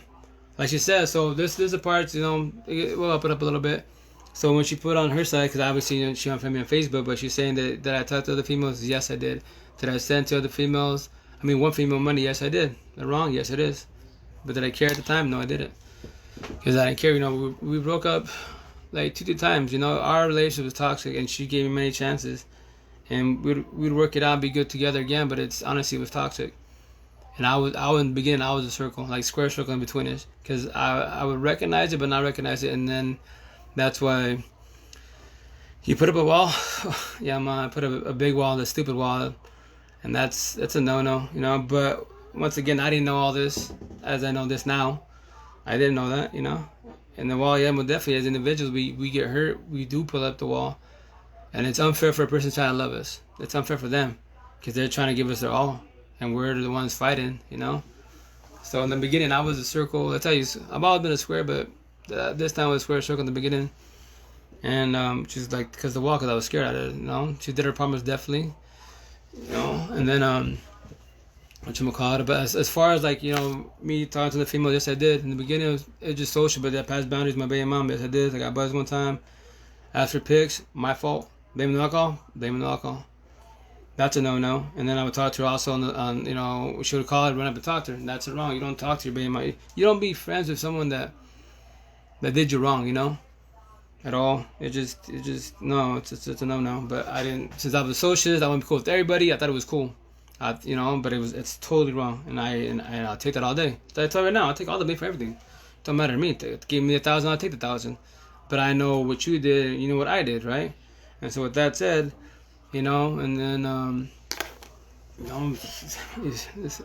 like she said, so this is the part, you know, we'll up it up a little bit. So when she put on her side, because obviously, you know, she unfriended me on Facebook, but she's saying that I talked to other females. Yes, I did. Did I send to other females? I mean, one female money? Yes, I did. They're wrong? Yes, it is. But did I care at the time? No, I didn't. Because I didn't care. You know, we broke up like 2 times. You know, our relationship was toxic, and she gave me many chances, and we'd work it out, be good together again. But it's honestly, it was toxic. And I was in the beginning, I was a circle, like square circle in between us, because I would recognize it but not recognize it, and then that's why you put up a wall. Yeah, man, I put up a big wall, the stupid wall, and that's a no-no, you know. But once again, I didn't know all this as I know this now. I didn't know that, you know. And the wall, yeah, well, definitely as individuals, we get hurt, we do pull up the wall, and it's unfair for a person trying to love us. It's unfair for them because they're trying to give us their all. And we're the ones fighting, you know. So in the beginning, I was a circle. I tell you, I've always been a square, but this time I was a square circle in the beginning. And she's like, because the wall, because I was scared at it, you know. She did her promise definitely, you know. And then whatchamacallit. But as far as like, you know, me talking to the female, yes I did. In the beginning, it was just social, but that passed boundaries. My baby mom, yes I did. I got buzzed one time. Asked for pics, my fault. Blaming the alcohol, blaming the alcohol. That's a no-no. And then I would talk to her also on you know, she would call her, run up and talk to her. And that's wrong. You don't talk to your baby mom. You don't be friends with someone that did you wrong, you know, at all. It's a no-no. But I didn't, since I was a socialist, I want to be cool with everybody. I thought it was cool, you know, but it's totally wrong. And I'll take that all day. I tell you right now, I'll take all the blame for everything. Don't matter to me. Give me 1,000, I'll take the 1,000. But I know what you did, you know what I did, right? And so with that said, you know, and then you know,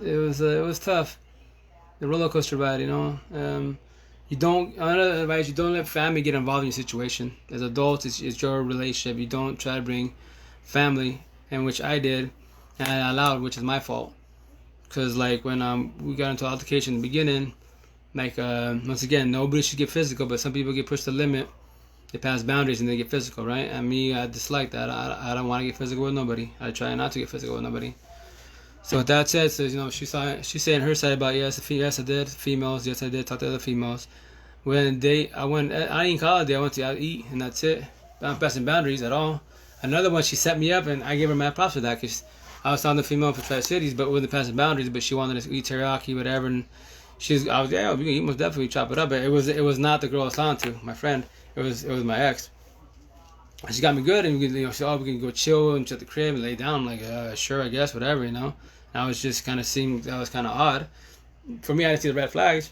it was tough, the roller coaster ride, you know. You don't, another advice, you don't let family get involved in your situation. As adults, it's your relationship. You don't try to bring family, and which I did, and I allowed, which is my fault. Because like when we got into altercation in the beginning, like once again, nobody should get physical, but some people get pushed to the limit. They pass boundaries and they get physical, right? And me, I dislike that. I don't want to get physical with nobody. I try not to get physical with nobody. So with that said, says, you know, she's saying her side about yes I did females, yes I did talk to other females. When I didn't call it a day. I went to out eat and that's it. I'm not passing boundaries at all. Another one, she set me up and I gave her mad props for that because I was talking to female for Tri-Cities, but wasn't passing boundaries. But she wanted to eat teriyaki, whatever, and I was yeah, we can eat, most definitely chop it up. But it was not the girl I was talking to, my friend. It was my ex. She got me good, and we can go chill and at the crib and lay down. I'm like, sure, I guess, whatever, you know. And I was just kind of seeing that was kind of odd. For me, I didn't see the red flags,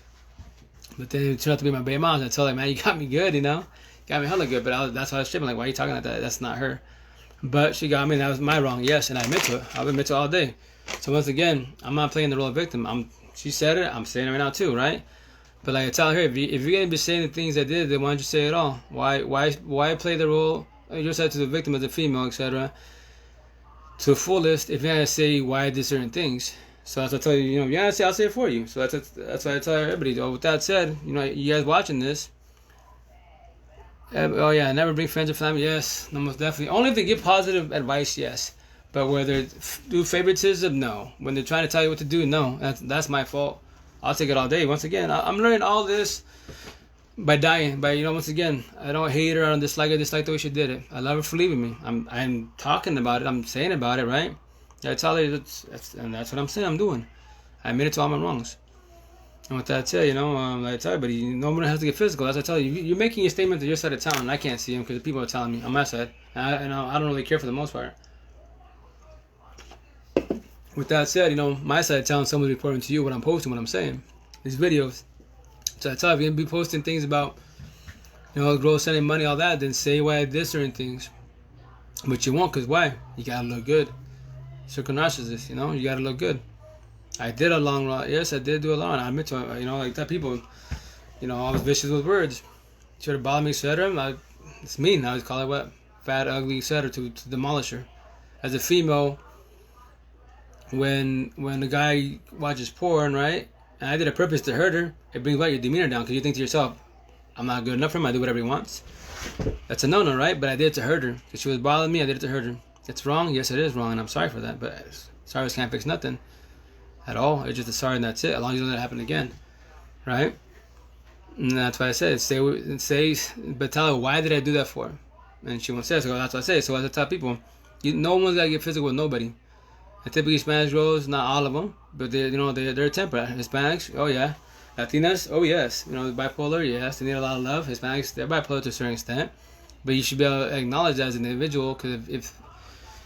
but then it turned out to be my baby mom. And I told her, man, you got me good, you know, got me hella good. But that's why I was tripping. Like, why are you talking like that? That's not her. But she got me, and that was my wrong. Yes, and I admit to it. I've admit to it all day. So once again, I'm not playing the role of victim. She said it. I'm saying it right now too, right? But like I tell her, if you're gonna be saying the things I did, then why don't you say it all? Why play the role yourself to the victim as a female, etc. to the fullest if you're gonna say why I did certain things? So that's what I tell you. You know, yeah, I'll say it for you. So that's why I tell everybody. Oh, with that said, you know, you guys watching this. Oh yeah, never bring friends or family. Yes, no, most definitely. Only if they give positive advice, yes. But where they do favoritism, no. When they're trying to tell you what to do, no. That's my fault. I'll take it all day. Once again, I'm learning all this by dying. By, you know, once again, I don't hate her. I don't dislike her. Dislike the way she did it. I love her for leaving me. I'm talking about it. I'm saying about it, right? I tell her and that's what I'm saying. I'm doing. I admit it to all my wrongs. And with that said, you know, like I tell everybody, nobody has to get physical. As I tell you, you're making a statement to your side of town, and I can't see them because the people are telling me on my side. And I don't really care for the most part. With that said, you know, my side of town, someone's reporting to you what I'm posting, what I'm saying. these videos. So I tell you, if you're gonna be posting things about, girls sending money, all that, then say why I did certain things. But you won't, cause why? You gotta look good. Circle narcissist, you gotta look good. I did a long run. Yes, I did do a long. I admit to it. Like that people, I was vicious with words. She would bother me, etc. It's mean. I always call it what? Fat, ugly, etc. To demolish her. As a female, when a guy watches porn, right? And I did it purpose to hurt her, it brings back your demeanor down because you think to yourself, I'm not good enough for him. I do whatever he wants. That's a no-no, right? But I did it to hurt her because she was bothering me. I did it to hurt her. It's wrong. Yes, it is wrong, and I'm sorry for that. But sorry can't fix nothing at all. It's just a sorry, and that's it. As long as you don't let it happen again, right? And that's why I said but tell her, why did I do that for? And she won't say. So that's what I say. So as I tell people, no one's gotta get physical with nobody. And typically Spanish girls, not all of them, but they're temperate. Hispanics, oh yeah. Latinas, oh yes. Bipolar, yes. They need a lot of love. Hispanics, they're bipolar to a certain extent, but you should be able to acknowledge that as an individual. Because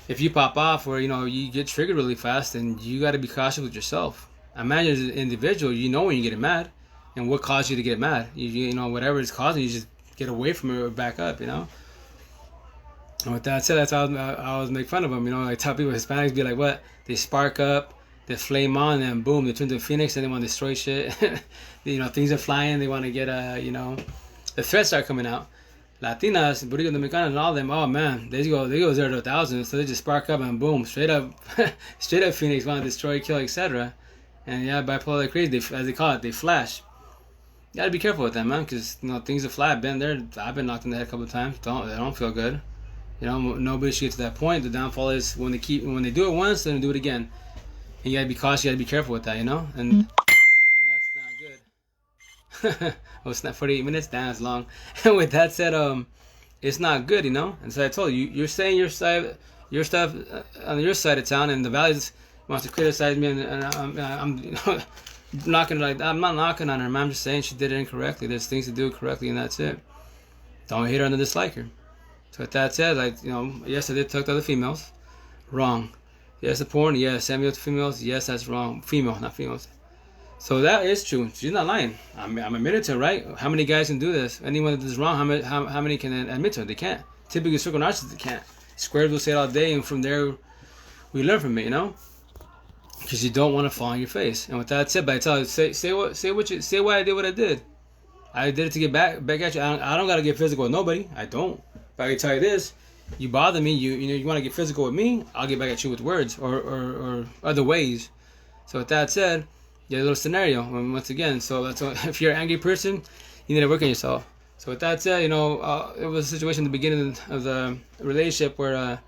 if you pop off or you get triggered really fast, then you got to be cautious with yourself. Imagine as an individual, when you're getting mad, and what caused you to get mad. Whatever is causing you, just get away from it or back up. And with that said, that's how I always make fun of them. I tell people Hispanics be like, what? They spark up, they flame on, and boom, they turn to a phoenix, and they want to destroy shit. Things are flying. They want to get the threats start coming out. Latinas, Boricua Dominicanas, and all of them, oh man, they go 0 to 1,000. So they just spark up and boom, straight up phoenix, want to destroy, kill, etc. And yeah, bipolar crazy, as they call it, they flash. You gotta be careful with them, man, because things are flat. I've been knocked in the head a couple of times. They don't feel good. Nobody should get to that point. The downfall is when they do it once, then they do it again. And you gotta be cautious. You gotta be careful with that. And that's not good. Oh, it's not 48 minutes. Damn, it's long. And with that said, it's not good. And so I told you, you're saying your stuff on your side of town, and the Valley's wants to criticize me, and I'm I'm not knocking on her. I'm just saying she did it incorrectly. There's things to do correctly, and that's it. Don't hate her and dislike her. So with that said, yes, I did talk to other females. Wrong. Yes, the porn. Yes, send me with females. Yes, that's wrong. Female, not females. So that is true. She's not lying. I'm admitted to it, right? How many guys can do this? Anyone that does wrong, how many can admit to it? They can't. Typically, circle narcissists, they can't. Squares will say it all day, and from there, we learn from it, because you don't want to fall on your face. And with that said, but I tell you, say why I did what I did. I did it to get back at you. I don't gotta get physical with nobody. I don't. But I can tell you this: you bother me. You want to get physical with me? I'll get back at you with words or other ways. So with that said, you have a little scenario. And once again, so that's if you're an angry person, you need to work on yourself. So with that said, it was a situation at the beginning of the relationship where I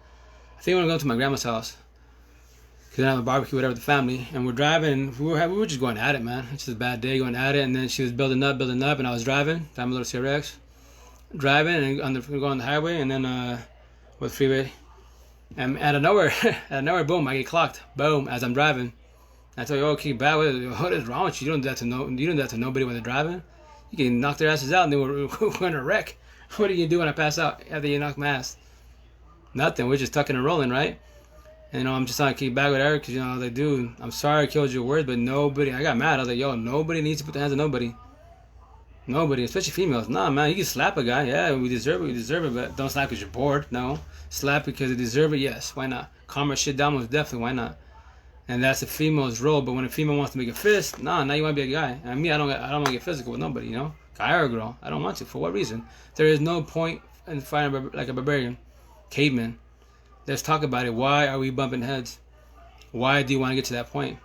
think we were going to my grandma's house. Because I have a barbecue, whatever, with the family. And we're driving. We were just going at it, man. It's just a bad day going at it. And then she was building up. And I was driving. I'm a little CRX. Driving and we go on the highway. And then with freeway. And out of nowhere, boom, I get clocked. Boom, as I'm driving. I tell you, okay, bad. What is wrong with you? You don't do that to nobody when they're driving. You can knock their asses out and then we're in a wreck. What are you gonna do when I pass out after you knock my ass? Nothing. We're just tucking and rolling, right? And I'm just trying to keep back with Eric because they do. I'm sorry I killed your words, but nobody. I got mad. I was like, yo, nobody needs to put their hands on nobody. Nobody, especially females. Nah, man, you can slap a guy. Yeah, we deserve it, but don't slap because you're bored. No, slap because they deserve it. Yes, why not? Calm her shit down, most definitely. Why not? And that's a female's role. But when a female wants to make a fist, now you want to be a guy. And me, I don't want to get physical with nobody. Guy or girl, I don't want to. For what reason? There is no point in fighting like a barbarian, caveman. Let's talk about it. Why are we bumping heads? Why do you want to get to that point?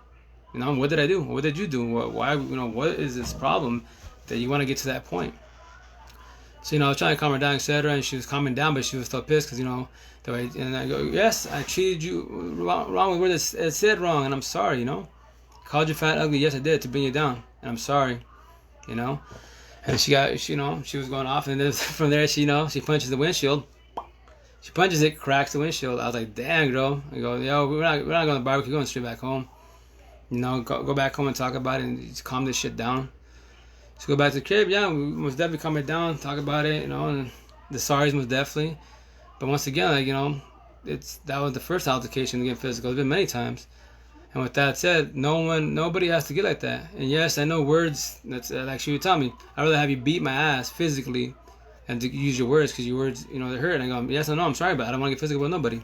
What did I do? What did you do? Why? What is this problem that you want to get to that point? So I was trying to calm her down, etc. And she was calming down, but she was still pissed because the way. And I go, yes, I treated you wrong with words. It said wrong, and I'm sorry. Called you fat, ugly. Yes, I did to bring you down, and I'm sorry. And she was going off, and then from there, she punches the windshield. She punches it, cracks the windshield. I was like, damn, girl. I go, yo, we're not going to the barbecue. We're going straight back home. Go back home and talk about it and just calm this shit down. So go back to the crib. Yeah, we must definitely calm it down, talk about it, and the sorries most definitely. But once again, that was the first altercation to get physical. It's been many times. And with that said, nobody has to get like that. And yes, I know words. That's like she would tell me, I'd rather have you beat my ass physically, and to use your words, because your words, they hurt. And I go, yes, I know, I'm sorry, but I don't want to get physical with nobody.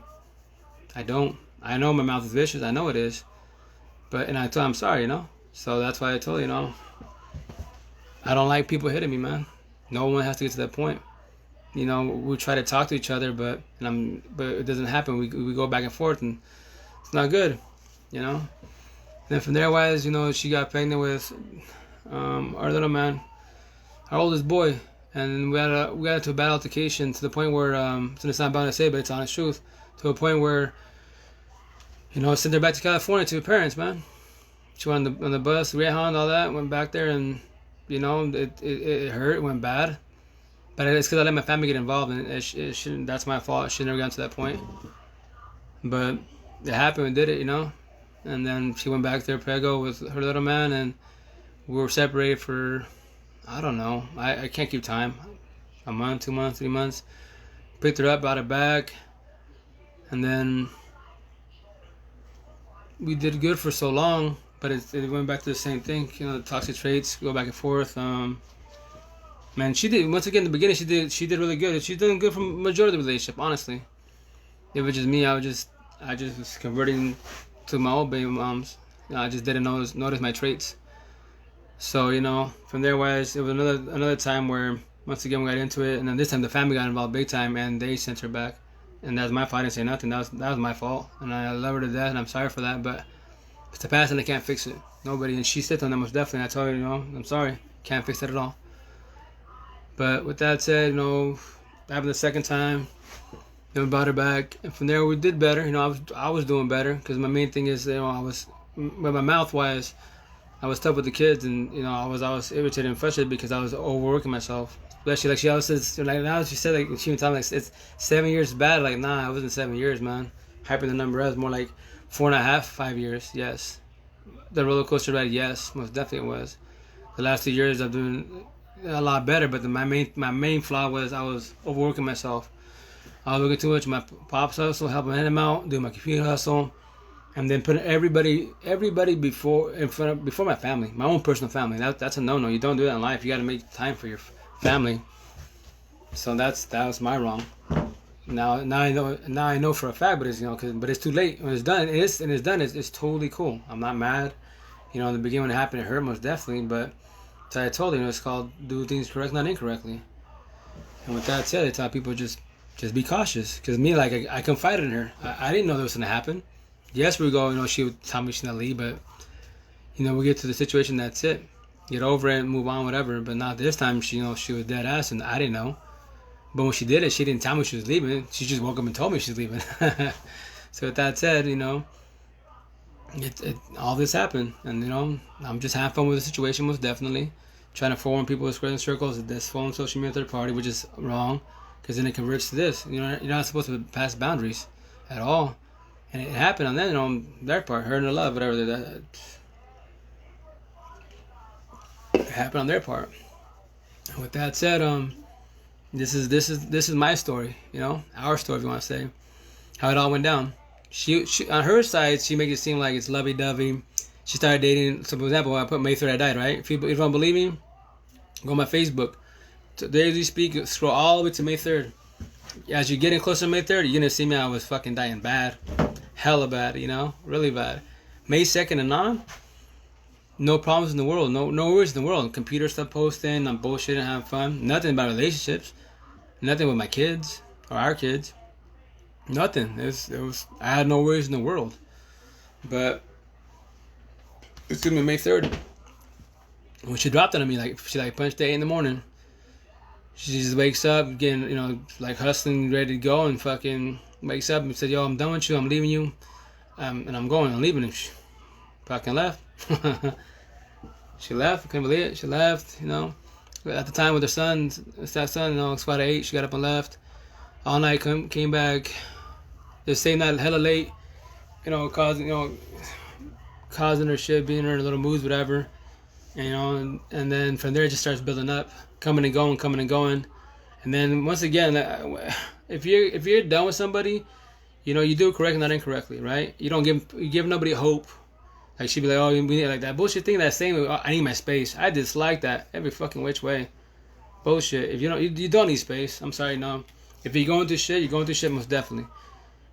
I don't. I know my mouth is vicious. I know it is. And I told her I'm sorry, So that's why I told her, I don't like people hitting me, man. No one has to get to that point. We try to talk to each other, but it doesn't happen. We go back and forth, and it's not good, Then from there, wise, she got pregnant with our little man, our oldest boy, and we got into a bad altercation to the point where it's not bound to say, but it's honest truth, to a point where sent her back to California to her parents, man. She went on the bus, Greyhound, all that, went back there, and it hurt, it went bad. But it's because I let my family get involved, and it shouldn't. That's my fault. I should never gotten to that point. But it happened. We did it, And then she went back there, Prego, with her little man, and we were separated for, I don't know. I can't keep time. A month, 2 months, 3 months. Picked her up, brought her back, and then we did good for so long, but it went back to the same thing. The toxic traits go back and forth. Man, she did, once again, in the beginning, she did really good. She's doing good from majority of the relationship, honestly. It was just me. I just was converting to my old baby moms. I just didn't notice my traits. So, from there, wise, it was another time where, once again, we got into it, and then this time the family got involved big time, and they sent her back. And that's my fault. I didn't say nothing. That was my fault, and I love her to death, and I'm sorry for that, but it's the past, and I can't fix it. Nobody, and she said on that most definitely. I told her, I'm sorry. Can't fix it at all. But with that said, happened the second time, then we brought her back, and from there we did better. I was doing better, because my main thing is, I was, with my mouth wise, I was tough with the kids, and I was irritated and frustrated because I was overworking myself. Especially like she always says, like now she said, like she would tell me, like, it's 7 years bad. Like, nah, it wasn't 7 years, man. Hyping the number is more like 4.5, 5 years. Yes, the roller coaster ride. Yes, most definitely it was. The last 2 years I've been a lot better, but my main flaw was I was overworking myself. I was working too much. My pops hustle, helping him out, doing my computer hustle, and then putting everybody before my family, my own personal family. That's a no-no. You don't do that in life. You got to make time for your family. So that was my wrong. Now I know for a fact, but it's but it's too late when it's done. It's done. It's totally cool. I'm not mad. In the beginning when it happened, it hurt most definitely, but. So I told her, it's called do things correct, not incorrectly. And with that said, I tell people just be cautious. Because me, like, I confided in her. I didn't know that was going to happen. Yes, we go, she would tell me she's not leave, but, we get to the situation, that's it. Get over it, move on, whatever. But not this time, she was dead ass, and I didn't know. But when she did it, she didn't tell me she was leaving. She just woke up and told me she's leaving. So with that said, all this happened, and I'm just having fun with the situation, most definitely. Trying to forewarn people with squares and circles, this phone, social media, third party, which is wrong, because then it converts to this. You're not supposed to pass boundaries at all, and it happened on them, on their part, her and her love, whatever. It happened on their part. And with that said, this is my story, our story, if you want to say, how it all went down. She on her side, she makes it seem like it's lovey-dovey. She started dating. So, for example, I put May 3rd I died, right? If you don't believe me, go on my Facebook. Today as we speak, scroll all the way to May 3rd. As you're getting closer to May 3rd, you're going to see me. I was fucking dying bad. Hella bad, really bad. May 2nd and on, no problems in the world. No worries in the world. Computer stuff posting. I'm bullshitting, having fun. Nothing about relationships. Nothing with my kids or our kids. Nothing. I had no worries in the world. But it's gonna be May 3rd. When she dropped it on me, she punched at 8 in the morning. She just wakes up, getting, hustling, ready to go, and fucking wakes up and said, "Yo, I'm done with you. I'm leaving you, and I'm going. I'm leaving." And she fucking left. She left. I couldn't believe it. She left. At the time with her son, stepson, it's about 8. She got up and left. All night, came back. The same night, hella late. Causing her shit, being her little moods, whatever. And then from there it just starts building up, coming and going. And then once again, if you're done with somebody, you do it correctly, not incorrectly, right? You give nobody hope Like she'd be like, oh, we need like that bullshit thing that's saying, oh, I need my space. I dislike that every fucking which way. Bullshit. If you don't need space. I'm sorry, no. If you're going through shit, you're going through shit most definitely.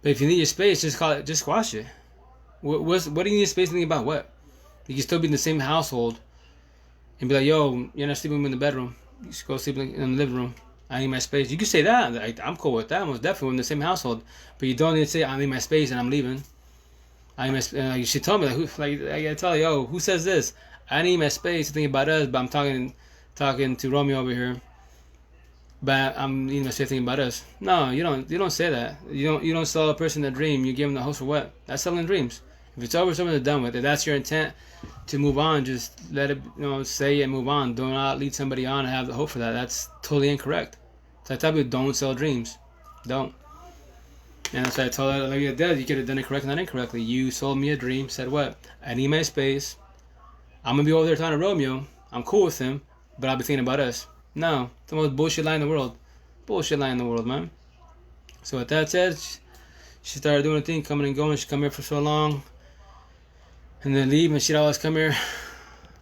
But if you need your space, just squash it. What do you need space to think about? What? You can still be in the same household and be like, yo, you're not sleeping in the bedroom. You should go sleep in the living room. I need my space. You can say that. Like, I'm cool with that. Most definitely in the same household. But you don't need to say, I need my space and I'm leaving. I need my you should tell me, I gotta tell you, yo, who says this? I need my space to think about us, but I'm talking to Romeo over here. But I'm needing my space thinking about us. No, you don't say that. You don't sell a person a dream. You give them the house for what? That's selling dreams. If it's over, something, done with. If that's your intent to move on, just let it, say it and move on. Do not lead somebody on and have the hope for that. That's totally incorrect. So I tell people, don't sell dreams. Don't. And that's why I told her, like you did, you could have done it correctly, not incorrectly. You sold me a dream, said what? I need my space. I'm going to be over there talking to Romeo. I'm cool with him, but I'll be thinking about us. No. It's the most bullshit lie in the world. Bullshit lie in the world, man. So with that said, she started doing a thing, coming and going. She come here for so long. And then leave, and she'd always come here.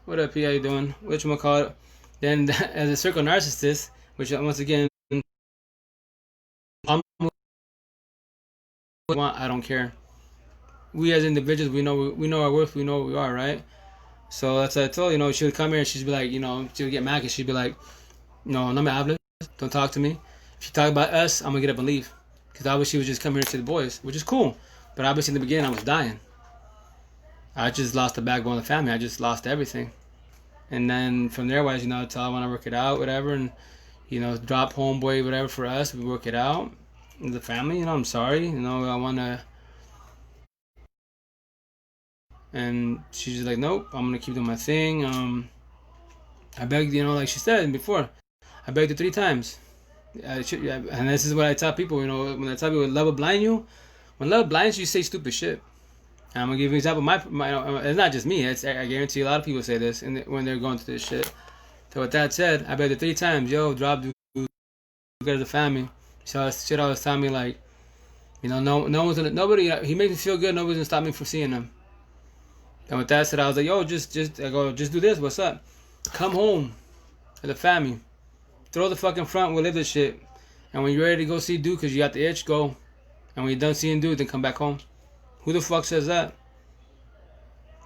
What up, P? How you doing? Whatchamacallit? Then, as a circle narcissist, which once again, I don't care. We as individuals, we know our worth, we know what we are, right? So that's what I told she would come here and she'd be like, she would get mad and she'd be like, no me hables, don't talk to me. If you talk about us, I'm gonna get up and leave. Because obviously she would just come here to the boys, which is cool. But obviously in the beginning I was dying. I just lost the backbone of the family. I just lost everything. And then from there, wise, tell I want to work it out, whatever, and drop homeboy, whatever for us. We work it out. The family, I'm sorry, I want to. And she's just like, nope, I'm gonna keep doing my thing. I begged, like she said before, I begged her 3 times. And this is what I tell people, when I tell people love will blind you, when love blinds you, you say stupid shit. And I'm gonna give you an example. My it's not just me. I guarantee a lot of people say this when they're going through this shit. So with that said, I begged her 3 times, yo, drop the go to the family. So shit always tell me like, no one's gonna, nobody. He makes me feel good. Nobody's gonna stop me from seeing him. And with that said, I was like, yo, just do this. What's up? Come home to the family. Throw the fucking front. We'll live this shit. And when you're ready to go see dude, cause you got the itch, go. And when you're done seeing dude, then come back home. Who the fuck says that?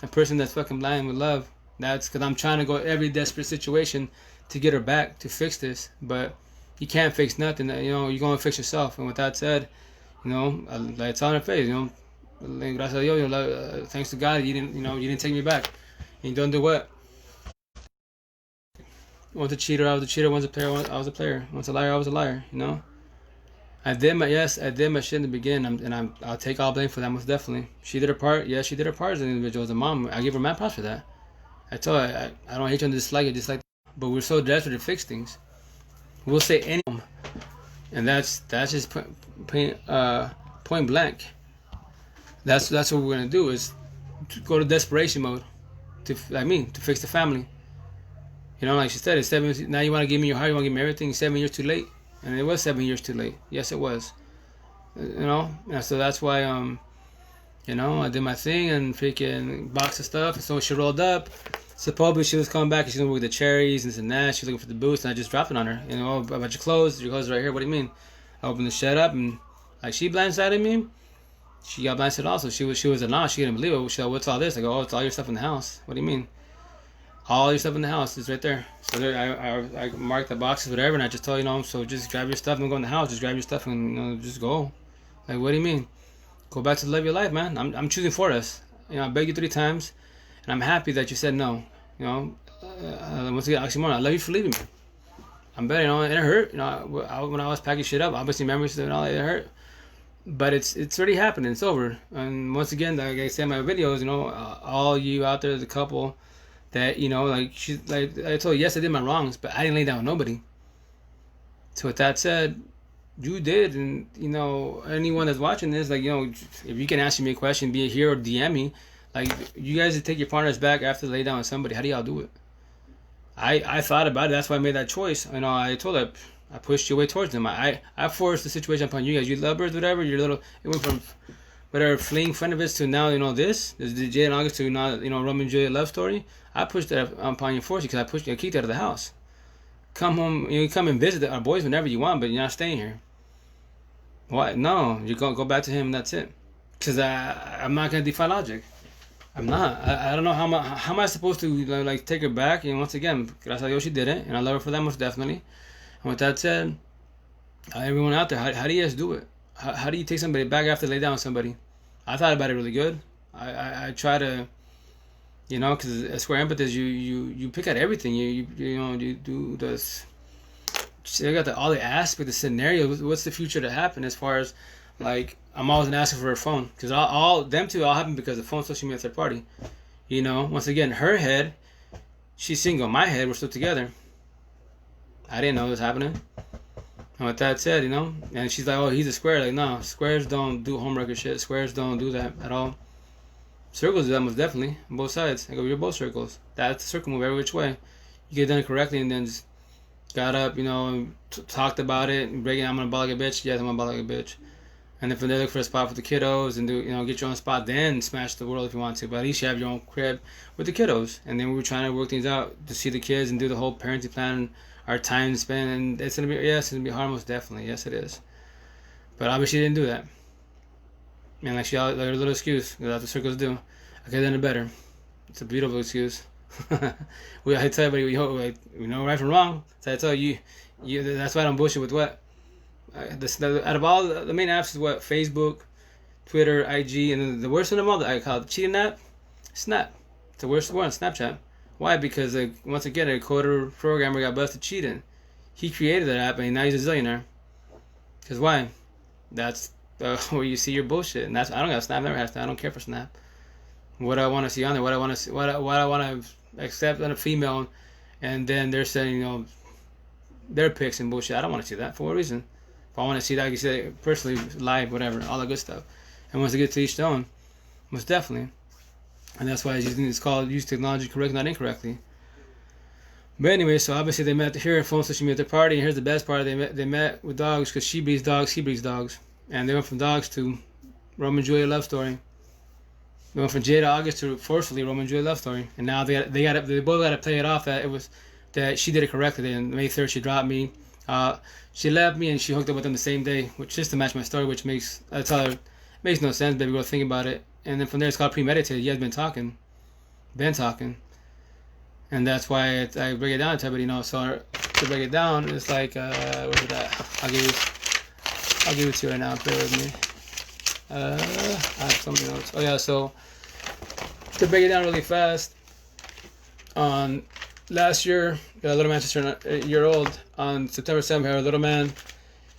A person that's fucking blind with love. That's because I'm trying to go every desperate situation to get her back to fix this. But you can't fix nothing. You're going to fix yourself. And with that said, I tell her in her face, gracias a Dios, thanks to God, you didn't take me back. And you don't do what? Once a cheater, I was a cheater. Once a player, I was a player. Once a liar, I was a liar. I did my shit in the beginning, and I'll take all blame for that most definitely. She did her part. Yeah, she did her part as an individual, as a mom. I give her mad props for that. I told her I don't hate you and dislike it, just like. But we're so desperate to fix things. We'll say any, and that's just point blank. That's what we're gonna do is to go to desperation mode to fix the family. Like she said, it's 7. Now you want to give me your heart, you want to give me everything. 7 years too late. And it was 7 years too late. Yes, it was. And so that's why I did my thing and freaking box of stuff. And so she rolled up. Supposedly she was coming back and she was gonna look at the cherries and this and that. She was looking for the boots and I just dropped it on her. About your clothes are right here. What do you mean? I opened the shit up and like she blindsided me. She got blindsided also. She was a nah. She didn't believe it. She like, what's all this? I go, oh, it's all your stuff in the house. What do you mean? All your stuff in the house is right there. So there, I marked the boxes, whatever, and I just told so just grab your stuff and go in the house. Just grab your stuff and just go. Like, what do you mean? Go back to live your life, man. I'm choosing for us. I begged you 3 times, and I'm happy that you said no. Once again, oxymoron. I love you for leaving me. I'm better, and it hurt. When I was packing shit up, obviously memories and all that, it hurt. But it's already happened. It's over. And once again, like I say in my videos, all you out there, the couple. That like I told you, yes, I did my wrongs, but I didn't lay down with nobody. So with that said, you did, and anyone that's watching this, like if you can ask me a question, be it here or DM me, like you guys take your partners back after they lay down with somebody. How do y'all do it? I thought about it. That's why I made that choice. I told her I pushed you away towards them. I forced the situation upon you guys. You lovebirds, whatever. It went whatever fleeing friend of his to now, this is the Jade and August to now, Romeo and Juliet love story. I pushed that upon you force you because I kicked you out of the house. Come home, you come and visit our boys whenever you want, but you're not staying here. Why? No, you go back to him and that's it. Because I'm not gonna defy logic. I'm not. I don't know how am I supposed to like take her back? And once again, gracias a Dios she did it, and I love her for that most definitely. And with that said, everyone out there, how do you guys do it? How do you take somebody back after they lay down with somebody? I thought about it really good. I try to, because Square Empathy is you pick out everything. You do this. You got all the aspect, the scenario. What's the future to happen as far as like I'm always gonna ask her for a phone because all them two all happen because the phone social media third party. Once again, her head, she's single. My head, we're still together. I didn't know this was happening. And with that said, and she's like, oh, he's a square. Like, no, squares don't do homework or shit. Squares don't do that at all. Circles do that most definitely on both sides. I go, you're both circles. That's a circle move every which way. You get done it correctly and then just got up, and talked about it. And breaking, I'm gonna ball like a bitch. Yes, I'm gonna ball like a bitch. And then from there, look for a spot for the kiddos and do, get your own spot. Then smash the world if you want to. But at least you have your own crib with the kiddos. And then we were trying to work things out to see the kids and do the whole parenting plan, our time spent. And it's gonna be hard, most definitely. Yes, it is. But obviously, she didn't do that. And like her little excuse, that's what circles do. I could have done it better. It's a beautiful excuse. I tell everybody, we know right from wrong. So I tell you, that's why I don't bullshit with what. Out of all the main apps is what Facebook, Twitter, IG, and the worst of them all, I call it the cheating app, Snap. It's the worst one, Snapchat. Why? Because once again, a coder programmer got busted cheating. He created that app and now he's a zillionaire. Because why? That's where you see your bullshit, and I don't got Snap. Never have to. I don't care for Snap. What I want to see on there, what I want to accept on a female, and then they're saying their pics and bullshit. I don't want to see that for what reason. If I want to see that, I can see that personally, live, whatever, all that good stuff. And once it gets to each own, most definitely. And that's why it's called use technology correctly, not incorrectly. But anyway, so obviously they met here at phone social media at the party, and here's the best part: they met with dogs because she breeds dogs, he breeds dogs, and they went from dogs to Romeo and Juliet love story. They went from Jada August to forcefully Romeo and Juliet love story, and now they both got to play it off that she did it correctly. And May 3rd, she dropped me. She left me and she hooked up with him the same day, which just to match my story, which makes no sense, baby girl. Think about it. And then from there, it's called premeditated. You guys been talking, and that's why I break it down to everybody. So to break it down, it's like where's it at? I'll give it to you right now. Bear with me. I have something else. Oh yeah, so to break it down really fast, on last year, a little man just turned a year old. On September 7th, her little man,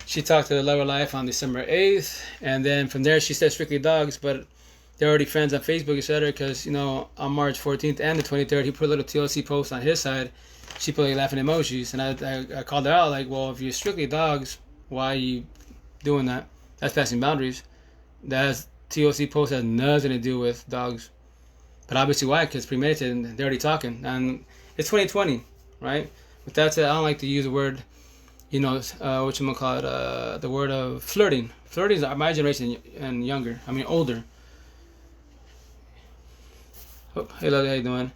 she talked to the Love of Life on December 8th, and then from there she said strictly dogs, but they're already friends on Facebook, etc. Because on March 14th and the 23rd, he put a little TLC post on his side. She put like laughing emojis, and I called her out like, well, if you're strictly dogs, why are you doing that? That's passing boundaries. That TLC post has nothing to do with dogs. But obviously why? Because premeditated and they're already talking. And it's 2020, right? With that said, I don't like to use the word, the word of flirting. Flirting is my generation and younger. I mean, older. Oh, hey, look, how you doing?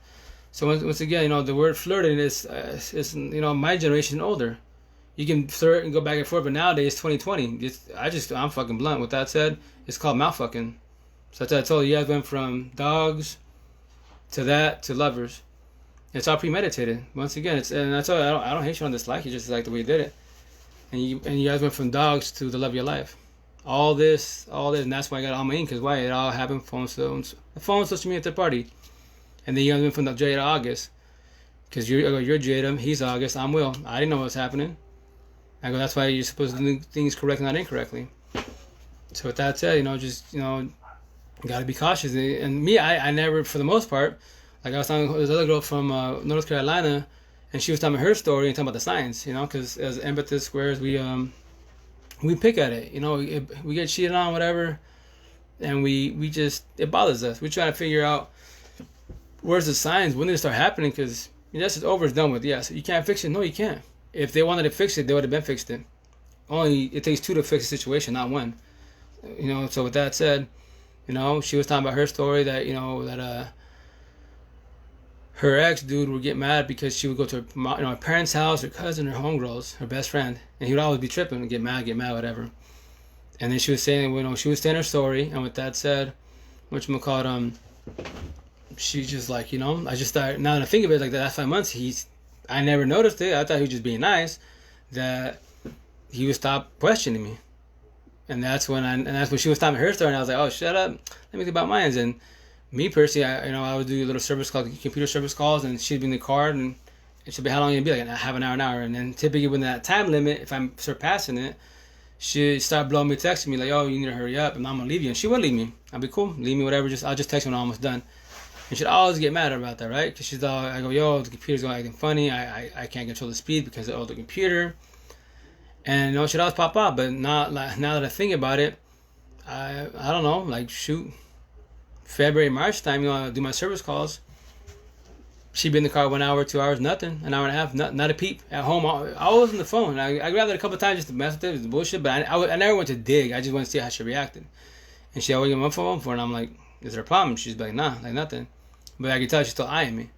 So once again, the word flirting is my generation and older. You can flirt and go back and forth, but nowadays, 2020, I'm fucking blunt. With that said, it's called mouth fucking. So that's what I told you guys went from dogs to that to lovers. It's all premeditated. Once again, and that's all. I don't hate you on dislike you, just like the way you did it. And you guys went from dogs to the love of your life. All this, and that's why I got all my ink. Because why? It all happened phone social media third party. And then you guys went from the Jada to August. Because you're Jada, he's August, I'm Will. I didn't know what was happening. I go, that's why you're supposed to do things correctly, not incorrectly. So with that said, gotta be cautious. And me, I never, for the most part, like I was talking to this other girl from North Carolina, and she was telling me her story and talking about the signs, because as empathist squares, we pick at it, we get cheated on, whatever, and we just, it bothers us. We try to figure out where's the signs, when did it start happening, because yes, it's over, it's done with. Yes, you can't fix it. No, you can't. If they wanted to fix it, they would have been fixed it. Only it takes two to fix a situation, not one. So with that said, You know, she was talking about her story that, you know, that her ex dude would get mad because she would go to her parents' house, her cousin, her homegirls, her best friend, and he would always be tripping and get mad, whatever. And then she was saying, you know, she was saying her story, and with that said, whatchamacallit, she's just like, you know, I just thought, now that I think of it, like the last 5 months, I never noticed it. I thought he was just being nice, that he would stop questioning me. And that's when she was telling her story, and I was like, oh, shut up, let me think about mine. And me personally, I would do little service calls, computer service calls, and she'd be in the car, and it should be how long it'd be, like half an hour, and then typically within that time limit, if I'm surpassing it, she'd start blowing me, texting me like, oh, you need to hurry up, and I'm gonna leave you, and she would leave me. I'd be cool, leave me, whatever. I'll just text when I'm almost done, and she'd always get mad about that, right? Because she's all, I go, yo, the computer's going acting funny, I can't control the speed because of the computer, and you know, she'd always pop up, but not like now that I think about it, I don't know, like shoot. February, March time, you know, I do my service calls. She'd be in the car 1 hour, 2 hours, nothing. An hour and a half, not a peep. At home, I was on the phone. I grabbed it a couple of times just to mess with it. It was bullshit, but I never went to dig. I just wanted to see how she reacted. And she always get my phone for it, and I'm like, is there a problem? She's like, nah, like nothing. But I could tell she's still eyeing me.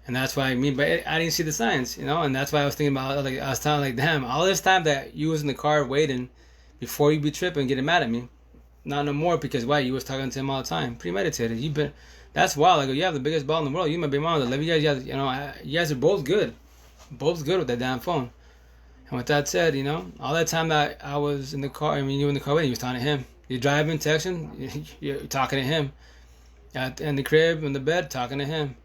And that's why but I didn't see the signs, you know, and that's why I was thinking about, like, I was telling, like, damn, all this time that you was in the car waiting before you be tripping, getting mad at me. Not no more, because why? You was talking to him all the time, premeditated. You've been, that's wild. Like, you have the biggest ball in the world. You might be mom. I love you guys. You know, you guys are both good with that damn phone. And with that said, you know, all that time that I was in the car, I mean, you were in the car with him, you was talking to him. You're driving, texting, you're talking to him. In the crib, in the bed, talking to him.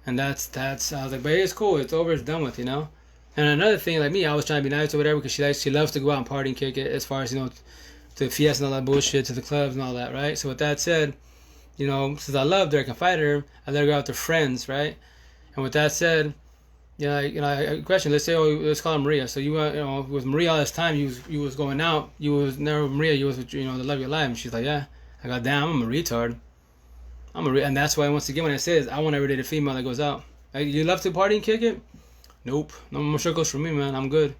And that's. I was like, but it's cool. It's over. It's done with, you know. And another thing, like me, I was trying to be nice or whatever, because she loves to go out and party and kick it, as far as, you know, to Fiesta and all that bullshit, to the clubs and all that, right? So with that said, you know, since I loved her, I confided her, I let her go out with her friends, right? And with that said, question. Let's say, let's call her Maria. So you know, with Maria all this time, you was going out, you was never with Maria, you was with, you know, the love of your life. And she's like, yeah. I go, damn, I'm a retard. And that's why, once again, when I say this, I want every day the female that goes out. Like, you love to party and kick it? Nope. No more circles for me, man. I'm good.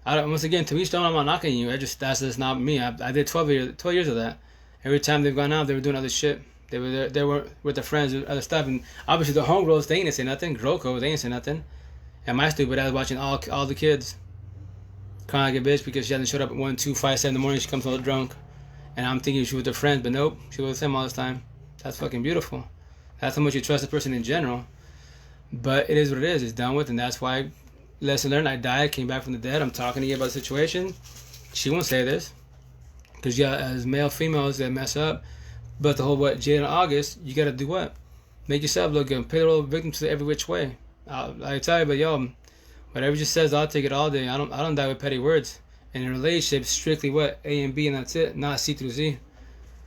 Once again, to each time, I'm not knocking you. That's just not me. I did 12 years of that. Every time they've gone out, they were doing other shit. They were with their friends, other stuff, and obviously the homegirls, they ain't say nothing. Groko, they ain't say nothing. And my stupid ass watching all the kids crying like a bitch because she hasn't showed up at 1, 2, 5, 7 in the morning. She comes all drunk, and I'm thinking she was with her friends, but nope, she was with them all this time. That's fucking beautiful. That's how much you trust a person in general. But it is what it is. It's done with, and that's why. Lesson learned. I died, came back from the dead. I'm talking to you about the situation. She won't say this, because yeah, as male, females that mess up. But the whole Jade in August, you gotta do what? Make yourself look good. Pay the role of victim to every which way. I tell you, but yo, whatever just says, I'll take it all day. I don't die with petty words. And in a relationship, strictly what? A and B, and that's it. Not C through Z.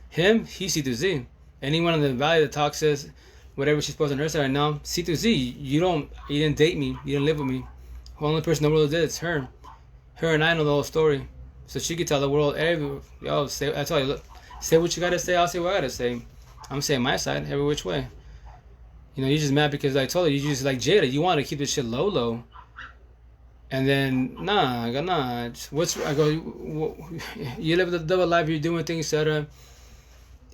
Him, he's C through Z. Anyone in the valley that talks says whatever she's posting on her side right now, C through Z. You didn't date me. You didn't live with me. The only person in the world did, it's her. Her and I know the whole story. So she could tell the world, I tell you, look, say what you gotta say, I'll say what I gotta say. I'm saying my side, every which way. You know, you're just mad because I told you just like Jada, you want to keep this shit low. And then, nah. You live the double life, you're doing things, etc.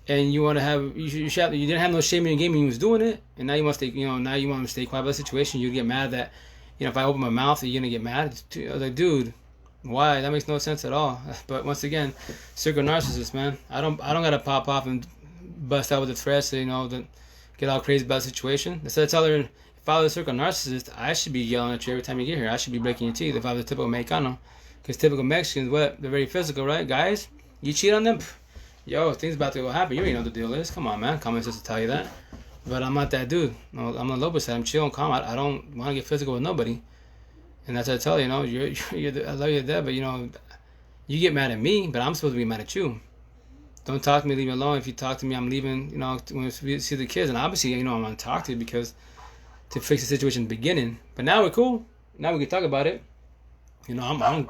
And you want to have, you didn't have no shame in your game when you was doing it. And now you want to stay quiet about the situation. You get mad that, you know, if I open my mouth, you're gonna get mad. I was like, dude, why? That makes no sense at all. But once again, circle narcissist, man. I don't gotta pop off and bust out with the threats, you know, to get all crazy about the situation. Instead of telling her, if I was a circle narcissist, I should be yelling at you every time you get here. I should be breaking your teeth if I was a typical Mexicano. Because typical Mexicans, what? They're very physical, right? Guys, you cheat on them, yo, things about to go happen. You already know what the deal is. Come on, man. Common sense to tell you that. But I'm not that dude. No, I'm the Lopez side. I'm chill and calm. I don't want to get physical with nobody. And that's what I tell you, you know, I love you to death, but, you know, you get mad at me, but I'm supposed to be mad at you. Don't talk to me, leave me alone. If you talk to me, I'm leaving, you know, when we see the kids. And obviously, you know, I'm going to talk to you because to fix the situation in the beginning. But now we're cool. Now we can talk about it. You know,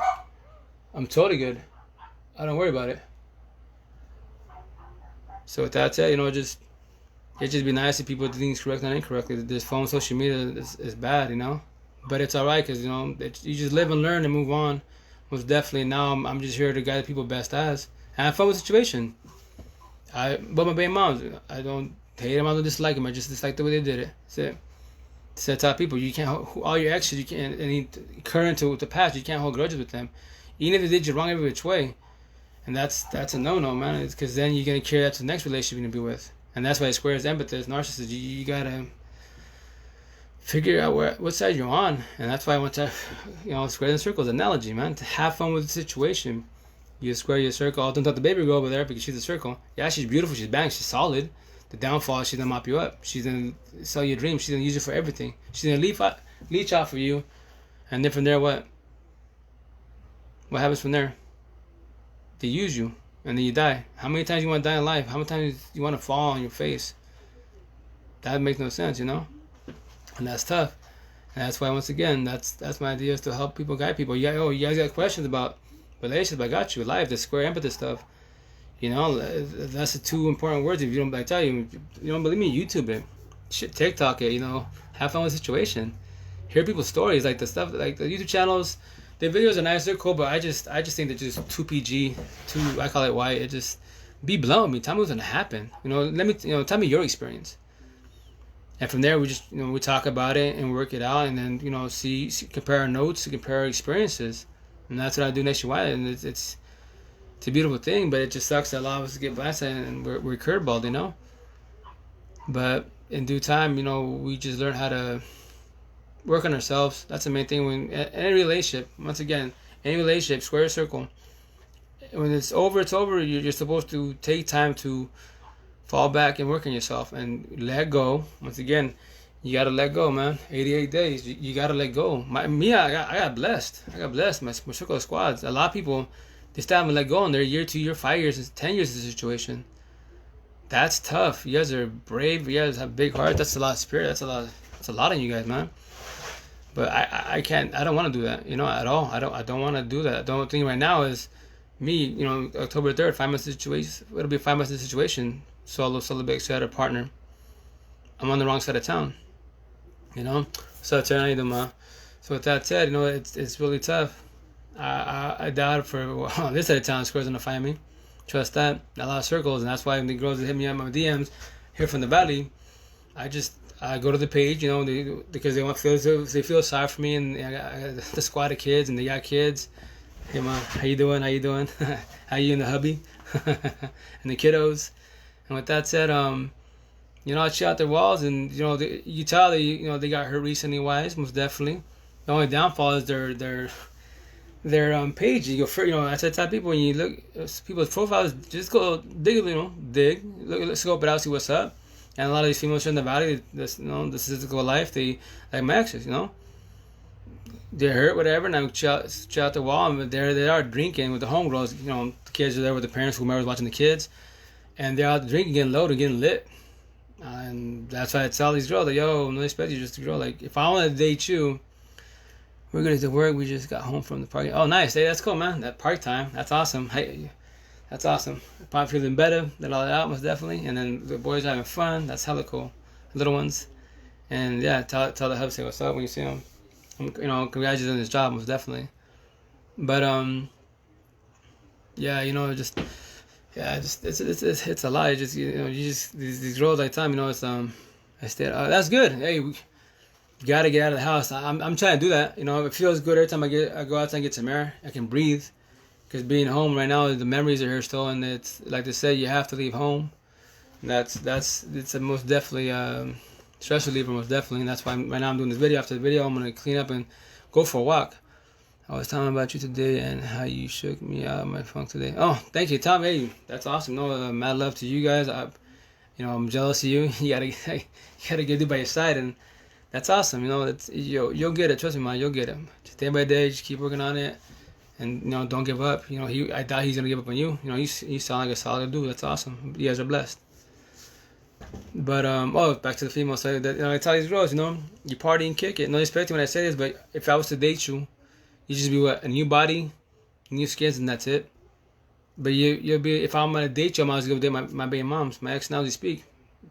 I'm totally good. I don't worry about it. So with that said, you know, it just be nice if people do things correctly and incorrectly. This phone, social media is bad, you know. But it's alright because, you know, you just live and learn and move on. Most definitely. Now I'm just here to guide people best as. Have fun with the situation. But my baby moms, I don't hate them, I don't dislike them. I just dislike the way they did it. That's it. So I tell people, you can't all your exes, you can't any current to the past, you can't hold grudges with them, even if they did you wrong every which way. And that's a no man. Because then you're gonna carry that to the next relationship you're gonna be with, and that's why Square is empathist, narcissist. You gotta figure out what side you're on, and that's why I want to, square and circles analogy, man. To have fun with the situation, you square your circle. Don't let the baby go over there because she's a circle. Yeah, she's beautiful, she's bang, she's solid. The downfall, she's gonna mop you up. She's gonna sell your dreams. She's gonna use you for everything. She's gonna leech out for you, and then from there, what? What happens from there? They use you, and then you die. How many times you want to die in life? How many times you want to fall on your face? That makes no sense, and that's tough. And that's why, once again, that's my idea, is to help people, guide people. You guys got questions about relationships? I got you. Life, the square empathy stuff. That's the two important words. If you don't, I tell you, you don't believe me, YouTube it, shit, TikTok it. Have fun with the situation. Hear people's stories, like the stuff, like the YouTube channels. The videos are nice, they're cool, but I just think they're just too PG, too, I call it white. It just, be blunt with me. Tell me what's gonna happen. Let me, tell me your experience. And from there, we just, we talk about it and work it out, and then, see compare our notes, compare our experiences, and that's what I do nationwide. And it's a beautiful thing, but it just sucks that a lot of us get blasted and we're curveballed, But in due time, we just learn how to work on ourselves. That's the main thing. When any relationship, once again, any relationship, square circle, when it's over, it's over. You're supposed to take time to fall back and work on yourself and let go. Once again, you gotta let go, man. 88 days, you gotta let go. I got blessed. My circle of squads. A lot of people, they still haven't let go, and they're year, 2 year, 5 years, 10 years in the situation. That's tough. You guys are brave. You guys have big hearts. That's a lot of spirit. That's a lot of you guys, man. But I can't. I don't want to do that. At all. I don't want to do that. The only thing right now is me. October 3rd, 5 months situation. It'll be 5 months of situation. Solo big set a partner. I'm on the wrong side of town. So So with that said, it's really tough. I doubt for this side of town, Square's gonna find me. Trust that. A lot of circles, and that's why when the girls that hit me up my DMs here from the valley, I go to the page, because they feel sorry for me, and I got the squad of kids, and they got kids. Hey man, how you doing? How you and the hubby, and the kiddos. And with that said, I check out their walls, and you tell they got hurt recently, wise, most definitely. The only downfall is their page. You go for, I tell people, when you look people's profiles, just go dig, let's scope it out, see what's up. And a lot of these females in the valley, this physical life, they like my exes, they're hurt, whatever. And I check out the wall, and there they are drinking with the homegirls. The kids are there with the parents, whomever's watching the kids, and they're out drinking, getting loaded, getting lit. And that's why I tell these girls, like, yo, no respect, you're just a girl. Like, if I want to date you, we're going to work. We just got home from the party. Oh, nice. Hey, that's cool, man. That party time. That's awesome. Hey, that's awesome. Probably feeling better. Let all that out, most definitely. And then the boys are having fun. That's hella cool. Little ones. And yeah, tell the hub, say what's up when you see them. Congratulations on this job, most definitely. But yeah, it's a lot. These girls I tell them, it's I stay. That's good. Hey, we gotta get out of the house. I'm trying to do that. It feels good every time I go outside and get some air. I can breathe. Because being home right now, the memories are here still, and it's like they say, you have to leave home. And it's a most definitely stress reliever, most definitely. And that's why right now I'm doing this video. After the video, I'm gonna clean up and go for a walk. I was telling about you today and how you shook me out of my funk today. Oh, thank you, Tom. Hey, that's awesome. Mad love to you guys. I'm jealous of you. You gotta get it by your side, and that's awesome. You'll get it. Trust me, man. You'll get it. Just day by day, just keep working on it, and don't give up. I doubt he's gonna give up on you. You sound like a solid dude. That's awesome. You guys are blessed. But back to the female side. I tell these girls, you party and kick it. No respect when I say this, but if I was to date you, you just be a new body, new skins, and that's it. But you'll be, if I'm gonna date you, I'm always gonna date my baby moms, my ex now as you speak.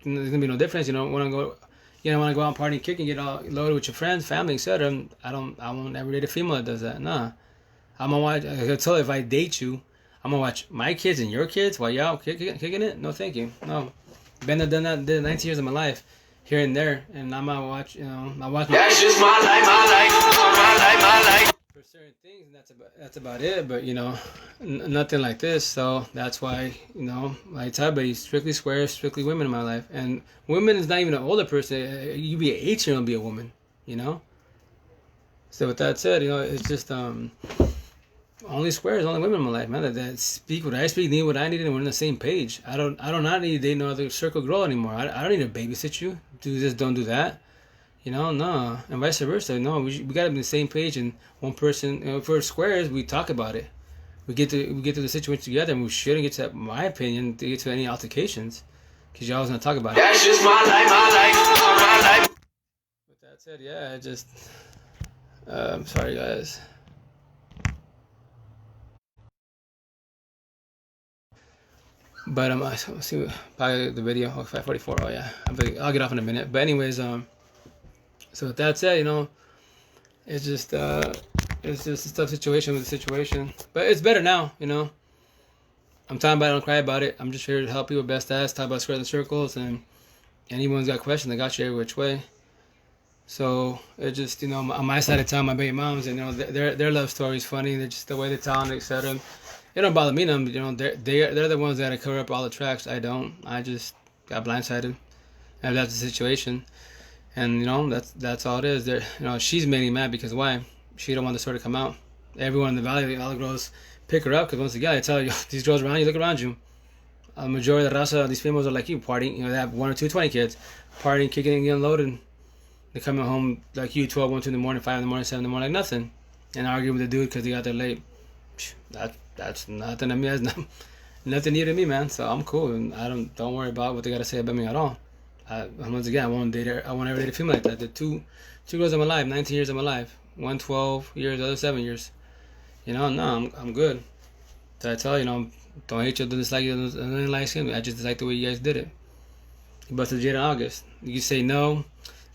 There's gonna be no difference. Wanna go out and party and kick and get all loaded with your friends, family, etc. I won't ever date a female that does that. Nah. I tell her, if I date you, I'm gonna watch my kids and your kids while y'all kicking it. No, thank you. No, been there, done that. Did 19 years of my life, here and there, and I'm gonna watch. I watch. That's just my life, my life. For certain things, and that's about it. But nothing like this. So that's why like Tabby, strictly squares, strictly women in my life, and women is not even an older person. You be an 18-year-old, be a woman. So with that said, it's just only squares, only women in my life, man. That speak what I speak, need what I need, and we're on the same page. I don't not need to date no other circle girl anymore. I don't need to babysit you. Do this, don't do that. No, and vice versa. No, we gotta be on the same page. And one person, if we're squares, we talk about it. We get to the situation together, and we shouldn't get to, my opinion, to get to any altercations, because y'all always gonna talk about it. That's just my life, my life. With that said, yeah, I just, I'm sorry, guys. But let's see, probably the video. Oh, 5:44. Oh yeah, I'll get off in a minute. But anyways, so with that said, it's just a tough situation with the situation. But it's better now. I'm talking about it, don't cry about it. I'm just here to help people best as, talk about squares and circles, and anyone's got questions, I got you every which way. So it's just on my side of town, my baby moms, and their love story is funny. They're just the way they tell it, etc. It don't bother me none. They're the ones that gotta cover up all the tracks. I don't. I just got blindsided, and that's the situation. And that's all it is. She's mainly mad because why? She don't want the story to come out. Everyone in the valley, all the girls pick her up because once again, I tell you, these girls around you, look around you. A majority of the raza, these females are like you, partying. They have 1 or 2 20 kids, partying, kicking, and getting loaded. They're coming home like you, 12, 1, 2 in the morning, 5 in the morning, 7 in the morning, like nothing, and arguing with the dude because they got there late. That's nothing to me. That's nothing new to me, man. So I'm cool, and I don't worry about what they gotta say about me at all. Once again, I won't date her. I won't ever date a female like that. The two girls in my life, 19 years of my life, one 12 years, the other 7 years. No, I'm good. So I tell you, don't hate you, don't dislike you, don't like him. I just dislike the way you guys did it. You busted Jada in August. You say no,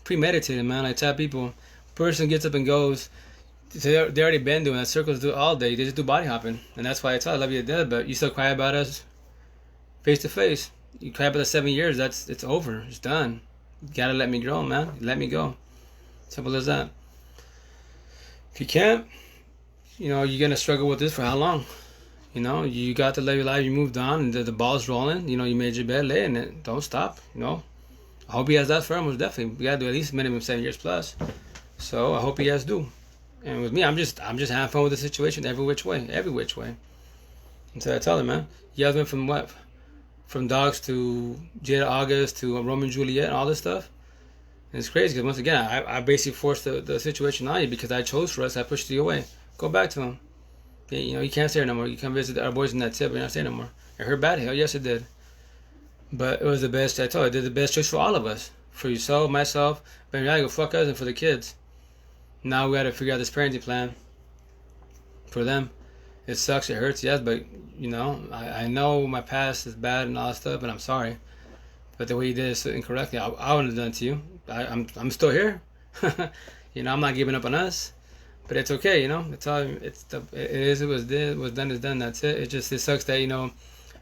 premeditated, man. I tell people, person gets up and goes. They already been doing that. Circles do all day. They just do body hopping, and that's why I tell I love you to death. But you still cry about us face to face. You cry about the 7 years. It's over. It's done. You gotta let me grow, man. Let me go. Simple as that. If you can't, you're gonna struggle with this for how long? You got to live your life. You moved on, and the ball's rolling. You made your bed, lay in it. Don't stop. I hope he has that for him. Most definitely. We gotta do at least minimum 7 years plus. So I hope he has do. And with me, I'm just having fun with the situation every which way. And so I tell him, man, you guys went from what? From dogs to Jada August to Romeo and Juliet and all this stuff. And it's crazy because once again, I basically forced the situation on you because I chose for us. I pushed you away. Go back to him. You can't stay here no more. You come visit our boys in that tip, but you're not staying no more. It hurt bad. Hell yes, it did. But it was the best. I told you, I did the best choice for all of us. For yourself, myself, but in reality, go fuck us and for the kids. Now we got to figure out this parenting plan for them. It sucks, it hurts, yes, but I know my past is bad and all that stuff, and I'm sorry. But the way you did it incorrectly, I wouldn't have done it to you. I'm still here. I'm not giving up on us, but it's okay. It's all it was done is done. That's it. It sucks that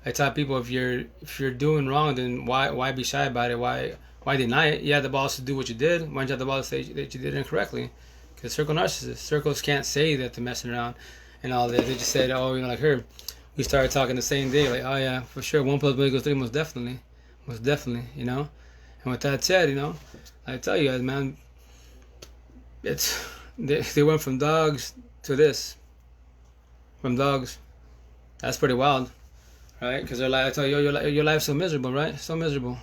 I tell people if you're doing wrong, then why be shy about it? Why deny it? You had the balls to do what you did. Why don't you have the balls to say that you did it incorrectly? Because circle narcissists, circles can't say that they're messing around and all that. They just said, oh, like her. We started talking the same day, like, oh yeah, for sure, 1 + 1 = 3, most definitely. And with that said, I tell you guys, man, they went from dogs to this, from dogs. That's pretty wild, right? Because I tell you, your life's so miserable, right? So miserable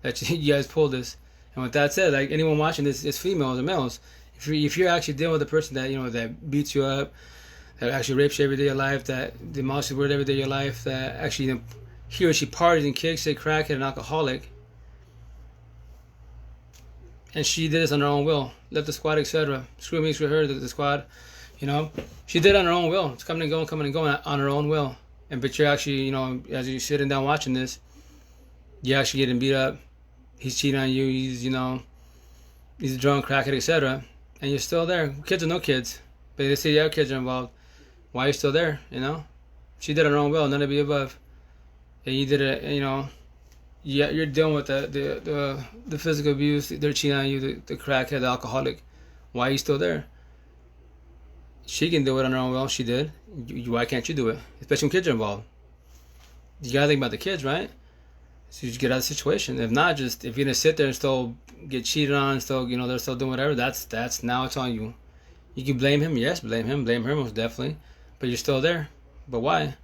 that you guys pulled this. And with that said, like anyone watching this, it's females or males. If you're actually dealing with a person that that beats you up, that actually rapes you every day of your life, that demolishes your word every day of your life, that actually he or she parties and kicks, a crackhead, an alcoholic, and she did this on her own will, left the squad, etc. Screw me, screw her, the squad. She did it on her own will. It's coming and going on her own will. And but you're actually, as you're sitting down watching this, you're actually getting beat up. He's cheating on you. He's a drunk, crackhead, etc. And you're still there. Kids or no kids, but they say the other kids are involved. Why are you still there? She did her own will, none of the above. And you did it, you know, yeah, you're dealing with the physical abuse. They're cheating on you, the crackhead, the alcoholic. Why are you still there? She can do it on her own will. She did. Why can't you do it? Especially when kids are involved. You gotta think about the kids, right? So you just get out of the situation. If not, just if you're gonna sit there and still get cheated on, still, you know, they're still doing whatever. That's now it's on you. You can blame him, yes, blame him, blame her most definitely, but you're still there. But why?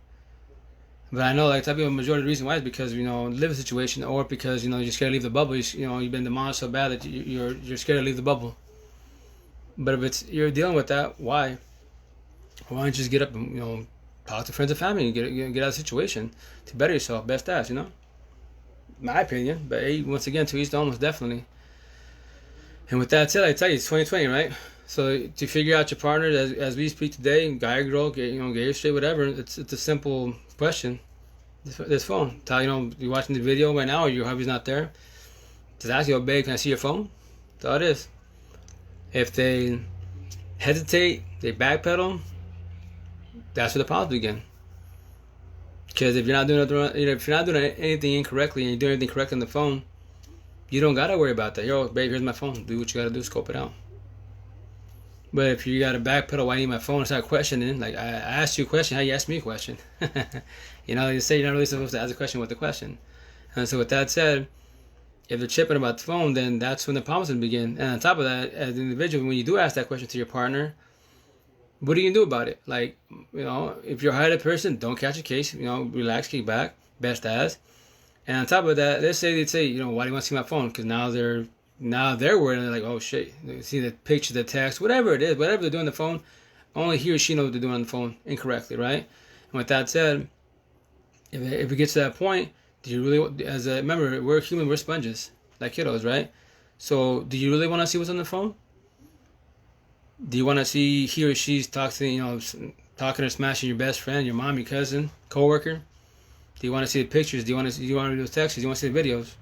But I know, like, type of majority of the reason why is because, you know, live a situation, or because, you know, you're scared to leave the bubble. You know, you've been demolished so bad that you're scared to leave the bubble. But if it's you're dealing with that, why? Why don't you just get up and, you know, talk to friends and family and get out of the situation to better yourself, best as, you know? My opinion, but hey, once again, to each their own, most definitely. And with that said, I tell you, it's 2020, right? So to figure out your partner, as we speak today, guy or girl, gay or straight, whatever, it's a simple question. This phone, tell you know you're watching the video right now, or your hubby's not there. Just ask you, oh, babe, can I see your phone? That's all it is. If they hesitate, they backpedal, that's where the problems begin. Because if you're not doing anything incorrectly and you're doing everything correct on the phone, you don't gotta worry about that. Yo, babe, here's my phone. Do what you gotta do, scope it out. But if you gotta backpedal, why I need my phone? Start questioning. Like, I asked you a question, how you asked me a question? You know, you say you're not really supposed to ask a question with a question. And so with that said, if they're chipping about the phone, then that's when the problems will begin. And on top of that, as an individual, when you do ask that question to your partner, what are you gonna do about it? Like, you know, if you're a high-headed person, don't catch a case. You know, relax, kick back, best as. And on top of that, let's say they say, you know, why do you want to see my phone? Because now they're worried and they're like, oh shit, they see the picture, the text, whatever it is, whatever they're doing on the phone, only he or she knows what they're doing on the phone incorrectly, right? And with that said, if it gets to that point, do you really, remember, we're human, we're sponges, like kiddos, right? So do you really want to see what's on the phone? Do you want to see he or she's talking or smashing your best friend, your mom, your cousin, coworker? Do you want to see the pictures? Do you want to read those texts? Do you want to see the videos?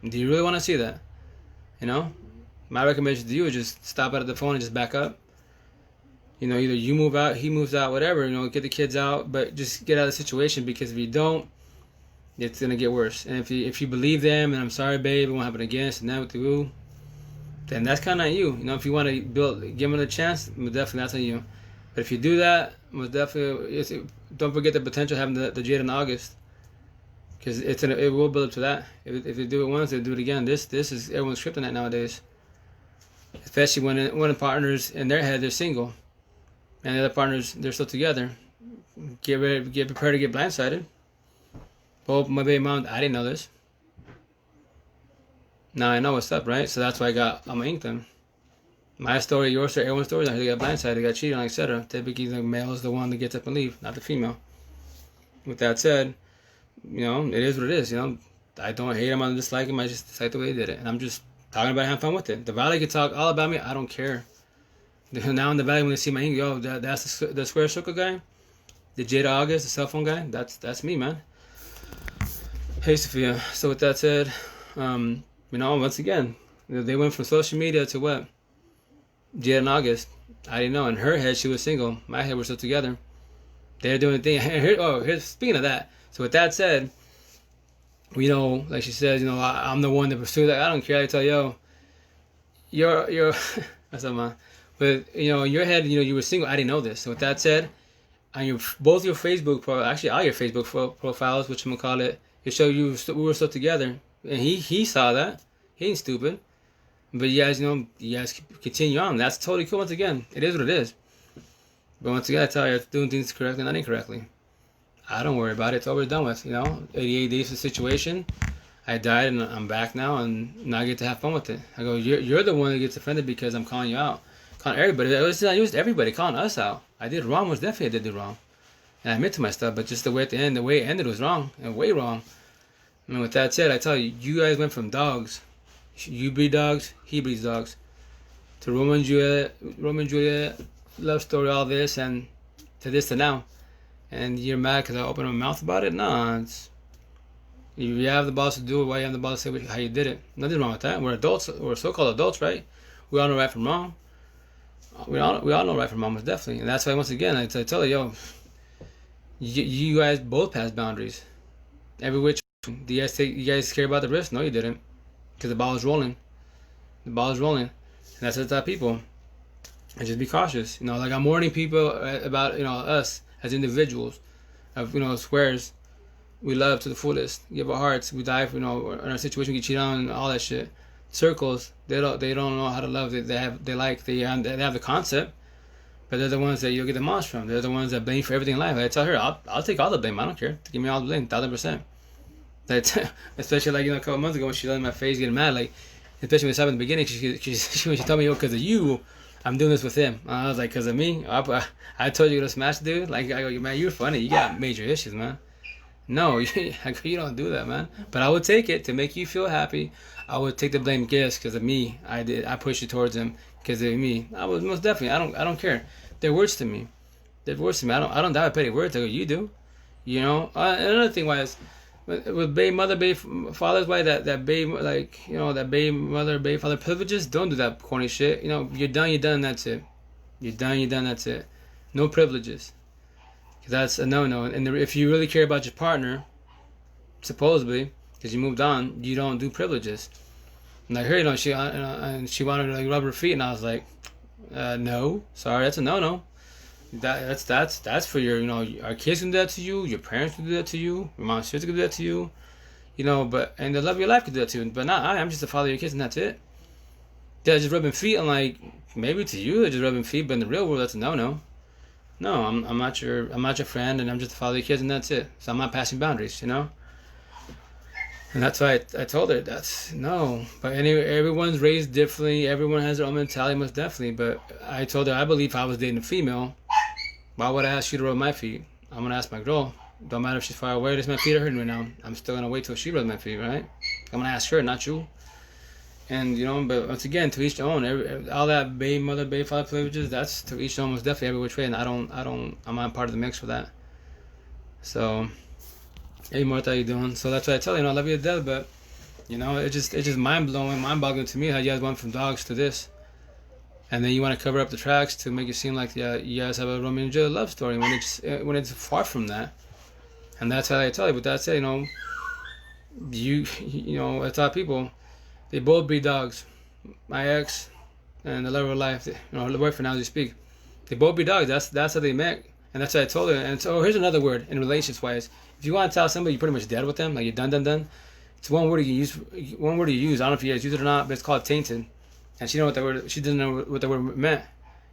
Do you really want to see that? You know, my recommendation to you is just stop out of the phone and just back up. You know, either you move out, he moves out, whatever. You know, get the kids out, but just get out of the situation, because if you don't, it's gonna get worse. And if you believe them, and I'm sorry, babe, it won't happen again, and that with you, then that's kind of on you. You know, if you want to give them a chance, definitely that's on you. But if you do that, most definitely, don't forget the potential of having the Jade in August, because it will build up to that. If they do it once, they'll do it again. This is everyone's kryptonite nowadays, especially when the partners in their head they're single, and the other partners they're still together. Get prepared to get blindsided. Oh, my baby mom, I didn't know this. Now I know what's up, right? So that's why I'm inked them. My story, your story, everyone's story. They got blindsided, they got cheated on, etc. Typically, the male is the one that gets up and leave, not the female. With that said, you know, it is what it is. You know, I don't hate him, I don't dislike him. I just dislike the way he did it, and I'm just talking about having fun with it. The Valley can talk all about me. I don't care. Now in the Valley, when they see my ink, yo, that's the square circle guy, the Jada August, the cell phone guy. That's me, man. Hey, Sophia. So with that said, you know, once again, they went from social media to what? Jada and August. I didn't know. In her head, she was single. My head, we're still together. They're doing the thing. Speaking of that. So with that said, you know, like she says, you know, I'm the one that pursued that. I don't care. I tell yo, you're that's not mine. But you know, in your head, you know, you were single. I didn't know this. So with that said, on both your Facebook actually all your Facebook profiles, which I'm gonna call it, it showed we were still together, and he saw that. He ain't stupid. But you guys continue on. That's totally cool. Once again, it is what it is. But once again, I tell you, doing things correctly, not incorrectly. I don't worry about it. It's over done with. You know, 88 days of the situation. I died and I'm back now, and now I get to have fun with it. I go, you're the one that gets offended because I'm calling you out, calling everybody. It's not just everybody calling us out. I did wrong. Was definitely I did wrong, and I admit to my stuff. But just the way it ended was wrong and way wrong. I mean, with that said, I tell you, you guys went from dogs. You breed dogs, he breeds dogs. To Romeo and Juliet, love story, all this, and to this to now. And you're mad because I opened my mouth about it? No, you have the balls to do it. Why you have the balls to say how you did it? Nothing wrong with that. We're adults. We're so-called adults, right? We all know right from wrong. We all know right from wrong, most definitely. And that's why, once again, I tell you, yo, You guys both passed boundaries. Every which. Do you guys care about the risk? No, you didn't, because the ball was rolling. The ball is rolling, and that's the type of people. And just be cautious. Like I'm warning people about us as individuals, of squares. We love to the fullest. Give our hearts. We die for in our situation. We get cheated on and all that shit. Circles. They don't know how to love. They have the concept, but they're the ones that you'll get the most from. They're the ones that blame for everything in life. I tell her, I'll take all the blame. I don't care. Give me all the blame, 1,000%. Especially like a couple months ago when she let in my face getting mad, like especially when it happened in the beginning. When she told me, because of you, I'm doing this with him. I was like, because of me? I told you to smash the dude. Like I go, man, you're funny. You got major issues, man. No, you don't do that, man. But I would take it to make you feel happy. I would take the blame, yes, because of me. I pushed it towards him because of me. I was most definitely. I don't care. They're words to me. They're words to me. I don't die with petty words. I go, you do. Another thing was with babe mother, babe fathers, why that babe, like that babe mother, babe father privileges. Don't do that corny shit. You're done. That's it. You're done. That's it. No privileges. That's a no-no. And if you really care about your partner, supposedly, because you moved on, you don't do privileges. And like her, she wanted to like rub her feet, and I was like, no, sorry, that's a no-no. That's for our kids can do that to you, your parents can do that to you, your mom's sister can do that to you, and the love of your life can do that to you. But not I'm just the father of your kids, and that's it. They're just rubbing feet, and like maybe to you they're just rubbing feet, but in the real world that's a no-no. No, I'm not your friend, and I'm just the father of your kids, and that's it. So I'm not passing boundaries, And that's why I told her that's no. But anyway, everyone's raised differently. Everyone has their own mentality, most definitely. But I told her I believe if I was dating a female, why would I ask you to rub my feet? I'm gonna ask my girl. Don't matter if she's far away. This my feet are hurting right now. I'm still gonna wait till she rubs my feet, right? I'm gonna ask her, not you. And but once again, to each their own. All that babe mother, babe father privileges, that's to each their own, most definitely every which way. And I'm not part of the mix for that. So, hey Martha, how you doing? So that's why I tell you, I love you to death, but it's just mind blowing, mind boggling to me how you guys went from dogs to this, and then you want to cover up the tracks to make it seem like you guys have a Romeo and Juliet love story when it's far from that. And that's how I tell you. But that's it, I tell people. They both be dogs. My ex and the love of her life, the boyfriend now as we speak. They both be dogs. That's how they met. And that's what I told her. And so here's another word in relationships wise. If you want to tell somebody you're pretty much dead with them, like you're done. It's one word you use. One word you use. I don't know if you guys use it or not, but it's called tainted. And she doesn't know what the word meant.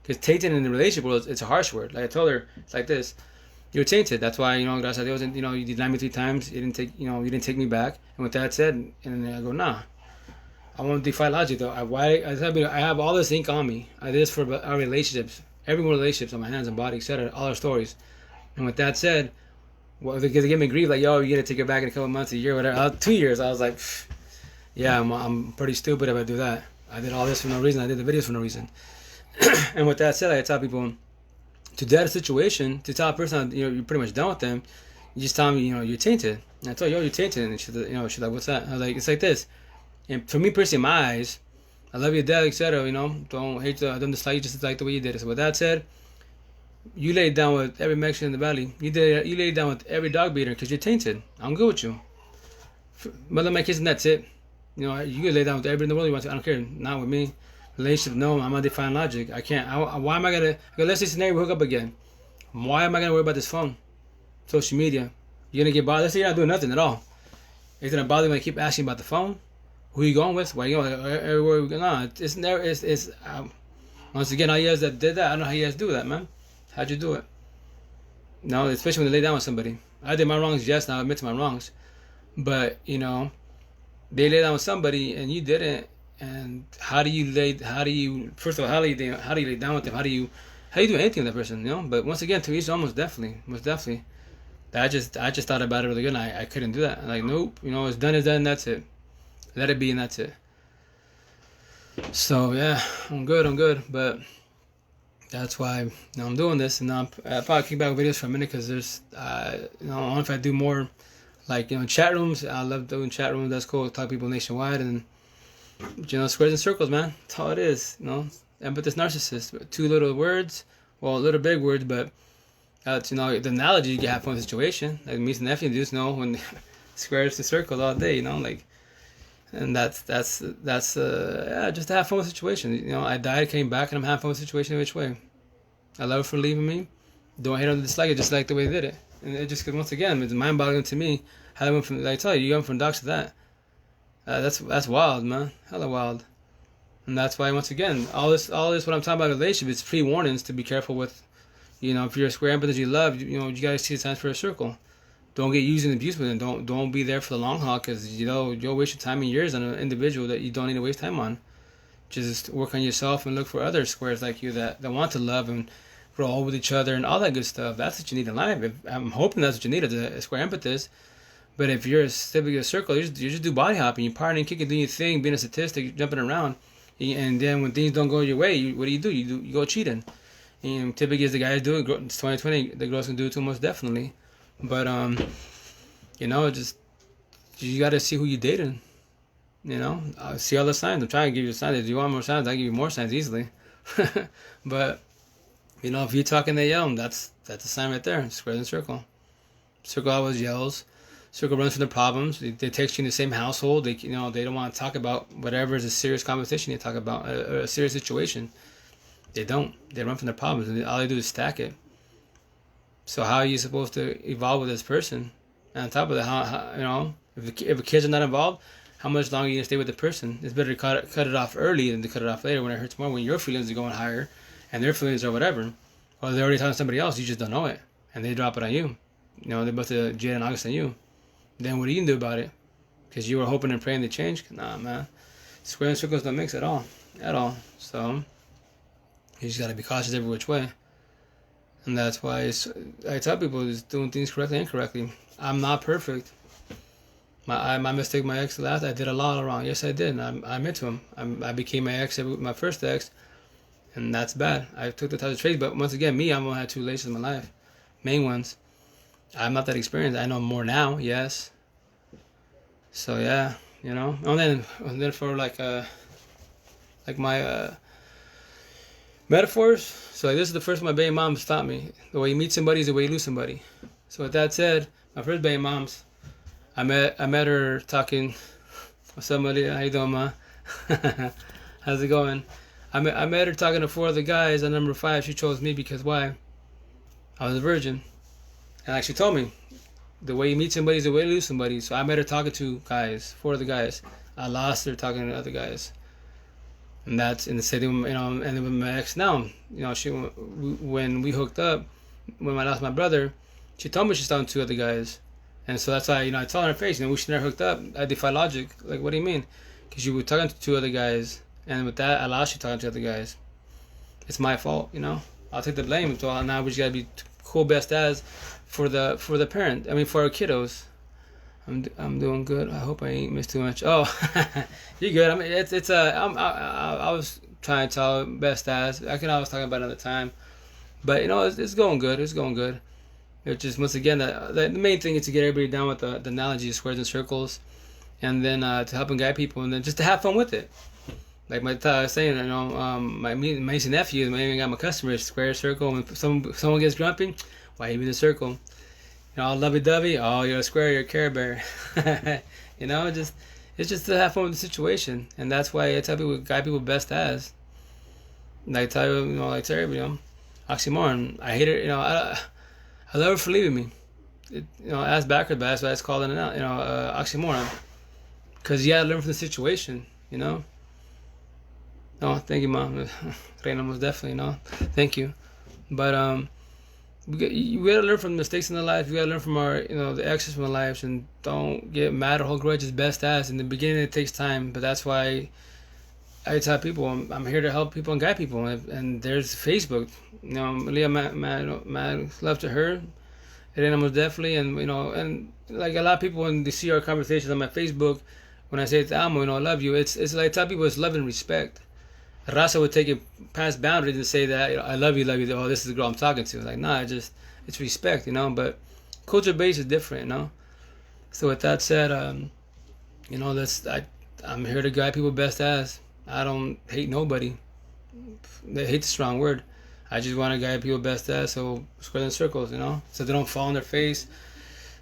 Because tainted in the relationship world, it's a harsh word. Like I told her, it's like this. You're tainted. That's why gracias a Dios, you denied me 3 times. You didn't take me back. And with that said, and then I go, nah. I won't defy logic though. I have all this ink on me. I did this for our relationships, every one relationships on my hands and body, etc. All our stories. And with that said, because they give me grief, like, yo, you're gonna take it back in a couple months, a year, whatever. 2 years. I was like, yeah, I'm pretty stupid if I do that. I did all this for no reason. I did the videos for no reason. And with that said, I tell people to that situation, to tell a person you're pretty much done with them, you just tell them you're tainted. And I told her, yo, you're tainted, and she's like, what's that? I was like, it's like this. And for me personally, in my eyes, I love you to death, etc. Don't hate I don't dislike you, just like the way you did it. So with that said, you laid down with every Mexican in the valley. You laid down with every dog beater because you're tainted. I'm good with you. Mother my kids, and that's it. You can lay down with everybody in the world you want to. I don't care. Not with me. Relationship, no. I'm not defying logic. I can't. Why am I gonna? Let's say scenario we hook up again. Why am I gonna worry about this phone, social media? You're gonna get bothered. Let's say you're not doing nothing at all. It's gonna bother me when I keep asking about the phone. Who you going with? Where you going? Everywhere we go. No, it's never. It's once again, all you guys that did that, I don't know how you guys do that, man. How'd you do it? No, especially when they lay down with somebody. I did my wrongs, yes, now I admit to my wrongs. But, they lay down with somebody and you didn't. And first of all, how do you lay down with them? How do you do anything with that person, But once again, to each own, most definitely. I just thought about it really good and I couldn't do that. I'm like, nope, it's done, and that's it. Let it be, and that's it. So, yeah, I'm good, but that's why I'm doing this, and I'll probably kick back videos for a minute because there's, I don't know if I do more, like, chat rooms. I love doing chat rooms. That's cool. Talk to people nationwide, and squares and circles, man. That's all it is. And but this narcissist, 2 little words, well, little big words, but The analogy, you can have fun with the situation. Like me and nephew just know when squares to circles all day, like, and just to have fun with the situation. I died, came back, and I'm having fun with the situation which way. I love her for leaving me. Don't hate or dislike it, just like the way they did it. And it just, once again, it's mind-boggling to me how I went from, like I tell you, went from dogs to that. That's wild, man. Hella wild. And that's why, once again, all this what I'm talking about relationship, it's pre-warnings to be careful with. If you're a square empath that you love, you gotta see the signs for a circle. Don't get used and abused with it. Don't be there for the long haul, because you'll waste your time and years on an individual that you don't need to waste time on. Just work on yourself and look for other squares like you that want to love and grow old with each other and all that good stuff. That's what you need in life. I'm hoping that's what you need as a square empathist. But if you're a circle, you just do body hopping, you partying, kicking, doing your thing, being a statistic, jumping around, and then when things don't go your way, what do? You go cheating. And typically, as the guys do it, it's 2020, the girls can do it too, most definitely. But just you got to see who you're dating. See all the signs. I'm trying to give you signs. If you want more signs, I give you more signs easily. But if you're talking to yell, that's a sign right there. Square and circle. Circle always yells. Circle runs from their problems. They text you in the same household. They don't want to talk about whatever is a serious competition. They talk about a serious situation. They don't. They run from their problems, and all they do is stack it. So how are you supposed to evolve with this person? And on top of that, how if the kids are not involved, how much longer are you gonna stay with the person? It's better to cut it off early than to cut it off later when it hurts more. When your feelings are going higher, and their feelings are whatever, or they're already talking to somebody else, you just don't know it, and they drop it on you. They're both Jade and August on you. Then what are you gonna do about it? Because you were hoping and praying they change. Nah, man. Square and circles don't mix at all. So you just gotta be cautious every which way. And that's why I tell people is doing things correctly and incorrectly. I'm not perfect. My mistake, my ex last, I did a lot wrong. Yes, I did. I admit to him. I became my first ex, and that's bad. I took the type of traits, but once again, I've only had 2 relations in my life, main ones. I'm not that experienced. I know more now, yes. So yeah, and then for like my metaphors. So this is the first one my baby moms taught me. The way you meet somebody is the way you lose somebody. So with that said, my first baby moms, I met her talking with somebody. How you doing, ma? How's it going? I met her talking to 4 other guys. On number 5, she chose me because why? I was a virgin. And like she told me, the way you meet somebody is the way you lose somebody. So I met her talking to guys, 4 other guys. I lost her talking to other guys. And that's in the city, and then with my ex now, when we hooked up, when I lost my brother, she told me she's talking to 2 other guys. And so that's why, I told her in her face, we should never hooked up. I defy logic. Like, what do you mean? Because you were talking to 2 other guys, and with that, I lost you talking to other guys. It's my fault, I'll take the blame. So now we just gotta be cool best as for the parent. For our kiddos. I'm doing good. I hope I ain't missed too much. Oh, you're good. I was trying to tell best as. I can always talk about it another time, but it's going good. It's going good. It's just once again the main thing is to get everybody down with the analogy of squares and circles, and then to help and guide people, and then just to have fun with it. Like I was saying, my niece and nephew, I even got my customers square circle. When someone gets grumpy, why you in the circle? All lovey-dovey, oh, you're a square, you're a Care Bear. It's just to have fun with the situation. And that's why I tell people, guide people best as. And I tell you, like to everybody, oxymoron. I hate her, I love her for leaving me. Ass backward, but that's why it's called an oxymoron. Because you gotta learn from the situation, Oh, thank you, Mom. Reina, most definitely, Thank you. But, we gotta learn from the mistakes in the life. We gotta learn from our, the exes from our lives, and don't get mad or hold grudges. Best as in the beginning, it takes time, but that's why I tell people I'm here to help people and guide people. And there's Facebook, Leah, mad love to her, Elena most definitely, and like a lot of people when they see our conversations on my Facebook, when I say it's Almo, I love you. It's like I tell people it's love and respect. Raza would take it past boundaries and say that I love you. Oh, this is the girl I'm talking to. Like, nah, it's respect, But culture base is different, So with that said, I'm here to guide people best as. I don't hate nobody. They hate the strong word, I just want to guide people best as, so square in circles, so they don't fall on their face.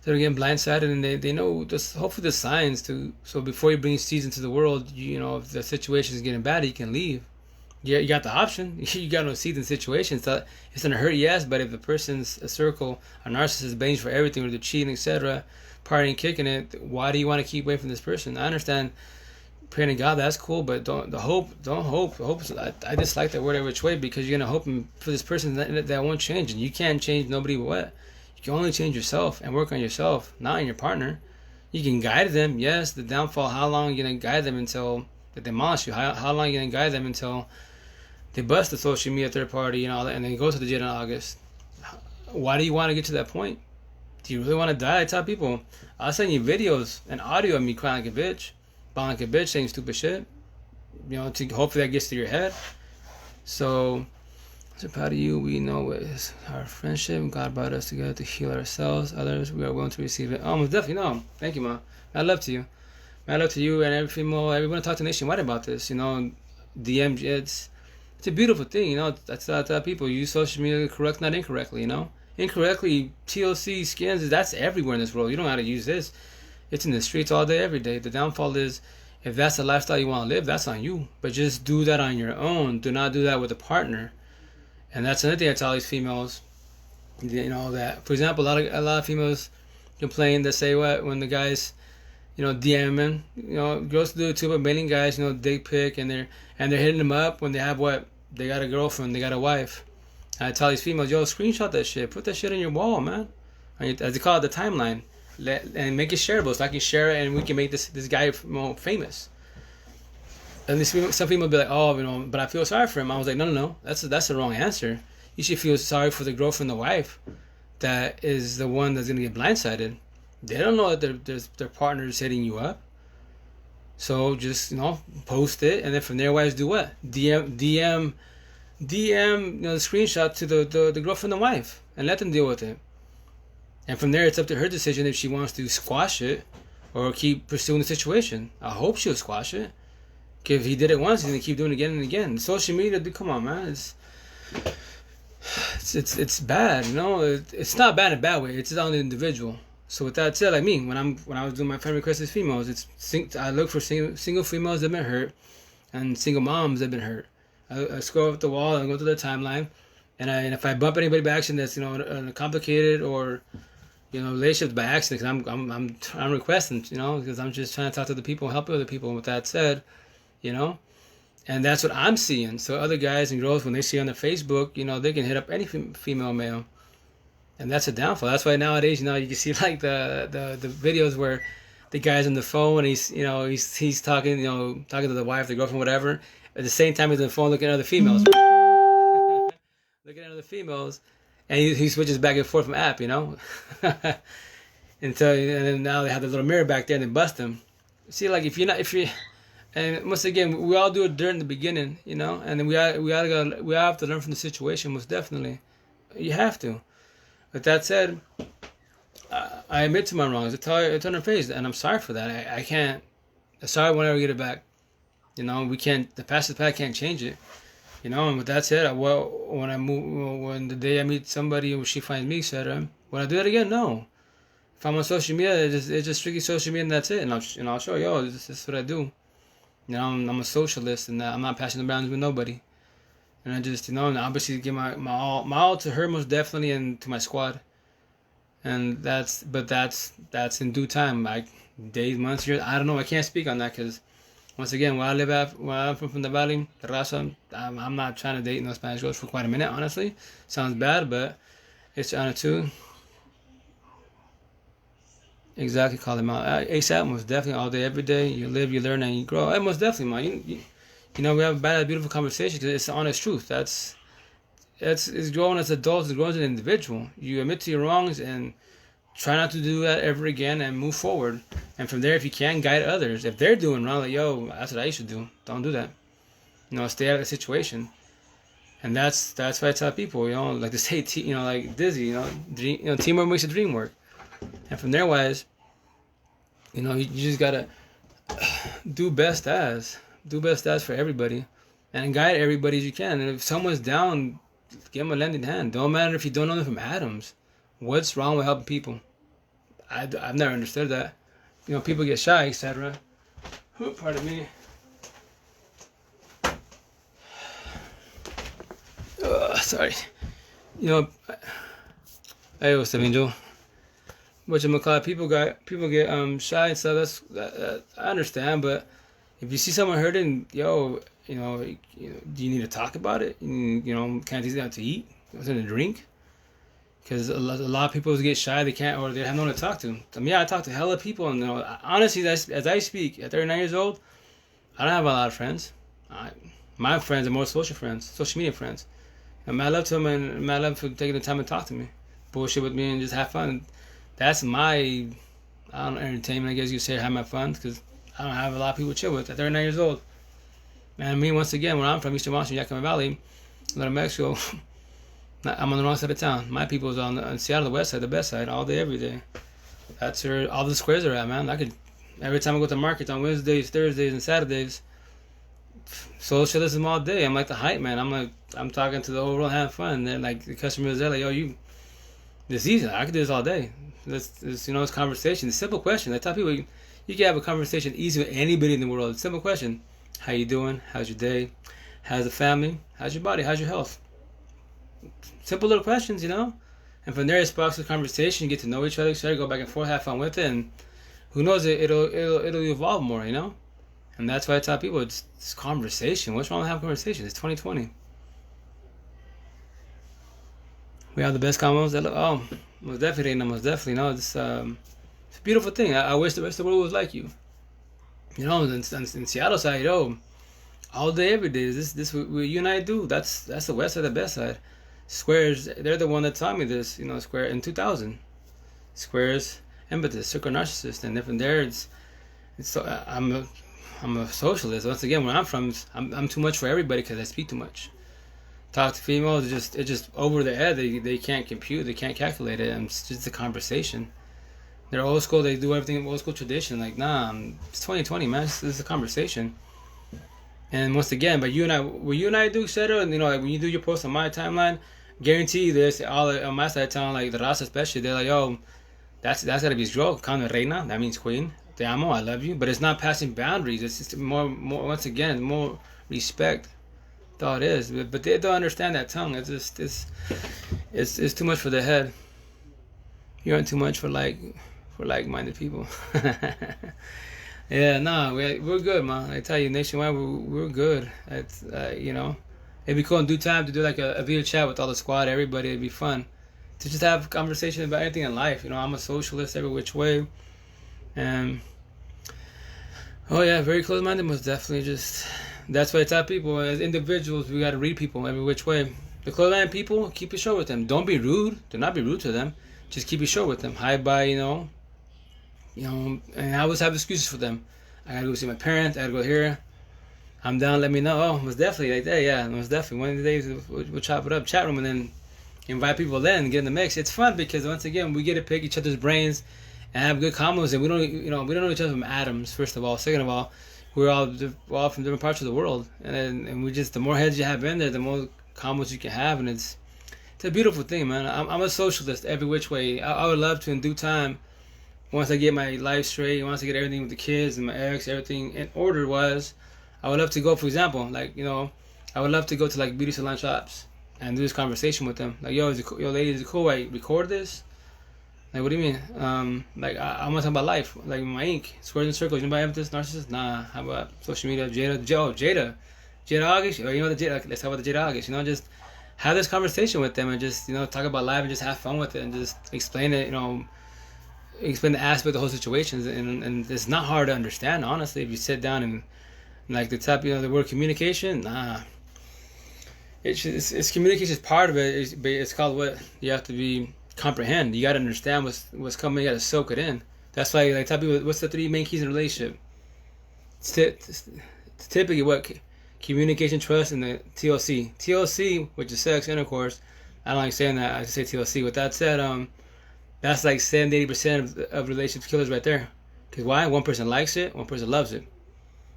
They're getting blindsided, and they know this. Hopefully, the signs to, so before you bring seeds into the world, if the situation is getting bad, you can leave. Yeah, you got the option. You got no seeds in situations. So it's gonna hurt, yes, but if the person's a circle, a narcissist, blames for everything, or they're cheating, etc., partying, kicking it, why do you want to keep away from this person? I understand praying to God, that's cool, but don't hope. I dislike that word every which way, because you're gonna hope for this person that won't change, and you can't change nobody but what. You can only change yourself and work on yourself, not on your partner. You can guide them, yes. The downfall, how long are you gonna guide them until they demolish you? How long are you gonna guide them until they bust the social media third party and all that, and then go to the jail in August? Why do you want to get to that point? Do you really want to die? I tell people, I'll send you videos and audio of me crying like a bitch, bawling like a bitch, saying stupid shit, to hopefully that gets to your head. So proud of you. We know it is our friendship. God brought us together to heal ourselves, others. We are willing to receive it. Most definitely. No, thank you, ma. I love to you. I love to you and every female. Everyone talk to Nationwide about this. DM. It's a beautiful thing. That's people use social media correct, not incorrectly. Incorrectly, TLC scans. That's everywhere in this world. You don't know how to use this. It's in the streets all day, every day. The downfall is, if that's the lifestyle you want to live, that's on you. But just do that on your own. Do not do that with a partner. And that's another thing I tell these females. That, for example, a lot of females complain. They say what when the guys, DMing, girls do it too, but mailing guys, dick pic, and they're hitting them up when they have what, they got a girlfriend, they got a wife. And I tell these females, screenshot that shit, put that shit on your wall, man. As they call it, the timeline, and make it shareable, so I can share it and we can make this guy famous. And some people be like, but I feel sorry for him. I was like, no, that's the wrong answer. You should feel sorry for the girlfriend, the wife, that is the one that's gonna get blindsided. They don't know that their partner is hitting you up. So just post it, and then from there, wives do what? DM the screenshot to the girlfriend and wife, and let them deal with it. And from there, it's up to her decision if she wants to squash it or keep pursuing the situation. I hope she'll squash it. If he did it once, he's gonna keep doing it again and again. Social media, come on, man. It's bad. It's not bad in a bad way. It's on the individual. So with that said, like me, when I was doing my friend requests as females, I look for single females that've been hurt, and single moms that've been hurt. I scroll up the wall and go to the timeline, and if I bump anybody by accident that's complicated or relationships by accident, because I'm requesting, because I'm just trying to talk to the people and help other people. And with that said, and that's what I'm seeing. So other guys and girls, when they see on their Facebook, they can hit up any female, male, and that's a downfall. That's why nowadays, you can see like the videos where the guy's on the phone and he's talking, talking to the wife, the girlfriend, whatever. At the same time, he's on the phone looking at other females, looking at other females, and he switches back and forth from app, and then now they have the little mirror back there and they bust him. See, like if you. And once again, we all do it during the beginning, and then we have to learn from the situation. Most definitely, you have to. With that said, I admit to my wrongs. It's on her face, and I'm sorry for that. I can't. Sorry, we'll never get it back. We can't. The past is past. Can't change it. And with that said, when the day I meet somebody and she finds me, etc. When I do that again, no. If I'm on social media, it's just strictly social media, and that's it. And I'll show you, this is what I do. I'm a socialist, and I'm not passing the boundaries with nobody. And I just, and obviously give my all to her, most definitely, and to my squad. And that's in due time, like days, months, years. I don't know. I can't speak on that because, once again, where I'm from the valley, the raza, I'm not trying to date no Spanish girls for quite a minute. Honestly, sounds bad, but it's honor too. Exactly, call them out. ASAP, most definitely, all day, every day. You live, you learn, and you grow. Hey, most definitely, man. We have a bad, beautiful conversation because it's the honest truth. It's growing as adults, it's growing as an individual. You admit to your wrongs and try not to do that ever again and move forward. And from there, if you can, guide others. If they're doing wrong, that's what I used to do. Don't do that. Stay out of the situation. And that's why I tell people, like to say, like Dizzy, teamwork makes the dream work. And from there, wise, you just gotta do best as for everybody, and guide everybody as you can. And if someone's down, give them a lending hand. Don't matter if you don't know them from Adams. What's wrong with helping people? I've never understood that. You know, people get shy, etc. Pardon me. Sorry. You know, hey, what's up, Angel? Whatchamacallit, people get shy and stuff. I understand, but if you see someone hurting, yo, do you need to talk about it? You know, can't you have to eat? Something to drink? Because a lot of people get shy, they can't, or they have no one to talk to. I mean, yeah, I talk to hella people, and honestly, as I speak, at 39 years old, I don't have a lot of friends. My friends are more social friends, social media friends. And I love to them, and I love for taking the time to talk to me, bullshit with me, and just have fun. That's my, I don't know, entertainment, I guess you could say, have my fun, because I don't have a lot of people to chill with at 39 years old. And me, once again, where I'm from, Eastern Washington, Yakima Valley, Little Mexico, I'm on the wrong side of town. My people is on Seattle, the west side, the best side, all day, every day. That's where all the squares are at, man. Every time I go to markets on Wednesdays, Thursdays, and Saturdays, socialism all day. I'm like the hype man. I'm talking to the whole world, having fun. And then like the customers, they're like, yo, this easy. I could do this all day. It's conversation. It's a simple question. I tell people, you can have a conversation easy with anybody in the world. It's a simple question. How you doing? How's your day? How's the family? How's your body? How's your health? Simple little questions, And from there, it sparks a conversation. You get to know each other, go back and forth, have fun with it, and who knows, it'll evolve more, And that's why I tell people it's conversation. What's wrong with having conversation? It's 2020. We have the best combos. Most definitely, it's a beautiful thing. I wish the rest of the world was like you. In Seattle side, all day, every day. This what you and I do. That's the west side, the best side. Squares, they're the one that taught me this. Square in 2000. Squares, Impetus, Circle Narcissist, and from there, I'm a socialist. Once again, where I'm from, I'm too much for everybody because I speak too much. Talk to females, it's just over their head. They can't compute, they can't calculate it. And it's just a conversation. They're old school. They do everything old school tradition. Like, nah, it's 2020, man. This is a conversation. And once again, but what you and I do, etc. And like when you do your post on my timeline, guarantee you this. All on my side of town, like the Raza especially, they're like, yo, that's gotta be girl. Call reina. That means queen. Te amo. I love you. But it's not passing boundaries. It's just more. Once again, more respect. That's all it is. But they don't understand that tongue. It's just it's too much for the head. You aren't too much for like-minded people. Yeah, no, we're good, man. I tell you, nationwide, we're good. It's it'd be cool in due time to do like a video chat with all the squad, everybody. It'd be fun to just have conversations about anything in life. I'm a socialist every which way, and very close-minded. Most definitely, just that's why I tell people as individuals we got to read people every which way. The close-minded people, keep it short with them. Don't be rude. Do not be rude to them. Just keep it short with them. Hi, bye. And I always have excuses for them. I gotta go see my parents. I gotta go here. I'm down. Let me know. Oh, most definitely like that. Yeah, most definitely. One of the days we'll chop it up, chat room, and then invite people in and get in the mix. It's fun because once again we get to pick each other's brains and have good combos, and we don't know each other from atoms. First of all, second of all, we're all from different parts of the world, and we just the more heads you have in there, the more combos you can have, and it's a beautiful thing, man. I'm a socialist every which way. I would love to in due time. Once I get my life straight, once I get everything with the kids and my ex, everything in order I would love to go, for example, I would love to go to like beauty salon shops and do this conversation with them. Like, yo, lady, is it cool I record this? Like, what do you mean? I want to talk about life, like my ink, squares and circles. Anybody have this narcissist? Nah. How about social media? Jada August. Let's talk about the Jada August. Just have this conversation with them and just talk about life and just have fun with it and just explain it. Explain the aspect of the whole situations, and it's not hard to understand, honestly, if you sit down and like the top, the word communication. Nah, it's communication is part of it. It's called what you have to comprehend. You got to understand what's coming. You got to soak it in. That's why I tell people, what's the 3 main keys in a relationship? It's typically what communication, trust, and the TLC. TLC, which is sex, intercourse. I don't like saying that. I just say TLC. With that said, that's like 70-80% of relationship killers right there. Because why? One person likes it, one person loves it.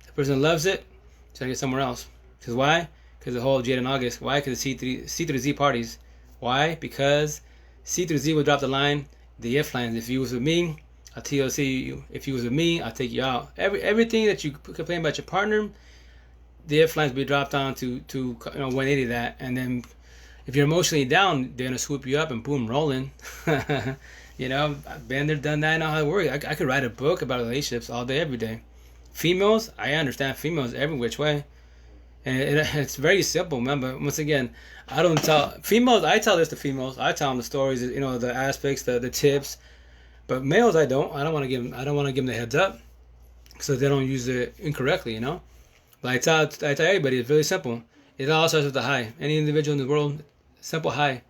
The person that loves it is going to get somewhere else. Because why? Because because the whole Jade and August. Why? Because C through Z parties. Why? Because C through Z will drop the line, the if lines. If you was with me, I'll TLC you. If you was with me, I'll take you out. Everything that you complain about your partner, the if lines be dropped on to 180 that, and then if you're emotionally down, they're gonna swoop you up and boom, rolling. I've been there, done that. I know how it works. I could write a book about relationships all day, every day. Females, I understand females every which way, and it's very simple. Remember, once again, I don't tell females. I tell this to females. I tell them the stories, the aspects, the tips. But males, I don't. I don't want to give them the heads up, so they don't use it incorrectly. But I tell everybody, it's really simple. It all starts with a hi. Any individual in the world, simple hi.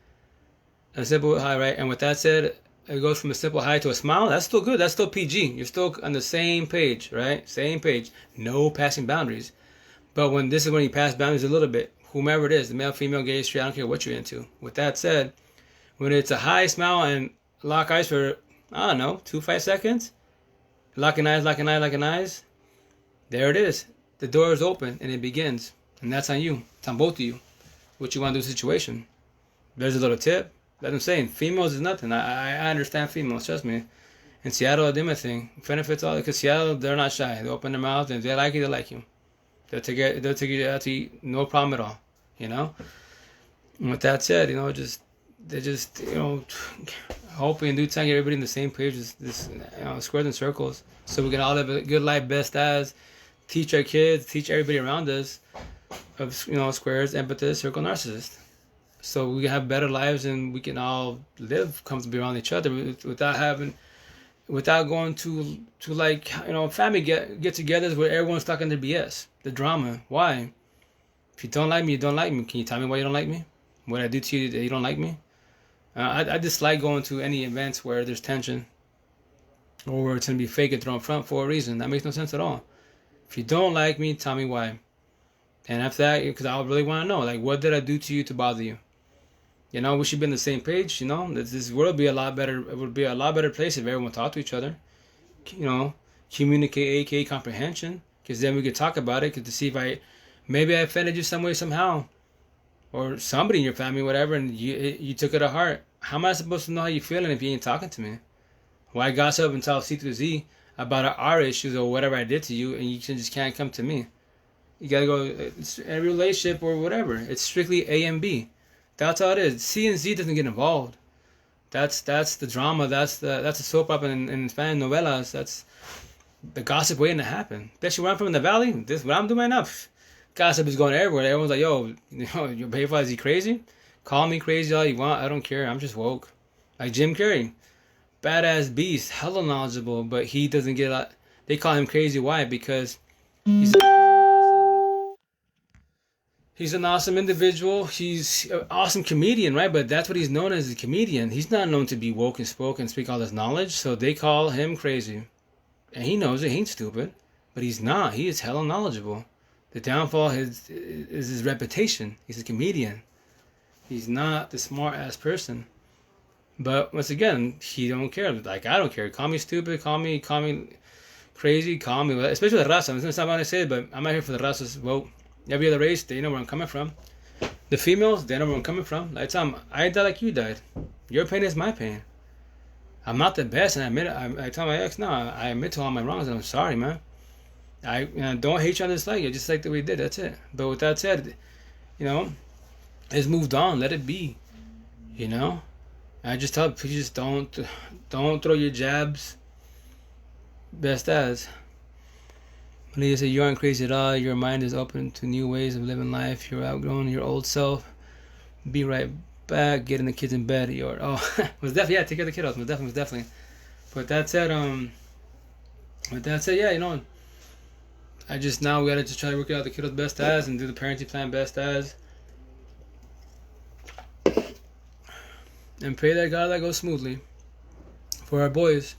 A simple hi, right? And with that said, it goes from a simple hi to a smile. That's still good. That's still PG. You're still on the same page, right? Same page. No passing boundaries. But when you pass boundaries a little bit, whomever it is, the male, female, gay, straight, I don't care what you're into. With that said, when it's a hi, smile, and lock eyes for, I don't know, 2-5 seconds, locking eyes, there it is. The door is open and it begins. And that's on you. It's on both of you. What you want to do in the situation. There's a little tip. Like I'm saying, females is nothing. I understand females, trust me. In Seattle, they do my thing. Benefits all, because Seattle, they're not shy. They open their mouth, and if they like you, they like you. They'll take you out to eat, no problem at all. And with that said, hoping in due time get everybody in the same page, this squares and circles, so we can all live a good life, best as, teach our kids, teach everybody around us of squares, empathists, circle, narcissist. So we can have better lives and we can all live comfortably around each other without going to family get-togethers where everyone's stuck in the BS, the drama. Why? If you don't like me, you don't like me. Can you tell me why you don't like me? What I do to you that you don't like me? I dislike going to any events where there's tension or where it's going to be fake and thrown front for a reason. That makes no sense at all. If you don't like me, tell me why. And after that, because I really want to know, what did I do to you to bother you? We should be on the same page. This world would be a lot better. It would be a lot better place if everyone talked to each other. Communicate, aka comprehension, because then we could talk about it. To see if maybe I offended you some way, somehow, or somebody in your family, whatever, and you took it to heart. How am I supposed to know how you're feeling if you ain't talking to me? Why gossip and tell C through Z about our issues or whatever I did to you, and you just can't come to me? You gotta go. It's a relationship or whatever. It's strictly A and B. That's all it is. C and Z doesn't get involved. That's the drama. That's the soap opera in Spanish novelas. That's the gossip waiting to happen. Especially where I'm from in the valley. This what I'm doing right now. Gossip is going everywhere. Everyone's like, yo, your baby father, is he crazy? Call me crazy all you want. I don't care. I'm just woke. Like Jim Carrey, badass beast, hella knowledgeable, but he doesn't get a lot. They call him crazy. Why? Because he's an awesome individual. He's an awesome comedian, right? But that's what he's known as, a comedian. He's not known to be woke and spoke and speak all this knowledge. So they call him crazy. And he knows it. He ain't stupid. But he's not. He is hella knowledgeable. The downfall is his reputation. He's a comedian. He's not the smart-ass person. But once again, he don't care. I don't care. Call me stupid. Call me crazy. Call me, especially the raza. It's not what I say, but I'm not here for the razas. Well, every other race, they know where I'm coming from. The females, they know where I'm coming from. I tell them, I died like you died. Your pain is my pain. I'm not the best, and I admit it. I tell my ex, no, I admit to all my wrongs, and I'm sorry, man. I don't hate you on this, you just like the way we did. That's it. But with that said, it's moved on. Let it be. I just tell people, just don't throw your jabs. Best as. Leah said, you aren't crazy at all. Your mind is open to new ways of living life. You're outgrowing your old self. Be right back. Getting the kids in bed. Take care of the kiddos. Was definitely. But that said, I just now we gotta just try to work out the kiddos best as and do the parenting plan best as. And pray that God that goes smoothly for our boys.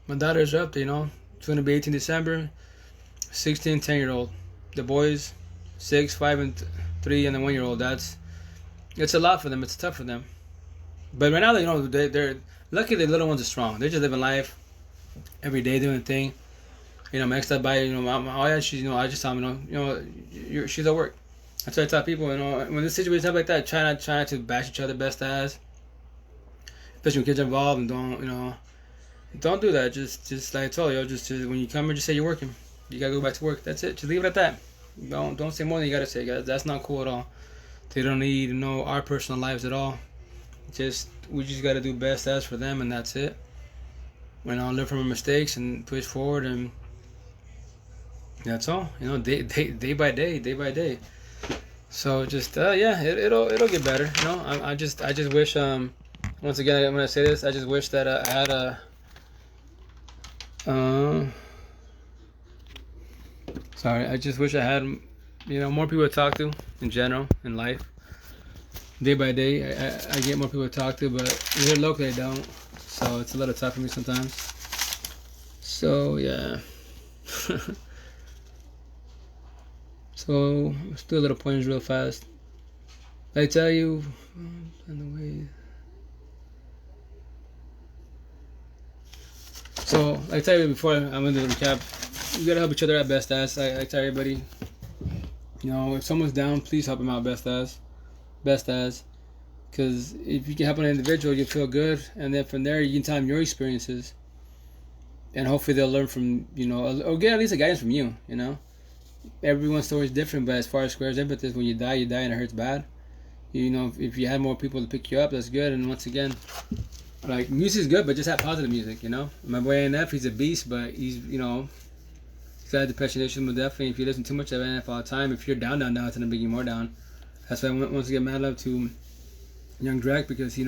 My daughters are up there, It's gonna be 18 December. 16, 10-year-old. The boys, 6, 5, and 3, and the 1-year-old. It's a lot for them. It's tough for them. But right now, they're lucky. The little ones are strong. They're just living life every day, doing a thing. My ex by, she's, I just tell them, she's at work. That's why I tell people, when this situation happens like that, try not to bash each other best as, especially when kids are involved, and don't do that. Just like I told you, just when you come here, just say you're working. You gotta go back to work. That's it. Just leave it at that. Don't say more than you gotta say, guys. That's not cool at all. They don't need to know our personal lives at all. We just gotta do best as for them, and that's it. Learn from our mistakes and push forward, and that's all. Day by day, day by day. So just yeah, it'll get better. I just wish once again when I say this, I just wish that I had a sorry, I just wish I had more people to talk to in general in life. Day by day, I get more people to talk to, but here locally I don't. So it's a little tough for me sometimes. So yeah. So let's do a little pointers real fast. I tell you, and the way. So I tell you before I'm gonna do the recap. You gotta help each other at best as. I tell everybody, if someone's down, please help them out best as, because if you can help an individual, you feel good, and then from there you can tell them your experiences, and hopefully they'll learn from or get at least a guidance from you. Everyone's story is different, but as far as squares empathy, when you die and it hurts bad. If you had more people to pick you up, that's good. And once again, like music is good, but just have positive music. My boy ANF, he's a beast, but he's got a depression issue. But definitely, if you listen too much of ANF all the time, if you're down, it's gonna bring you more down. That's why I want to get mad love to Young Drake, because he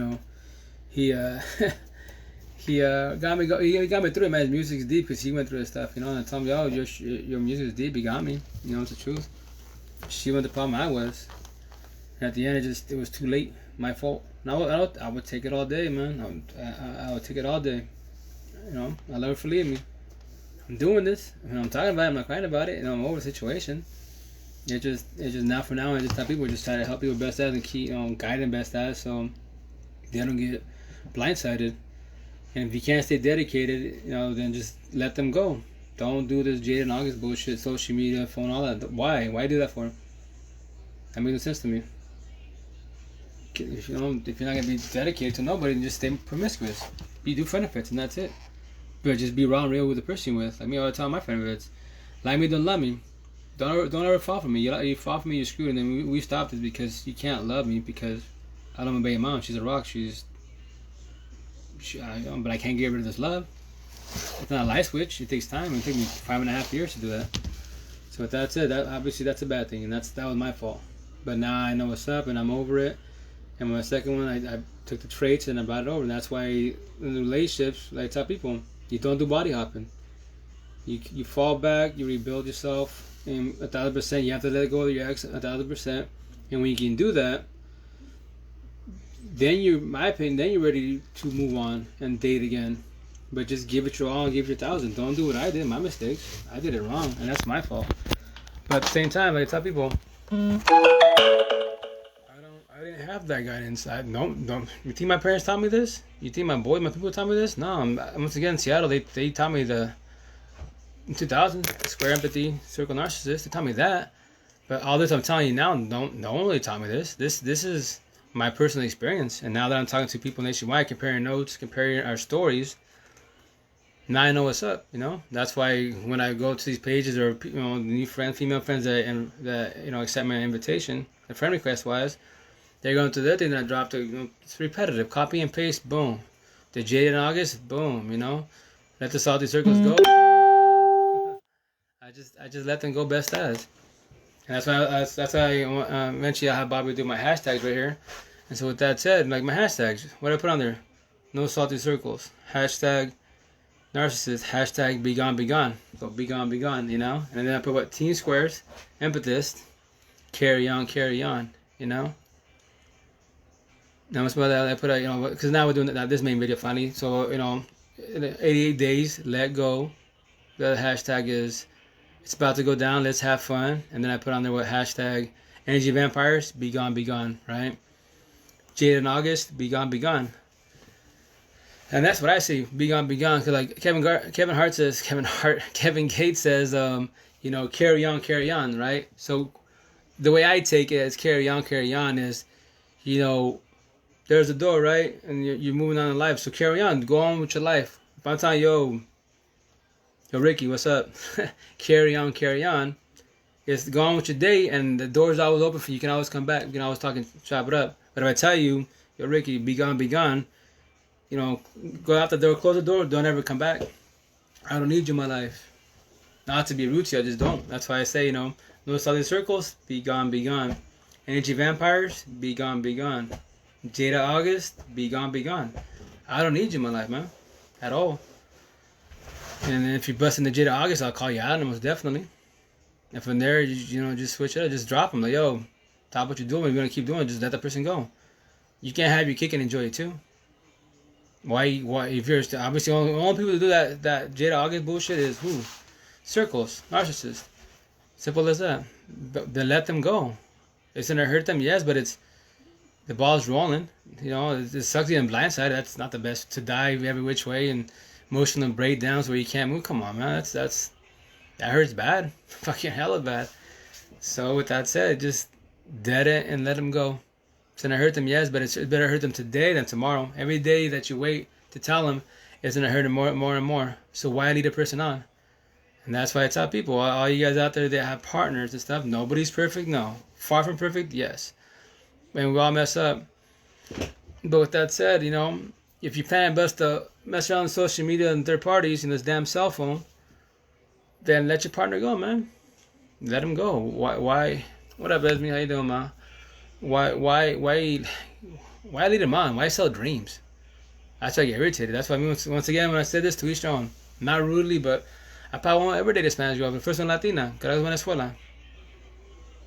he got me through it, man. His music's deep because he went through his stuff, and I told him, yo, your music is deep. He got me, it's the truth. She was the problem I was. And at the end, it was too late. My fault. I would take it all day, man. I would take it all day. I love her for leaving me. I'm doing this. I'm talking about it. I'm not crying about it. I'm over the situation. It's just now for now. I just tell people, just try to help people best as and keep guide them best as, so they don't get blindsided. And if you can't stay dedicated, then just let them go. Don't do this Jade and August bullshit, social media, phone, all that. Why? Why do that for? That makes no sense to me. If you're not gonna be dedicated to nobody, then just stay promiscuous. You do friend effects, and that's it. But just be raw and real with the person you're with. Like me, all the time, my friend effects. Like me, don't love me. Don't ever fall for me. You fall for me, you're screwed. And then we stopped this because you can't love me because I don't obey your mom. She's a rock. But I can't get rid of this love. It's not a light switch. It takes time. It took me 5.5 years to do that. So with that said, obviously that's a bad thing, and that was my fault. But now I know what's up, and I'm over it. And my second one, I took the traits and I brought it over. And that's why in relationships, like I tell people, you don't do body hopping. You fall back, you rebuild yourself, and 1,000%. You have to let go of your ex 1,000%. And when you can do that, then my opinion, then you're ready to move on and date again. But just give it your all and give it your 1,000. Don't do what I did, my mistakes. I did it wrong, and that's my fault. But at the same time, like I tell people, I didn't have that guidance. Don't. You think my parents taught me this? You think my people taught me this? No. Once again, in Seattle, they taught me in 2000, square empathy, circle narcissist. They taught me that. But all this I'm telling you now, don't really taught me this. This is my personal experience. And now that I'm talking to people nationwide, comparing notes, comparing our stories, now I know what's up. That's why when I go to these pages or new female friends that accept my invitation, the friend request wise, they're going to their thing that I dropped. It's repetitive. Copy and paste. Boom. The Jade in August. Boom. Let the salty circles go. I just let them go best as. And that's why eventually I have Bobby do my hashtags right here. And so with that said, like my hashtags, what do I put on there? No salty circles. Hashtag narcissist. Hashtag be gone, be gone. So be gone, be gone. And then I put Team Squares, empathist, carry on, Now what's about that? I put because now we're doing this main video finally. So in 88 days, let go. The hashtag is it's about to go down. Let's have fun. And then I put on there what hashtag energy vampires be gone, right? Jade in August, be gone. And that's what I see, be gone. Because like Kevin Gates says, carry on, right? So the way I take it as carry on is, you know, there's a door, right? And you're moving on in life. So carry on. Go on with your life. If I'm telling you, yo, Ricky, what's up? Carry on. It's go on with your day, and the door's always open for you. You can always come back. You can always talk and chop it up. But if I tell you, yo, Ricky, be gone, you know, go out the door, close the door, don't ever come back. I don't need you in my life. Not to be rude to you, I just don't. That's why I say, you know, no solid circles, be gone. Energy vampires, be gone. Jada August, be gone. I don't need you in my life, man. At all. And if you bust into Jada August, I'll call you out, most definitely. And from there, you know, just switch it up. Just drop them. Like, yo, stop what you're doing. You're going to keep doing it. Just let that person go. You can't have your kick and enjoy it, too. Why, if you're, obviously, only people to do that Jada August bullshit is who? Circles. Narcissists. Simple as that. But then let them go. It's going to hurt them, yes, but it's, the ball's rolling. You know, it sucks being blindsided. That's not the best. To dive every which way and emotional breakdowns where you can't move. Come on, man. That hurts bad. Fucking hella bad. So with that said, just dead it and let them go. It's gonna hurt them, yes, but it's better hurt them today than tomorrow. Every day that you wait to tell them, it's gonna hurt them more and more. So why lead a person on? And that's why I tell people, all you guys out there that have partners and stuff, nobody's perfect, no. Far from perfect, yes. And we all mess up. But with that said, you know, if you plan to mess around on social media and third parties and this damn cell phone, then let your partner go, man. Let him go. Why? What up, Esme? How you doing, man? Why lead him on? Why sell dreams? That's why I get irritated. That's why, once again, when I said this, to each their own. Not rudely, but I probably won't ever date a Spanish girl. The first one Latina. Carajos Venezuela.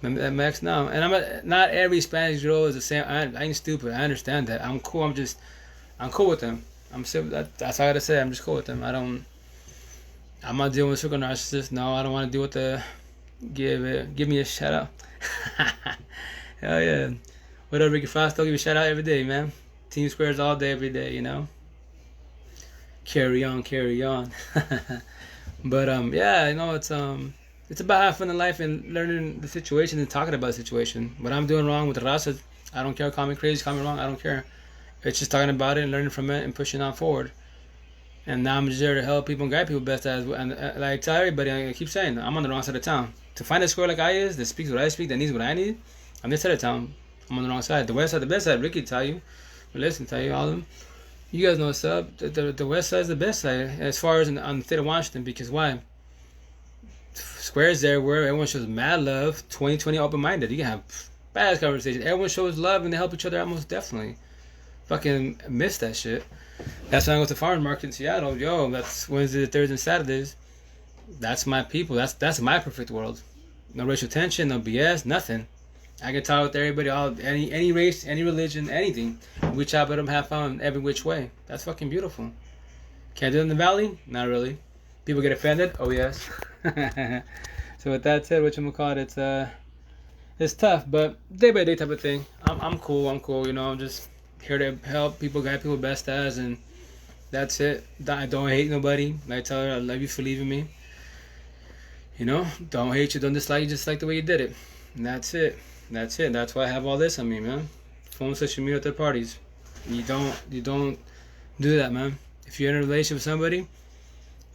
Max now. And not every Spanish girl is the same. I ain't stupid. I understand that. I'm cool. I'm cool with them. That's all I gotta say. I'm just cool with them. I'm not dealing with circle narcissists. No, I don't want to deal with the give me a shout out. Hell yeah. What up, Ricky Frost? I'll give you a shout out every day, man. Team squares all day, every day, you know. Carry on. But yeah, you know, it's about having fun in life and learning the situation and talking about the situation. What I'm doing wrong with the raza, I don't care. Call me crazy, call me wrong, I don't care. It's just talking about it and learning from it and pushing on forward. And now I'm just there to help people and guide people best as well. And like I tell everybody, I keep saying, I'm on the wrong side of town. To find a square like I is, that speaks what I speak, that needs what I need, on this side of town, I'm on the wrong side. The west side, the best side, Ricky tell you. Listen, tell you all of them. You guys know what's up. The west side is the best side as far as on the state of Washington, because why? Squares there where everyone shows mad love, 2020 open-minded. You can have bad conversations. Everyone shows love and they help each other out most definitely. Fucking miss that shit. That's when I go to farmers market in Seattle. Yo, that's Wednesdays, Thursdays, and Saturdays. That's my people. That's my perfect world. No racial tension, no BS, nothing. I can talk with everybody, any race, any religion, anything. We chop it up, have fun every which way. That's fucking beautiful. Can't do it in the valley? Not really. People get offended? Oh yes. So with that said, it's tough, but day by day type of thing. I'm cool. You know, I'm just here to help people, guide people best as, and that's it. I don't hate nobody. I tell her I love you for leaving me. You know, don't hate you, don't dislike you, just like the way you did it. And that's it. That's why I have all this on me, man. Phone, social media, third parties. You don't do that, man. If you're in a relationship with somebody,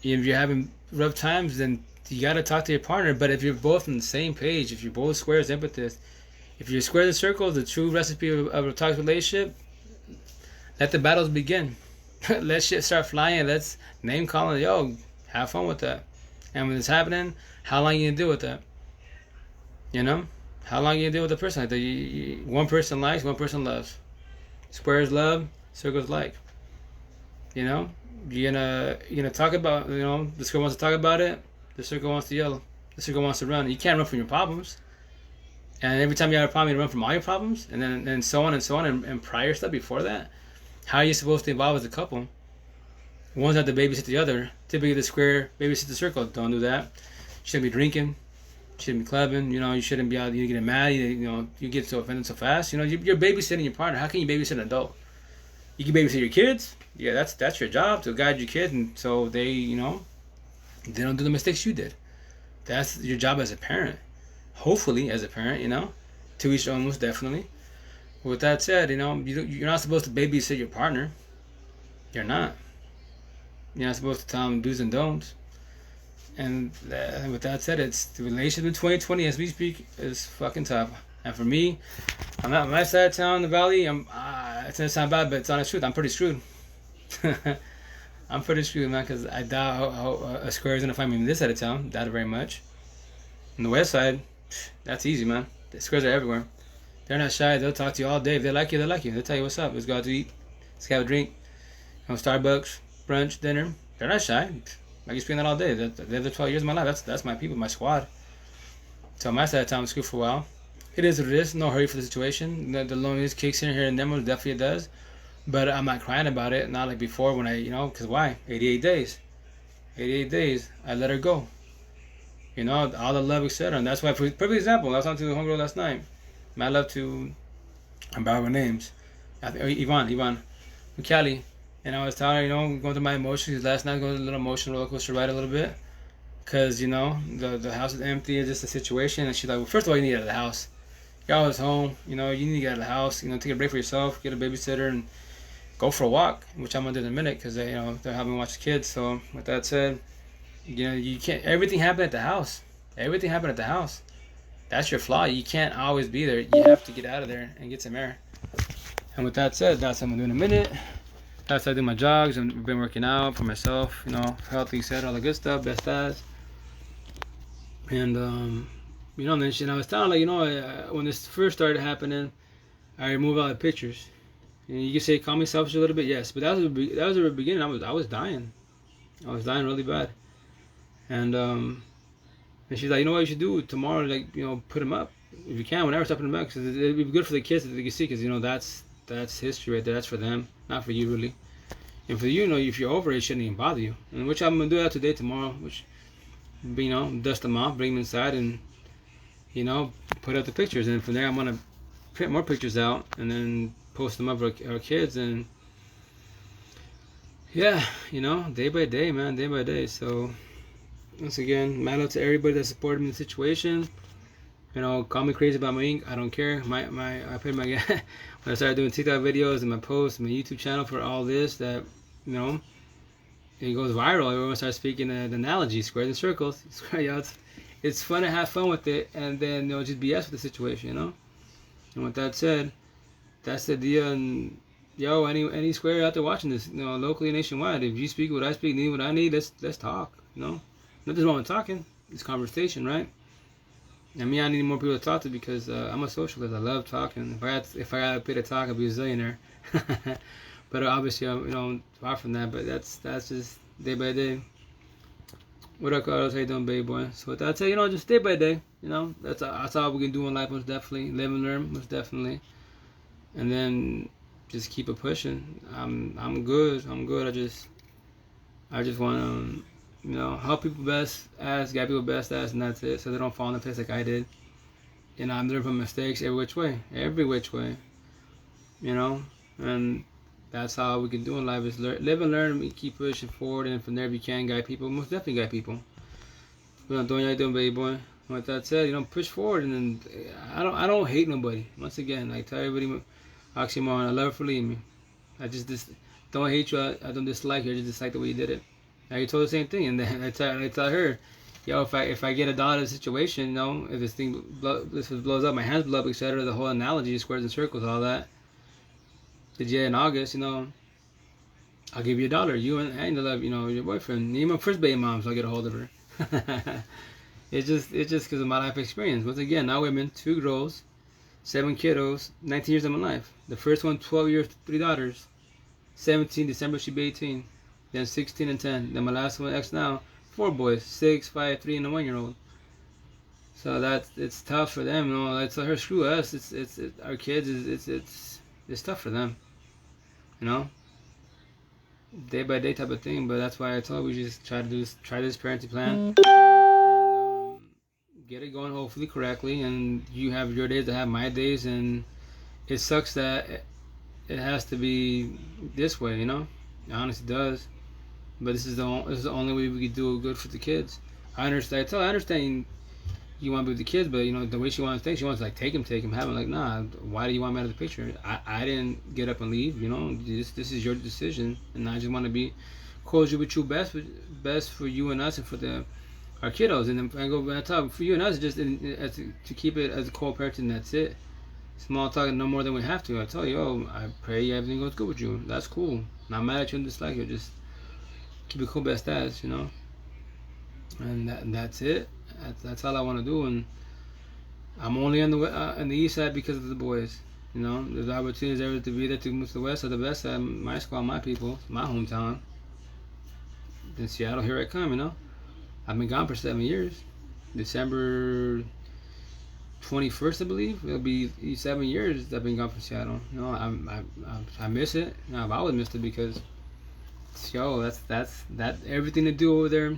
if you're having rough times, then you gotta talk to your partner. But if you're both on the same page, if you're both squares, empathists, if you're squares and circles, the true recipe of a toxic relationship, let the battles begin. Let shit start flying. Let's name calling. Yo, have fun with that. And when it's happening, how long you gonna deal with that? You know, how long you gonna deal with a person like that? One person likes, one person loves. Squares love, circles like. You know, you're gonna talk about. You know, the square wants to talk about it. The circle wants to yell. The circle wants to run. You can't run from your problems. And every time you have a problem, you run from all your problems, and so on and prior stuff before that. How are you supposed to evolve as a couple? One's have to babysit the other. Typically, the square babysit the circle. Don't do that. You shouldn't be drinking. You shouldn't be clubbing. You know, you shouldn't be out. You get mad. You get so offended so fast. You know, you're babysitting your partner. How can you babysit an adult? You can babysit your kids. Yeah, that's your job, to guide your kids, and so they don't do the mistakes you did. That's your job as a parent. hopefully, as a parent, to each own, most definitely. With that said, you're not supposed to babysit your partner. You're not. You're not supposed to tell them do's and don'ts. And with that said, it's the relationship in 2020 as we speak is fucking tough. And for me, I'm not on my side of town in the valley. It's gonna sound bad, but it's honest truth. I'm pretty screwed. I'm pretty screwed, man, because I doubt how a square is gonna find me in this side of town. Doubt it very much. On the west side, that's easy, man. The squares are everywhere. They're not shy. They'll talk to you all day. If they like you, they like you. They'll tell you what's up. Let's go out to eat. Let's have a drink. Starbucks, brunch, dinner. They're not shy. I can spend that all day. They're the 12 years of my life. That's my people, my squad. So on my side of town, I'm screwed for a while. It is what it is. No hurry for the situation. The loneliness kicks in here and there. Most definitely it does. But I'm not crying about it. Not like before when because why? 88 days. 88 days. I let her go. All the love, etc. And that's why, for perfect example, I was talking to a homegirl last night. My love to, I'm bad with names. Yvonne, Cali. And I was telling her, going through my emotions. Last night, going through a little emotional roller coaster ride a little bit. Because, the house is empty. It's just a situation. And she's like, well, first of all, you need to get out of the house. You're always home. You need to get out of the house. Take a break for yourself. Get a babysitter and go for a walk. Which I'm going to do in a minute because, they're helping me watch the kids. So, with that said, you can't, everything happened at the house. Everything happened at the house. That's your flaw. You can't always be there. You have to get out of there and get some air. And with that said, that's what I'm going to do in a minute. That's how I do my jogs and I've been working out for myself, healthy, etc., all the good stuff, best as. And, then I was telling when this first started happening, I removed all the pictures. And you can say, call me selfish a little bit, yes. But that was the beginning. I was dying. I was dying really bad. And she's like, you know what you should do tomorrow, put them up. If you can, whenever, stop putting them up. Because it'd be good for the kids that they can see, because, that's history right there. That's for them, not for you, really. And for you, if you're over it, it shouldn't even bother you. And which I'm going to do that today, tomorrow, which, dust them off, bring them inside, and, put out the pictures. And from there, I'm going to print more pictures out and then post them up for our kids. And, yeah, day by day, man, day by day. So, once again, mad love to everybody that supported me in the situation. Call me crazy about my ink. I don't care. I put my when I started doing TikTok videos and my posts, my YouTube channel for all this, that it goes viral. Everyone starts speaking the analogy, squares and circles. It's fun to have fun with it, and then just BS with the situation, And with that said, that's the deal. And any square out there watching this, locally, nationwide, if you speak what I speak, need what I need, let's talk. Nothing's wrong with talking. It's conversation, right? And me, I need more people to talk to because I'm a socialist. I love talking. If I had to pay to talk, I'd be a zillionaire. But obviously, I'm far from that. But that's just day by day. What up, Carlos? How you doing, baby boy? So with that said, just day by day. That's all we can do in life, most definitely. Live and learn, most definitely. And then just keep it pushing. I'm good. I just want to. Help people best as, guide people best as, and that's it. So they don't fall in the place like I did. I'm learning from mistakes every which way. And that's how we can do in life is live and learn. And keep pushing forward, and from there, if you can guide people, most definitely guide people. Doing what you're doing, baby boy. With that said, push forward, and then I don't hate nobody. Once again, I tell everybody, oxymoron, I love for leaving me. I just don't hate you. I don't dislike you. I just dislike the way you did it. Now you told the same thing, and then I tell her, if I get a dollar situation, if this thing blows up, my hands blow up, etc., the whole analogy, squares and circles, all that. Did you in August, I'll give you $1. You and the love, your boyfriend. Even my first baby mom, so I'll get a hold of her. It's just because of my life experience. Once again, now women, 2 girls, 7 kiddos, 19 years of my life. The first one, 12 years, 3 daughters. 17 December, she'll be 18. Then 16 and 10. Then my last one, X now, 4 boys, 6, 5, 3, and a 1-year-old. So it's tough for them. I tell her, screw us. It's our kids. It's tough for them. Day by day type of thing. But that's why I told her we just try this parenting plan, and get it going hopefully correctly. And you have your days, I have my days, and it sucks that it has to be this way. It honestly does. But this is the only way we can do good for the kids. I understand. I understand. you want to be with the kids, but you know the way she wants to think, she wants to like take him, have him. Like, nah, why do you want me out of the picture? I didn't get up and leave. You know, this is your decision, and I just want to be cozy with you, best for you and us and for our kiddos. And then I go back talk for you and us, just to keep it as a co-parenting. That's it. Small talk, no more than we have to. I tell you, oh, I pray everything goes good with you. That's cool. Not mad at you and dislike you. Just keep it cool, best as, you know. And that's it. That's all I want to do. And I'm only on the east side because of the boys. You know, there's opportunities there to be there to move to the west. So the best side, my squad, my people, my hometown. In Seattle, here I come. You know, I've been gone for 7 years. December 21st, I believe, it'll be 7 years that I've been gone from Seattle. You know, I miss it. You know, I've always missed it because, yo, that's everything to do over there.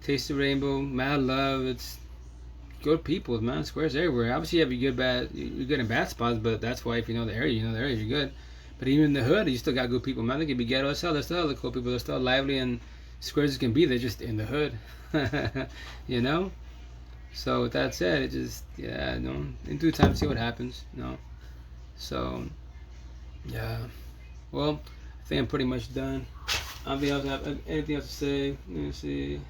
Taste the rainbow, mad love. It's good people, man. Squares everywhere. Obviously, you have your you're good in bad spots, but that's why if you know the area, you're good. But even in the hood, you still got good people, man. They can be ghetto as hell. They're still the cool people. They're still lively and squares as can be. They're just in the hood, you know. So with that said, it just you know, in due time, see what happens, you know. So yeah, well, I think I'm pretty much done. I don't think I have anything else to say. Let me see.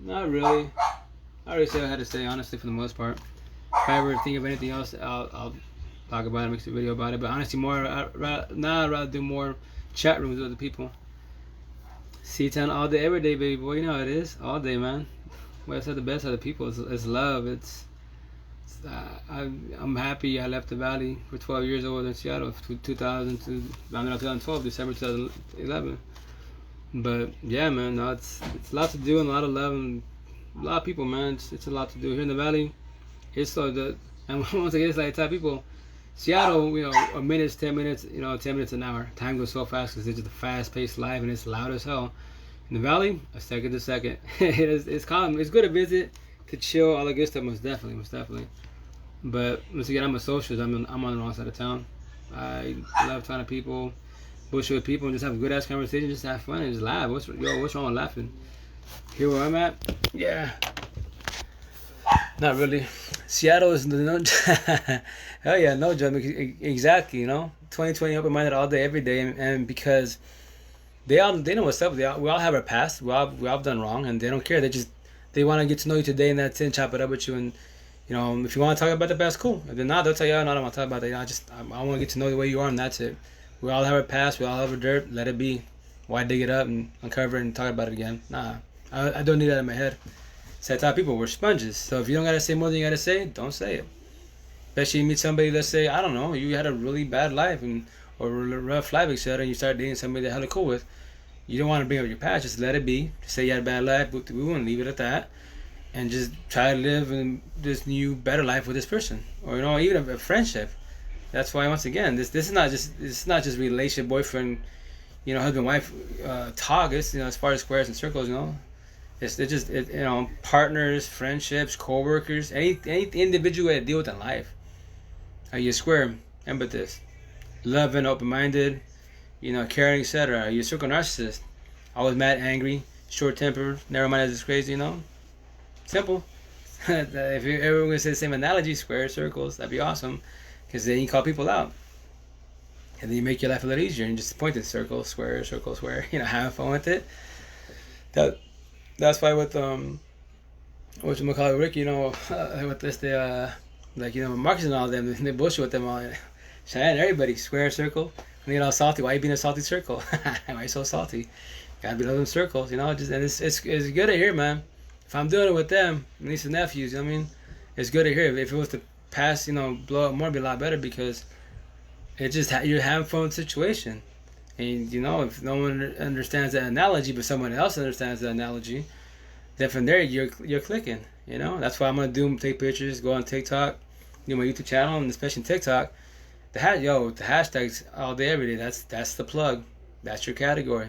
Not really. I already said what I had to say, honestly, for the most part. If I ever think of anything else, I'll talk about it, make a video about it. But honestly, I'd rather do more chat rooms with other people. C-Town all day, every day, baby boy. You know how it is. All day, man. What's the best of the people is love. I'm happy I left the Valley for 12 years old in Seattle, 2012, December 2011. But yeah, man, no, it's a lot to do and a lot of love and a lot of people, man. It's a lot to do here in the Valley. It's so good. And once again, it's like type people. Seattle, you know, a minute's 10 minutes, you know, 10 minutes an hour. Time goes so fast because it's just a fast-paced life and it's loud as hell. In the Valley, a second to second. It's calm. It's good to visit, to chill, all the good stuff. Most definitely. But once again, I'm a socialist. I'm on the wrong side of town. I love talking to people, bullshit with people, and just have a good ass conversation, just have fun and just laugh. What's wrong with laughing? Here where I'm at, yeah. Not really. Seattle is no hell yeah, no joke. Exactly, you know. 2020 open-minded all day, every day, and because they know what's up. We all have our past. We all done wrong, and they don't care. They want to get to know you today, and that's it. Chop it up with you, and you know, if you want to talk about the past, cool. If they're not, they'll tell you, no, I don't want to talk about that. You know, I want to get to know the way you are, and that's it. We all have our past. We all have our dirt. Let it be. Why dig it up and uncover it and talk about it again? Nah, I don't need that in my head. So I tell people we're sponges. So if you don't gotta say more than you gotta say, don't say it. Especially you meet somebody, let's say, I don't know, you had a really bad life or a rough life, etc., and you start dating somebody that hella cool with. You don't want to bring up your past. Just let it be. Just say you had a bad life, but we won't leave it at that, and just try to live in this new, better life with this person, or you know, even a friendship. That's why once again, this is not just relationship, boyfriend, you know, husband wife talk. It's, you know, as far as squares and circles, you know. It's just you know, partners, friendships, co-workers, any individual that deal with in life. Are you a square? Empathist, loving, open-minded, you know, caring, etc. Are you a circle narcissist? Always mad, angry, short-tempered, narrow-minded, is crazy, you know? Simple. If you're ever going to say the same analogy, squares, circles, that'd be awesome. Because then you call people out. And then you make your life a little easier and just point at circle, square, you know, have fun with it. That's why with Rick, you know, with this like, you know, Marcus and all of them, they bullshit with them all. Cheyenne, everybody, square, circle, and they get all salty. Why you being a salty circle? Why you so salty? Gotta be loving circles, you know. Just and it's good to hear, man. If I'm doing it with them, nieces and nephews, you know what I mean, it's good to hear. If it was to pass, you know, blow up more, it'd be a lot better because it just you're having fun with the situation. And you know, if no one understands that analogy, but someone else understands the analogy, then from there you're clicking. You know, that's why I'm gonna take pictures, go on TikTok, do my YouTube channel, and especially TikTok. The hashtags all day, every day. That's the plug. That's your category.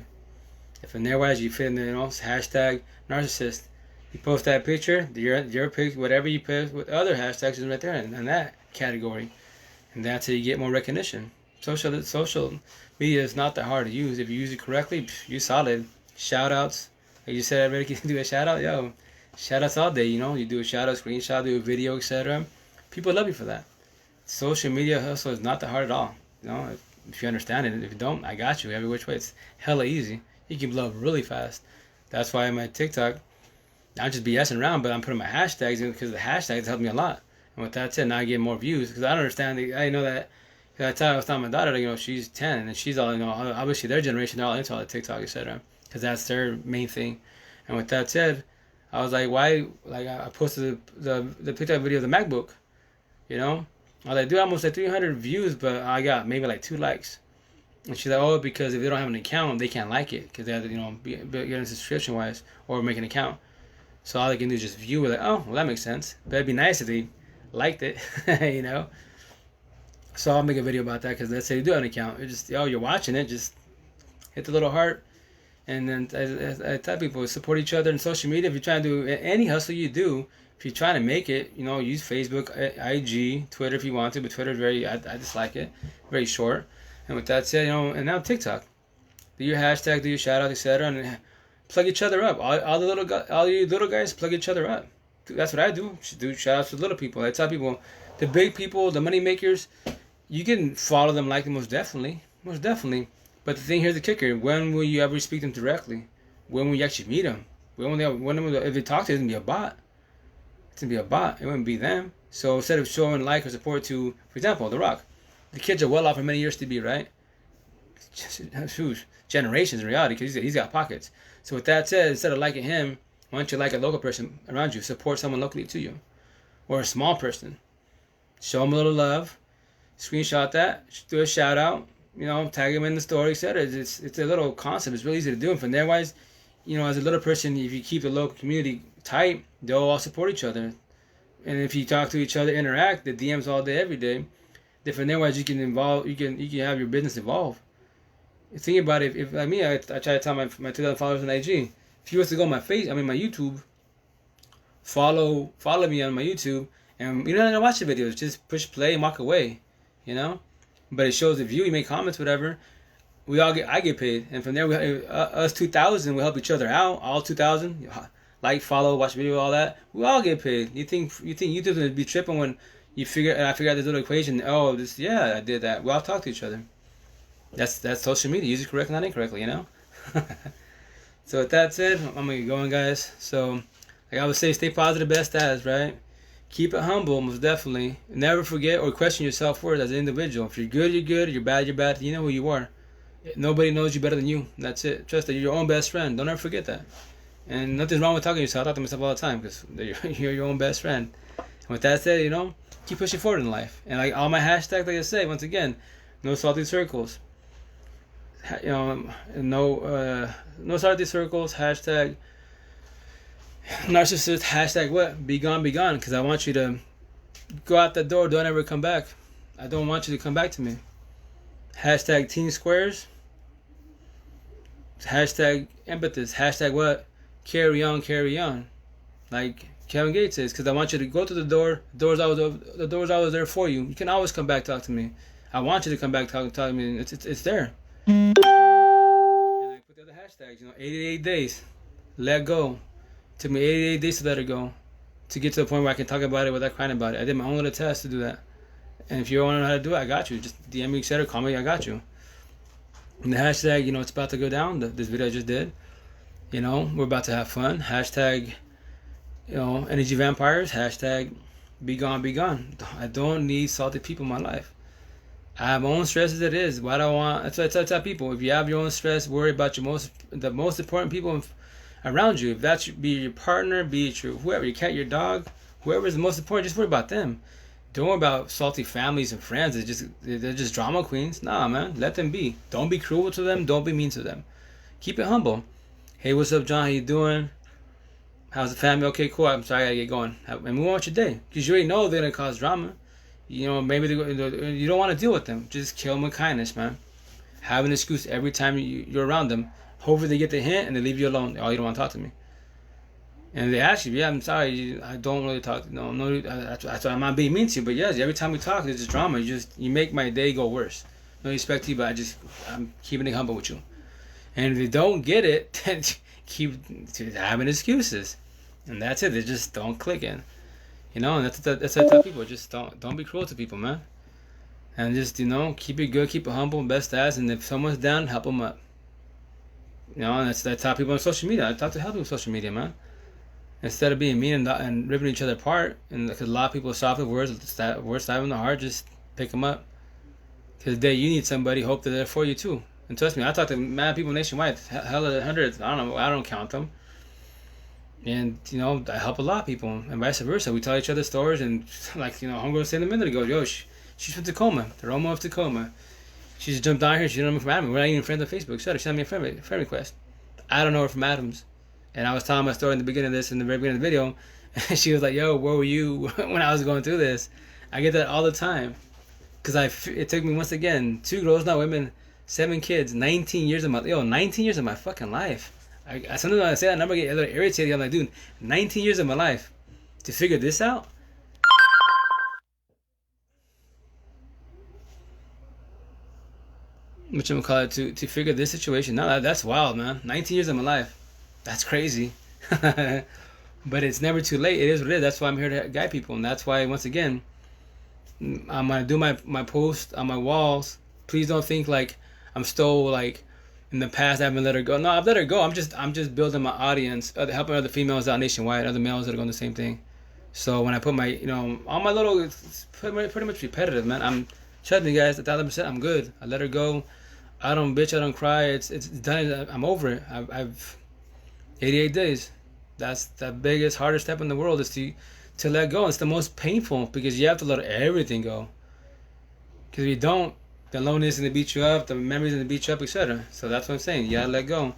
If in there wise you fit in the, you know, hashtag narcissist, you post that picture, your pic, whatever you post with other hashtags is right there in that category, and that's how you get more recognition. Social media is not that hard to use if you use it correctly. You solid. Shout outs, Like you said, everybody can do a shout out. Yo, shout outs all day. You know, you do a shout out, screenshot, do a video, etc. People love you for that. Social media hustle is not that hard at all. You know, if you understand it. If you don't, I got you every which way. It's hella easy. You can blow up really fast. That's why my TikTok, I'm just BSing around, but I'm putting my hashtags in because the hashtags help me a lot. And with that said, now I get more views because I don't understand. I know that. Cause I was telling my daughter, you know, she's 10 and she's all, you know, obviously their generation, they're all into all the TikTok, etc. Because that's their main thing. And with that said, I was like, why? Like I posted the TikTok video of the MacBook, you know. I was like, dude, almost like 300 views, but I got maybe like 2 likes. And she's like, oh, because if they don't have an account, they can't like it because they have to, you know, get a subscription wise or make an account. So all they can do is just view it. Like, oh, well, that makes sense. But it'd be nice if they liked it, you know. So I'll make a video about that because let's say you do have an account, it's just, oh, you're watching it, just hit the little heart. And then I tell people, support each other on social media. If you're trying to do any hustle you do, if you're trying to make it, you know, use Facebook, IG, Twitter if you want to, but Twitter is very, I dislike it, very short. And with that said, you know, and now TikTok, do your hashtag, do your shout out, etc., and plug each other up. All you little guys, plug each other up. That's what I do. Do shout outs to little people. I tell people, the big people, the money makers, you can follow them, like them, most definitely. But the thing here's the kicker: when will you ever speak to them directly? When will you actually meet them? If they talk to you, it's gonna be a bot. It's gonna be a bot. It wouldn't be them. So instead of showing like or support to, for example, The Rock, the kids are well off for many years to be, right? Generations in reality, because he's got pockets. So with that said, instead of liking him, why don't you like a local person around you? Support someone locally to you, or a small person. Show them a little love. Screenshot that. Do a shout out. You know, tag them in the story, etc. It's a little concept. It's really easy to do. And from there, wise, you know, as a little person, if you keep the local community tight, they'll all support each other. And if you talk to each other, interact, the DMs all day, every day. Then from there, wise, you can have your business evolve. Think about it. If like me, I try to tell my 2,000 followers on IG. If you was to go on my YouTube, follow me on my YouTube, and you don't have to watch the videos. Just push play and walk away, you know. But it shows the view. You make comments, whatever. I get paid, and from there, us 2,000 will help each other out. All 2,000, like, follow, watch video, all that. We all get paid. You think YouTube's gonna be tripping when I figure out this little equation? Oh, I did that. We all talk to each other. That's social media. Use it correctly, not incorrectly, you know. So with that said, I'm gonna get going, guys. So, like I would say, stay positive, best as, right? Keep it humble, most definitely. Never forget or question your self-worth as an individual. If you're good, you're good. If you're bad, you're bad. You know who you are. Nobody knows you better than you. That's it. Trust that you're your own best friend. Don't ever forget that. And nothing's wrong with talking to yourself. I talk to myself all the time because you're your own best friend. And with that said, you know, keep pushing forward in life. And like all my hashtags, like I say, once again, no salty circles. You know, no salty circles. Hashtag narcissist. Hashtag what? Be gone, because I want you to go out the door. Don't ever come back. I don't want you to come back to me. Hashtag Teen Squares. Hashtag Empathist. Hashtag what? Carry on. Like Kevin Gates says, because I want you to go to the door. The door's always there for you. You can always come back, talk to me. I want you to come back, talk to me. It's there. And I put the other hashtags. 88 days. Let go. Took me 88 days to let it go, to get to the point where I can talk about it without crying about it. I did my own little test to do that. And if you want to know how to do it, I got you. Just DM me, etc. Call me, I got you. And the hashtag, it's about to go down. This video I just did. We're about to have fun. Hashtag, energy vampires. Hashtag, be gone. I don't need salty people in my life. I have my own stress as it is. Why do I want? That's what I tell people. If you have your own stress, worry about the most important people around you. If that's be your partner, be it whoever, your cat, your dog, whoever is the most important, just worry about them. Don't worry about salty families and friends. They're just drama queens. Nah, man, let them be. Don't be cruel to them. Don't be mean to them. Keep it humble. Hey, what's up, John? How you doing? How's the family? Okay, cool. I'm sorry, I gotta get going. And move on with your day, because you already know they're gonna cause drama. Maybe you don't want to deal with them. Just kill them with kindness, man. Have an excuse every time you're around them. Hopefully they get the hint and they leave you alone. Oh, you don't want to talk to me. And they ask you, yeah, I'm sorry, I don't really talk. No, I'm not being mean to you, but yes, every time we talk, there's just drama. You make my day go worse. No respect to you, but I'm keeping it humble with you. And if they don't get it, then keep having excuses, and that's it. They just don't click in, and that's what I tell people. Just don't be cruel to people, man, and just keep it good, keep it humble, best as, and if someone's down, help them up. And that's how people on social media. I talk to help people on social media, man. Instead of being mean and ripping each other apart, and because a lot of people soft with words stab in the heart, just pick them up. Because the day you need somebody, hope they're there for you too. And trust me, I talk to mad people nationwide, hella hundreds. I don't know, I don't count them. And I help a lot of people, and vice versa. We tell each other stories, and homegirl said a minute ago, yo, she's from Tacoma, the Roma of Tacoma. She just jumped down here. She don't know me from Adams. We're not even friends on Facebook. She sent me a friend request. I don't know her from Adams. And I was telling my story in the beginning of this, in the very beginning of the video, and she was like, yo, where were you when I was going through this? I get that all the time. Because it took me, once again, 2 girls, now women, 7 kids, 19 years of my fucking life. Sometimes when I say that number, I get a little irritated. I'm like, dude, 19 years of my life to figure this out? To figure this situation. No, that's wild, man. 19 years of my life. That's crazy. But it's never too late. It is what it is. That's why I'm here to guide people. And that's why, once again, I'm going to do my post on my walls. Please don't think like I'm still like in the past I haven't let her go. No, I've let her go. I'm just building my audience, helping other females out nationwide, other males that are going the same thing. So when I put my, all my little, it's pretty much repetitive, man. Trust me, guys, 1,000%, I'm good. I let her go. I don't bitch, I don't cry. It's done. I'm over it. I've 88 days. That's the biggest, hardest step in the world, is to let go. It's the most painful because you have to let everything go. Because if you don't, the loneliness is going to beat you up, the memories are going to beat you up, etc. So that's what I'm saying. You got to let go.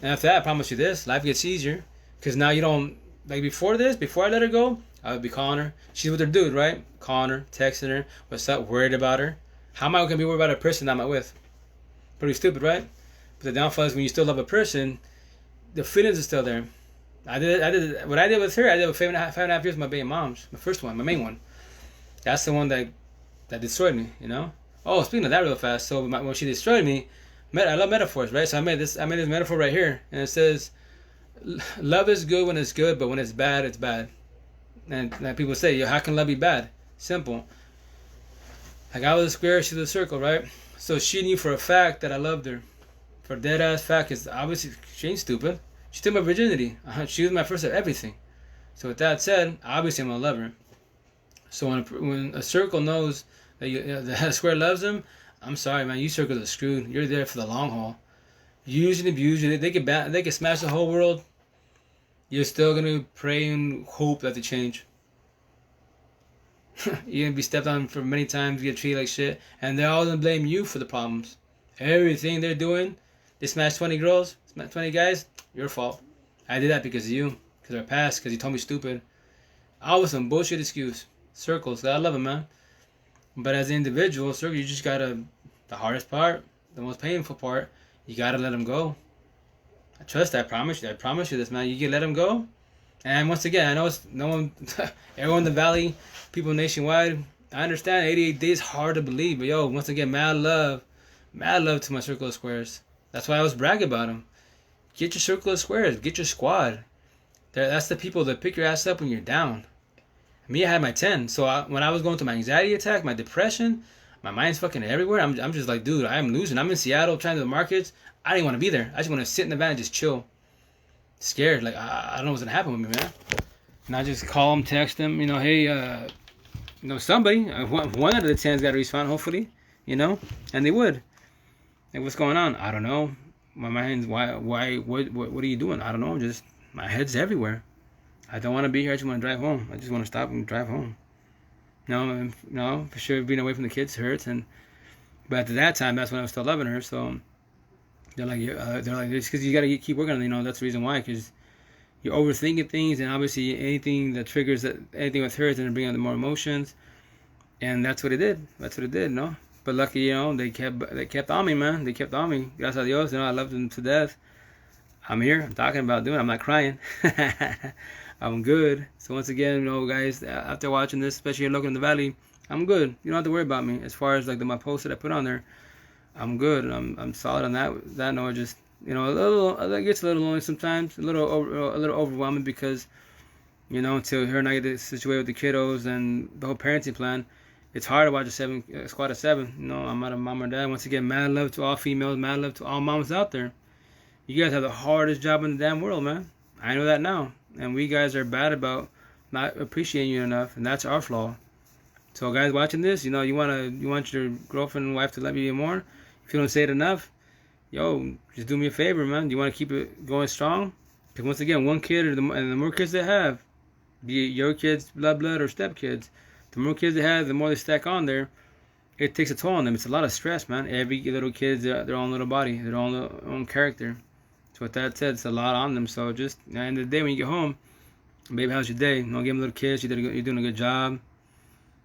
And after that, I promise you this, life gets easier. Because now you don't, like before I let her go, I would be calling her. She's with her dude, right? Calling her, texting her, what's up, worried about her. How am I going to be worried about a person I'm not with? Pretty stupid, right? But the downfall is when you still love a person, the feelings are still there. I did what I did with her. I did with 5.5 years with my baby moms. My first one, my main one. That's the one that destroyed me. Oh, speaking of that, real fast. So when she destroyed me, I love metaphors, right? So I made this metaphor right here, and it says, "Love is good when it's good, but when it's bad, it's bad." And like people say, how can love be bad? Simple. Like I was a square, she was a circle, right? So she knew for a fact that I loved her. For dead ass fact, because obviously she ain't stupid. She took my virginity. She was my first of everything. So with that said, obviously I'm gonna love her. So when a circle knows that that a square loves them, I'm sorry, man. You circles are screwed. You're there for the long haul. Use and abuse you. They can smash the whole world. You're still gonna pray and hope that they change. You're gonna be stepped on for many times, get treated like shit, and they're all gonna blame you for the problems. Everything they're doing, they smashed 20 girls, smashed 20 guys, your fault. I did that because of you, because of our past, because you told me stupid. Always some bullshit excuse. Circles, I love them, man. But as an individual, circle, you just gotta, the hardest part, the most painful part, you gotta let them go. I trust that, I promise you this, man. You can let them go. And once again, I know it's no one, everyone in the valley, people nationwide, I understand 88 days hard to believe, but yo, once again, mad love to my circle of squares. That's why I was bragging about them. Get your circle of squares, get your squad. That's the people that pick your ass up when you're down. Me, I had my 10. So when I was going through my anxiety attack, my depression, my mind's fucking everywhere. I'm just like, dude, I am losing. I'm in Seattle trying to the markets. I didn't want to be there. I just want to sit in the van and just chill. Scared, like I don't know what's gonna happen with me, man. And I just call them, text them, hey, somebody, one out of the 10's got to respond, hopefully, and they would. Like, what's going on? I don't know. My mind's what are you doing? I don't know. Just my head's everywhere. I don't want to be here. I just want to drive home. I just want to stop and drive home. No, for sure, being away from the kids hurts. But at that time, that's when I was still loving her. So they're like, it's because you got to keep working on it. That's the reason why. Because you're overthinking things, and obviously anything that triggers anything with her is going to bring out more emotions. And that's what it did. No. But lucky, they kept on me, man. They kept on me. Gracias a Dios, I loved them to death. I'm here. I'm talking about doing it. I'm not crying. I'm good. So once again, guys, after watching this, especially looking in the valley, I'm good. You don't have to worry about me. As far as like my post that I put on there, I'm good. I'm solid on that note. Just You know, it gets a little lonely sometimes, a little overwhelming because until her and I get situated with the kiddos and the whole parenting plan, it's hard to watch a squad of seven. I'm not a mom or dad. Once again, mad love to all females, mad love to all moms out there. You guys have the hardest job in the damn world, man. I know that now, and we guys are bad about not appreciating you enough, and that's our flaw. So, guys watching this, you want your girlfriend and wife to love you more. If you don't say it enough, just do me a favor, man. You want to keep it going strong? Because once again, one kid and the more kids they have, be it your kids, blood or stepkids, the more kids they have, the more they stack on there. It takes a toll on them. It's a lot of stress, man. Every little kid's their own little body, their own character. So with that said, it's a lot on them. So just at the end of the day, when you get home, baby, how's your day? Give them little kiss. You're doing a good job.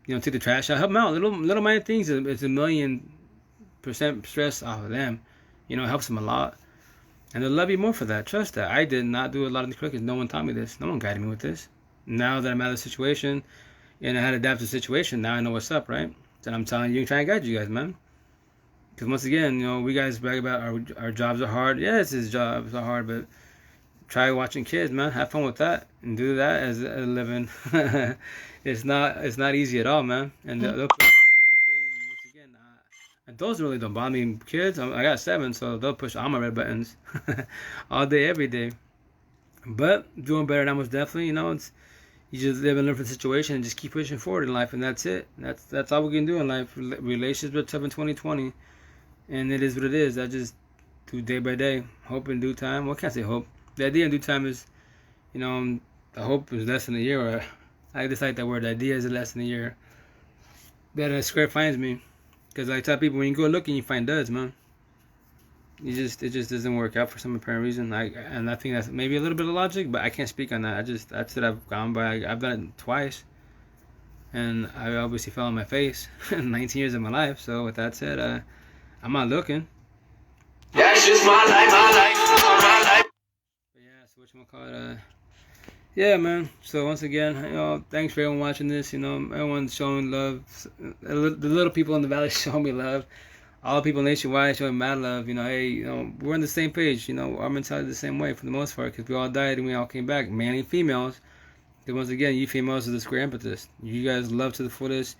Take the trash out. Help them out. Little minor things. It's 1,000,000% stress off of them. It helps them a lot. And they'll love you more for that. Trust that. I did not do a lot of these because no one taught me this. No one guided me with this. Now that I'm out of the situation and I had to adapt to the situation, now I know what's up, right? So I'm telling you, trying to guide you guys, man. Because once again, we guys brag about our jobs are hard. Yes, his jobs are hard, but try watching kids, man. Have fun with that and do that as a living. It's not easy at all, man. And they'll push every which way. And once again, adults really don't bother me. Kids, I got 7, so they'll push all my red buttons all day, every day. But doing better now, most definitely. It's you just live and learn from the situation and just keep pushing forward in life, and that's it. That's all we can do in life. Relationships are tough in 2020, and it is what it is. I just do day by day, hope in due time. Well, I can't say hope. The idea in due time is, the hope is less than a year. Or I dislike that word. The idea is less than a year. That Square finds me, because I tell people when you go looking, you find duds, man. It just doesn't work out for some apparent reason. I think that's maybe a little bit of logic, but I can't speak on that. That's what I've gone by. I've done it twice, and I obviously fell on my face in 19 years of my life. So with that said, I'm not looking. That's just my life. But yeah, so what you want to call it? Yeah, man. So once again, thanks for everyone watching this. Everyone's showing love. The little people in the valley show me love. All people nationwide showing mad love. Hey, we're on the same page. Our mentality is the same way for the most part, because we all died and we all came back, men and females. Because once again, you females are the square impetus. You guys love to the fullest.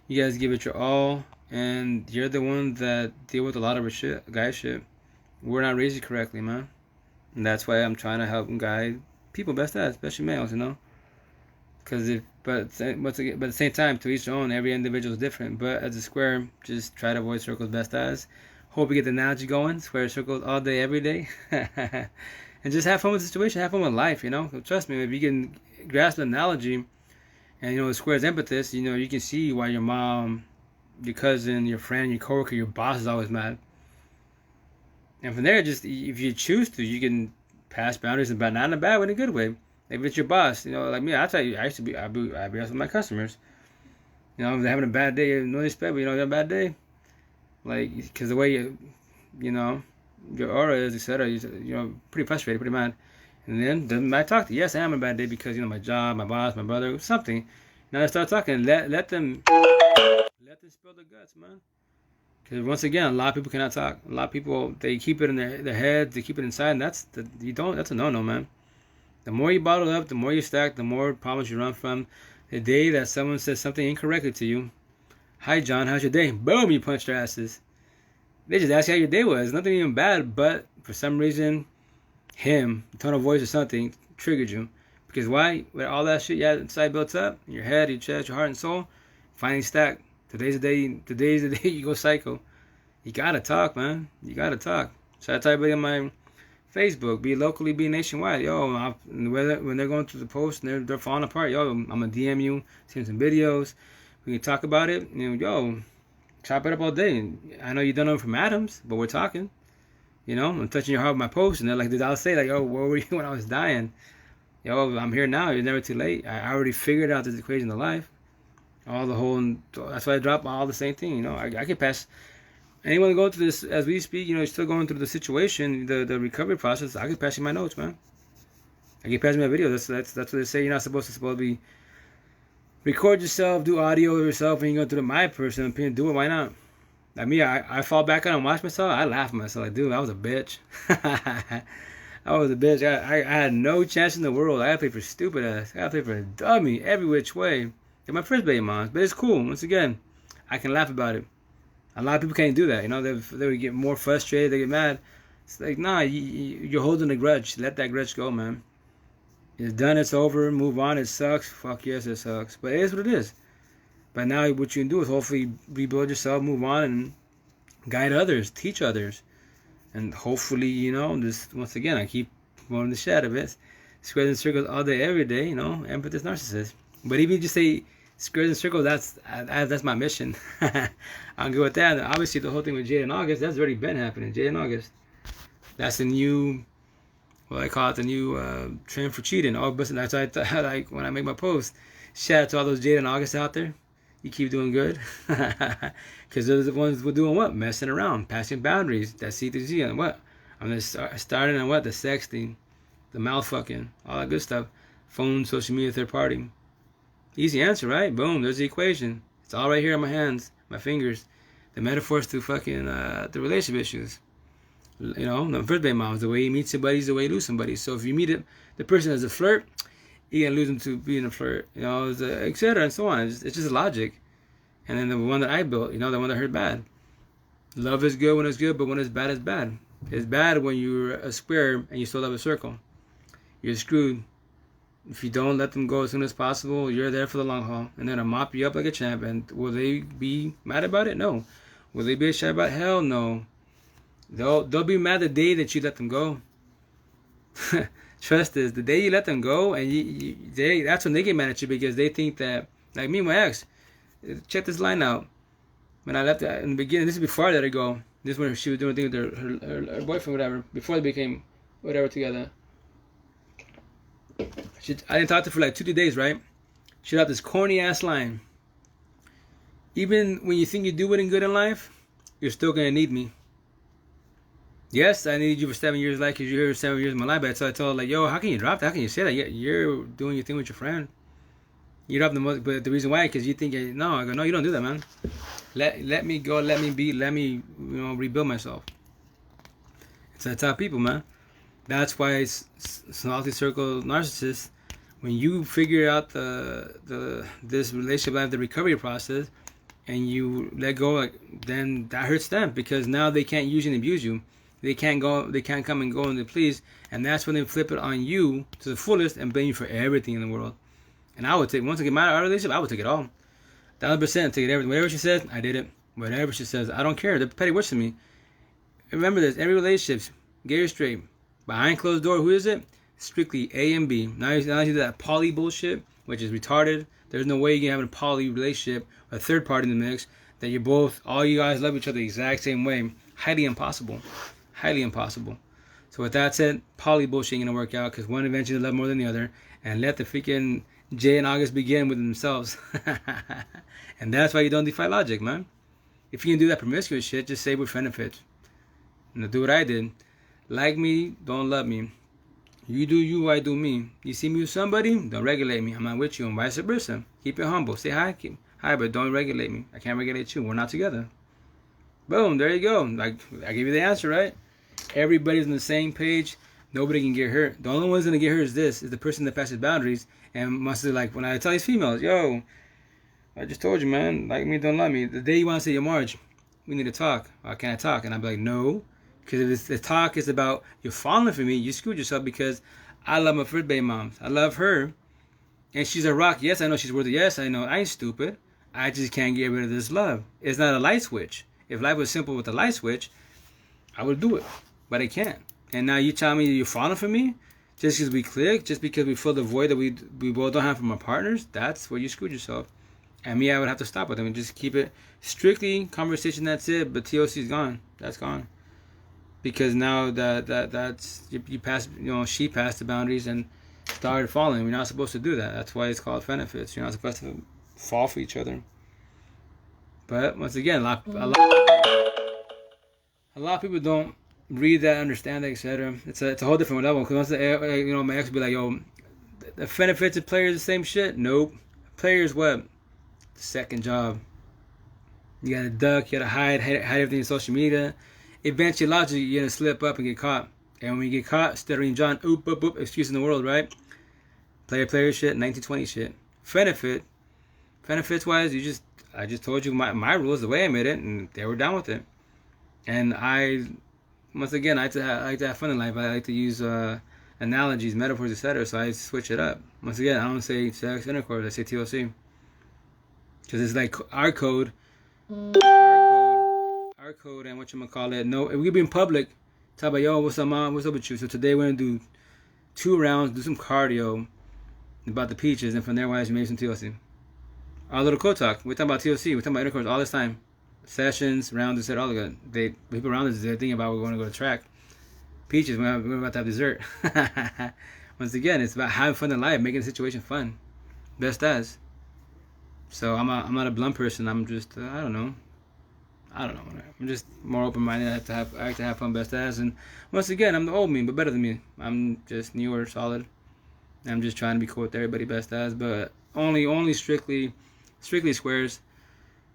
You guys give it your all, and you're the one that deal with a lot of guy shit. We're not raised correctly, man. And that's why I'm trying to help and guide people best as, especially males, but at the same time, to each their own. Every individual is different. But as a square, just try to avoid circles best as. Hope you get the analogy going. Square circles all day, every day, and just have fun with the situation. Have fun with life. Trust me, if you can grasp the analogy, and the square's impetus, you can see why your mom, your cousin, your friend, your coworker, your boss is always mad. And from there, just if you choose to, you can pass boundaries, and not in a bad way, in a good way. If it's your boss, like me, I tell you, I'd be honest with my customers. If they're having a bad day, no respect, but they're a bad day. Like, because the way your aura is, etc., you're pretty frustrated, pretty mad. And then I talk to you. Yes, I am a bad day because, my job, my boss, my brother, something. Now I start talking. Let them spill the guts, man. Because once again, a lot of people cannot talk. A lot of people, they keep it in their heads, they keep it inside, and that's a no-no, man. The more you bottle up, the more you stack, the more problems you run from. The day that someone says something incorrectly to you, "Hi, John, how's your day?" Boom, you punch their asses. They just ask you how your day was. Nothing even bad, but for some reason, the tone of voice or something, triggered you. Because why? With all that shit you had inside built up, in your head, your chest, your heart and soul, finally stacked. Today's the day you go psycho. You gotta talk, man. You gotta talk. So I tell everybody on my Facebook, be locally, be nationwide. When they're going through the post and they're falling apart, I'm gonna DM you, send some videos. We can talk about it. Chop it up all day. I know you don't know from Adams, but we're talking. I'm touching your heart with my post, and they're like, I'll say where were you when I was dying? I'm here now. You're never too late. I already figured out this equation of life. That's why I drop all the same thing. I can pass. Anyone going through this as we speak, you're still going through the situation, the recovery process. I can pass you my notes, man. I can pass you my videos. That's what they say. You're not supposed to be record yourself, do audio of yourself, and you're going through my personal opinion. Do it. Why not? Like me, I fall back on and watch myself. I laugh at myself like, dude, I was a bitch. I was a bitch. I had no chance in the world. I got to play for stupid ass. I got to play for a dummy every which way. They're my first baby moms, but it's cool. Once again, I can laugh about it. A lot of people can't do that. You know, they would get more frustrated. They get mad. It's like, nah, you're holding a grudge. Let that grudge go, man. It's done. It's over. Move on. It sucks. Fuck yes, it sucks. But it is what it is. But now what you can do is hopefully rebuild yourself, move on, and guide others, teach others. And hopefully, you know, just once again, I keep going the shed of it. Squares and circles all day, every day, you know, empathist narcissist. But even if you just say squares and circles, that's my mission. I'm good with that. And obviously, the whole thing with Jade and August, that's already been happening. Jade and August. That's the new, what I call it, the new trend for cheating. Oh, but that's why I thought, like, when I make my post, shout out to all those Jade and August out there. You keep doing good. Because those are the ones who are doing what? Messing around, passing boundaries. That C through Z on what? I'm just starting on what? The sexting, the mouth fucking, all that good stuff. Phone, social media, third party. Easy answer, right? Boom, there's the equation. It's all right here in my hands, my fingers. The metaphors to fucking the relationship issues. You know, the first baby moms, the way you meet somebody is the way you lose somebody. So if you meet the person as a flirt, you're gonna lose them to being a flirt, you know, etc. and so on. It's just logic. And then the one that I built, you know, the one that hurt bad. Love is good when it's good, but when it's bad, it's bad. It's bad when you're a square and you still have a circle. You're screwed. If you don't let them go as soon as possible, you're there for the long haul. And then I'll mop you up like a champ. And will they be mad about it? No. Will they be shy about it? Hell no. They'll be mad the day that you let them go. Trust this. The day you let them go, and that's when they get mad at you, because they think that, like me and my ex, check this line out. When I left in the beginning, this is before I let her go. This is when she was doing a thing with her boyfriend, whatever, before they became whatever together. I didn't talk to her for like 2-3 days, right? She had this corny ass line. Even when you think you're doing good in life, you're still gonna need me. Yes, I needed you for 7 years, like, because you're here 7 years of my life. But so I told her, like, yo, how can you drop that? How can you say that? You're doing your thing with your friend. You drop the most, but the reason why, because you think, no, I go, no, you don't do that, man. Let me go, let me be, let me, you know, rebuild myself. It's that type of people, man. That's why it's salty circle narcissists. When you figure out this relationship life, the recovery process, and you let go, like, then that hurts them, because now they can't use and abuse you. They can't come and go and they please, and that's when they flip it on you to the fullest and blame you for everything in the world. And I would take, once I get my relationship, I would take it all. 1,000% take it everything. Whatever she says, I did it. Whatever she says, I don't care. They're petty words to me. Remember this, every relationship, get it straight. Behind closed door, who is it? Strictly A and B. Now you do that poly bullshit, which is retarded. There's no way you can have a poly relationship, a third party in the mix, that you're both, all you guys love each other the exact same way. Highly impossible. Highly impossible. So with that said, poly bullshit ain't gonna work out, because one eventually love more than the other, and let the freaking Jay and August begin with themselves. And that's why you don't defy logic, man. If you can do that promiscuous shit, just say with benefits. And do what I did. Like me, don't love me. You do you, I do me. You see me with somebody, don't regulate me. I'm not with you, and vice versa. Keep it humble. Say hi, hi, but don't regulate me. I can't regulate you. We're not together. Boom, there you go. Like, I gave you the answer, right? Everybody's on the same page. Nobody can get hurt. The only one's gonna get hurt is the person that passes boundaries and must be like, when I tell these females, yo, I just told you, man, like me, don't love me. The day you want to say, yo, Marge, we need to talk. Can I talk? And I'd be like, no. Because if the talk is about you're falling for me, you screwed yourself, because I love my first baby mom. I love her. And she's a rock. Yes, I know she's worth it. Yes, I know. I ain't stupid. I just can't get rid of this love. It's not a light switch. If life was simple with a light switch, I would do it. But I can't. And now you tell me you're falling for me? Just because we click? Just because we fill the void that we both don't have from our partners? That's where you screwed yourself. And me, I would have to stop with them and just keep it strictly conversation, that's it. But TOC is gone. That's gone. Because now that's you passed, you know, she passed the boundaries and started falling. We're not supposed to do that. That's why it's called benefits. You're not supposed to fall for each other. But once again, a lot of people don't read that, understand that, etc. It's a whole different level. Because once you know, my ex would be like, yo, the benefits of players the same shit. Nope. Players what? Second job. You gotta duck, you gotta hide everything in social media. Eventually, logically, you're gonna slip up and get caught. And when you get caught, stuttering John, oop, oop, oop, excuse in the world, right? Player shit, 1920 shit. Benefits wise, I just told you my rules, the way I made it, and they were down with it. And once again, I like to have fun in life. I like to use analogies, metaphors, etc. So I switch it up. Once again, I don't say sex intercourse, I say TLC. Because it's like our code, and whatchamacallit. No, if we be in public, talk about, yo, what's up, mom? What's up with you? So today we're going to do 2 rounds, do some cardio about the peaches, and from there, why you made some TLC. Our little code talk. We're talking about TLC. We're talking about intercourse all this time. Sessions, rounds, etc. All of that. People around us, they're thinking about we're going to go to track. Peaches, we're about to have dessert. Once again, it's about having fun in life, making the situation fun. Best as. So I'm not a blunt person. I'm just I don't know. I'm just more open-minded. I like to have fun, best as. And once again, I'm the old me, but better than me. I'm just newer, solid. I'm just trying to be cool with everybody, best as. But only strictly squares.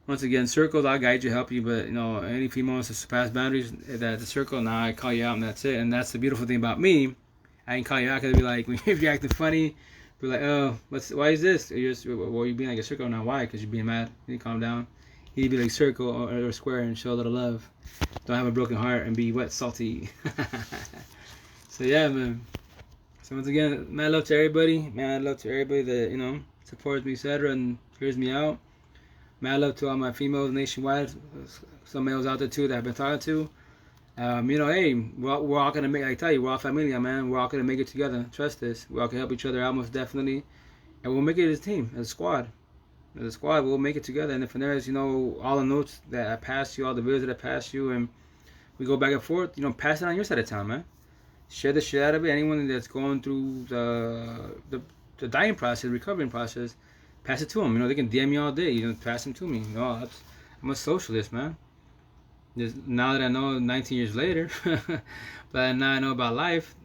Once again, circles, I'll guide you, help you. But any female wants to surpass boundaries, that's a circle. Now I call you out, and that's it. And that's the beautiful thing about me. I can call you out because be like, if you're acting funny, be like, oh, why is this? You're being like a circle now. Why? Because you're being mad. You need to calm down. You need to be like circle or square and show a little love. Don't have a broken heart and be wet, salty. So yeah, man. So once again, mad love to everybody. Mad love to everybody that supports me, etc. and hears me out. Mad love to all my females nationwide. Some males out there too that I've been talking to. Hey, we're all gonna make. I tell you, we're all familia, man. We're all gonna make it together. Trust this. We all can help each other out most definitely, and we'll make it as a team, as a squad. As a squad, we'll make it together. And if there is, all the notes that I passed you, all the videos that I passed you, and we go back and forth, pass it on your side of town, man. Share the shit out of it. Anyone that's going through the dying process, recovering process, pass it to them. They can DM me all day. Pass them to me. I'm a socialist, man. Now that I know 19 years later, but now I know about life,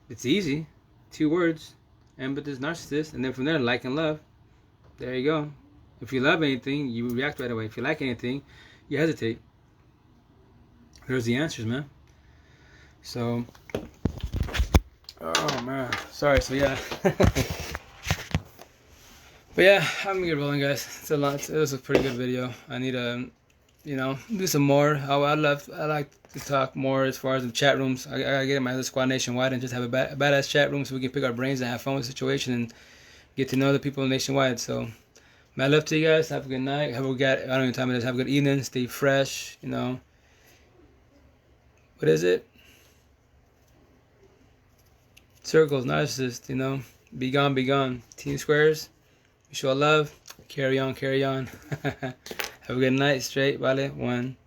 it's easy. 2 words. Empathist, narcissist, and then from there, like and love. There you go. If you love anything, you react right away. If you like anything, you hesitate. There's the answers, man. So, oh man, sorry. So yeah, but yeah, I'm gonna get rolling, guys. It's a lot. It was a pretty good video. I need to, do some more. I like to talk more as far as the chat rooms. I gotta get in my other squad nationwide and just have a badass chat room so we can pick our brains and have fun with the situation and get to know the people nationwide. So, my love to you guys. Have a good night. I don't know what time it is. Have a good evening. Stay fresh. What is it? Circles, narcissist. Be gone, be gone. Team squares. We show love. Carry on, carry on. Have a good night. Straight, vale. 1.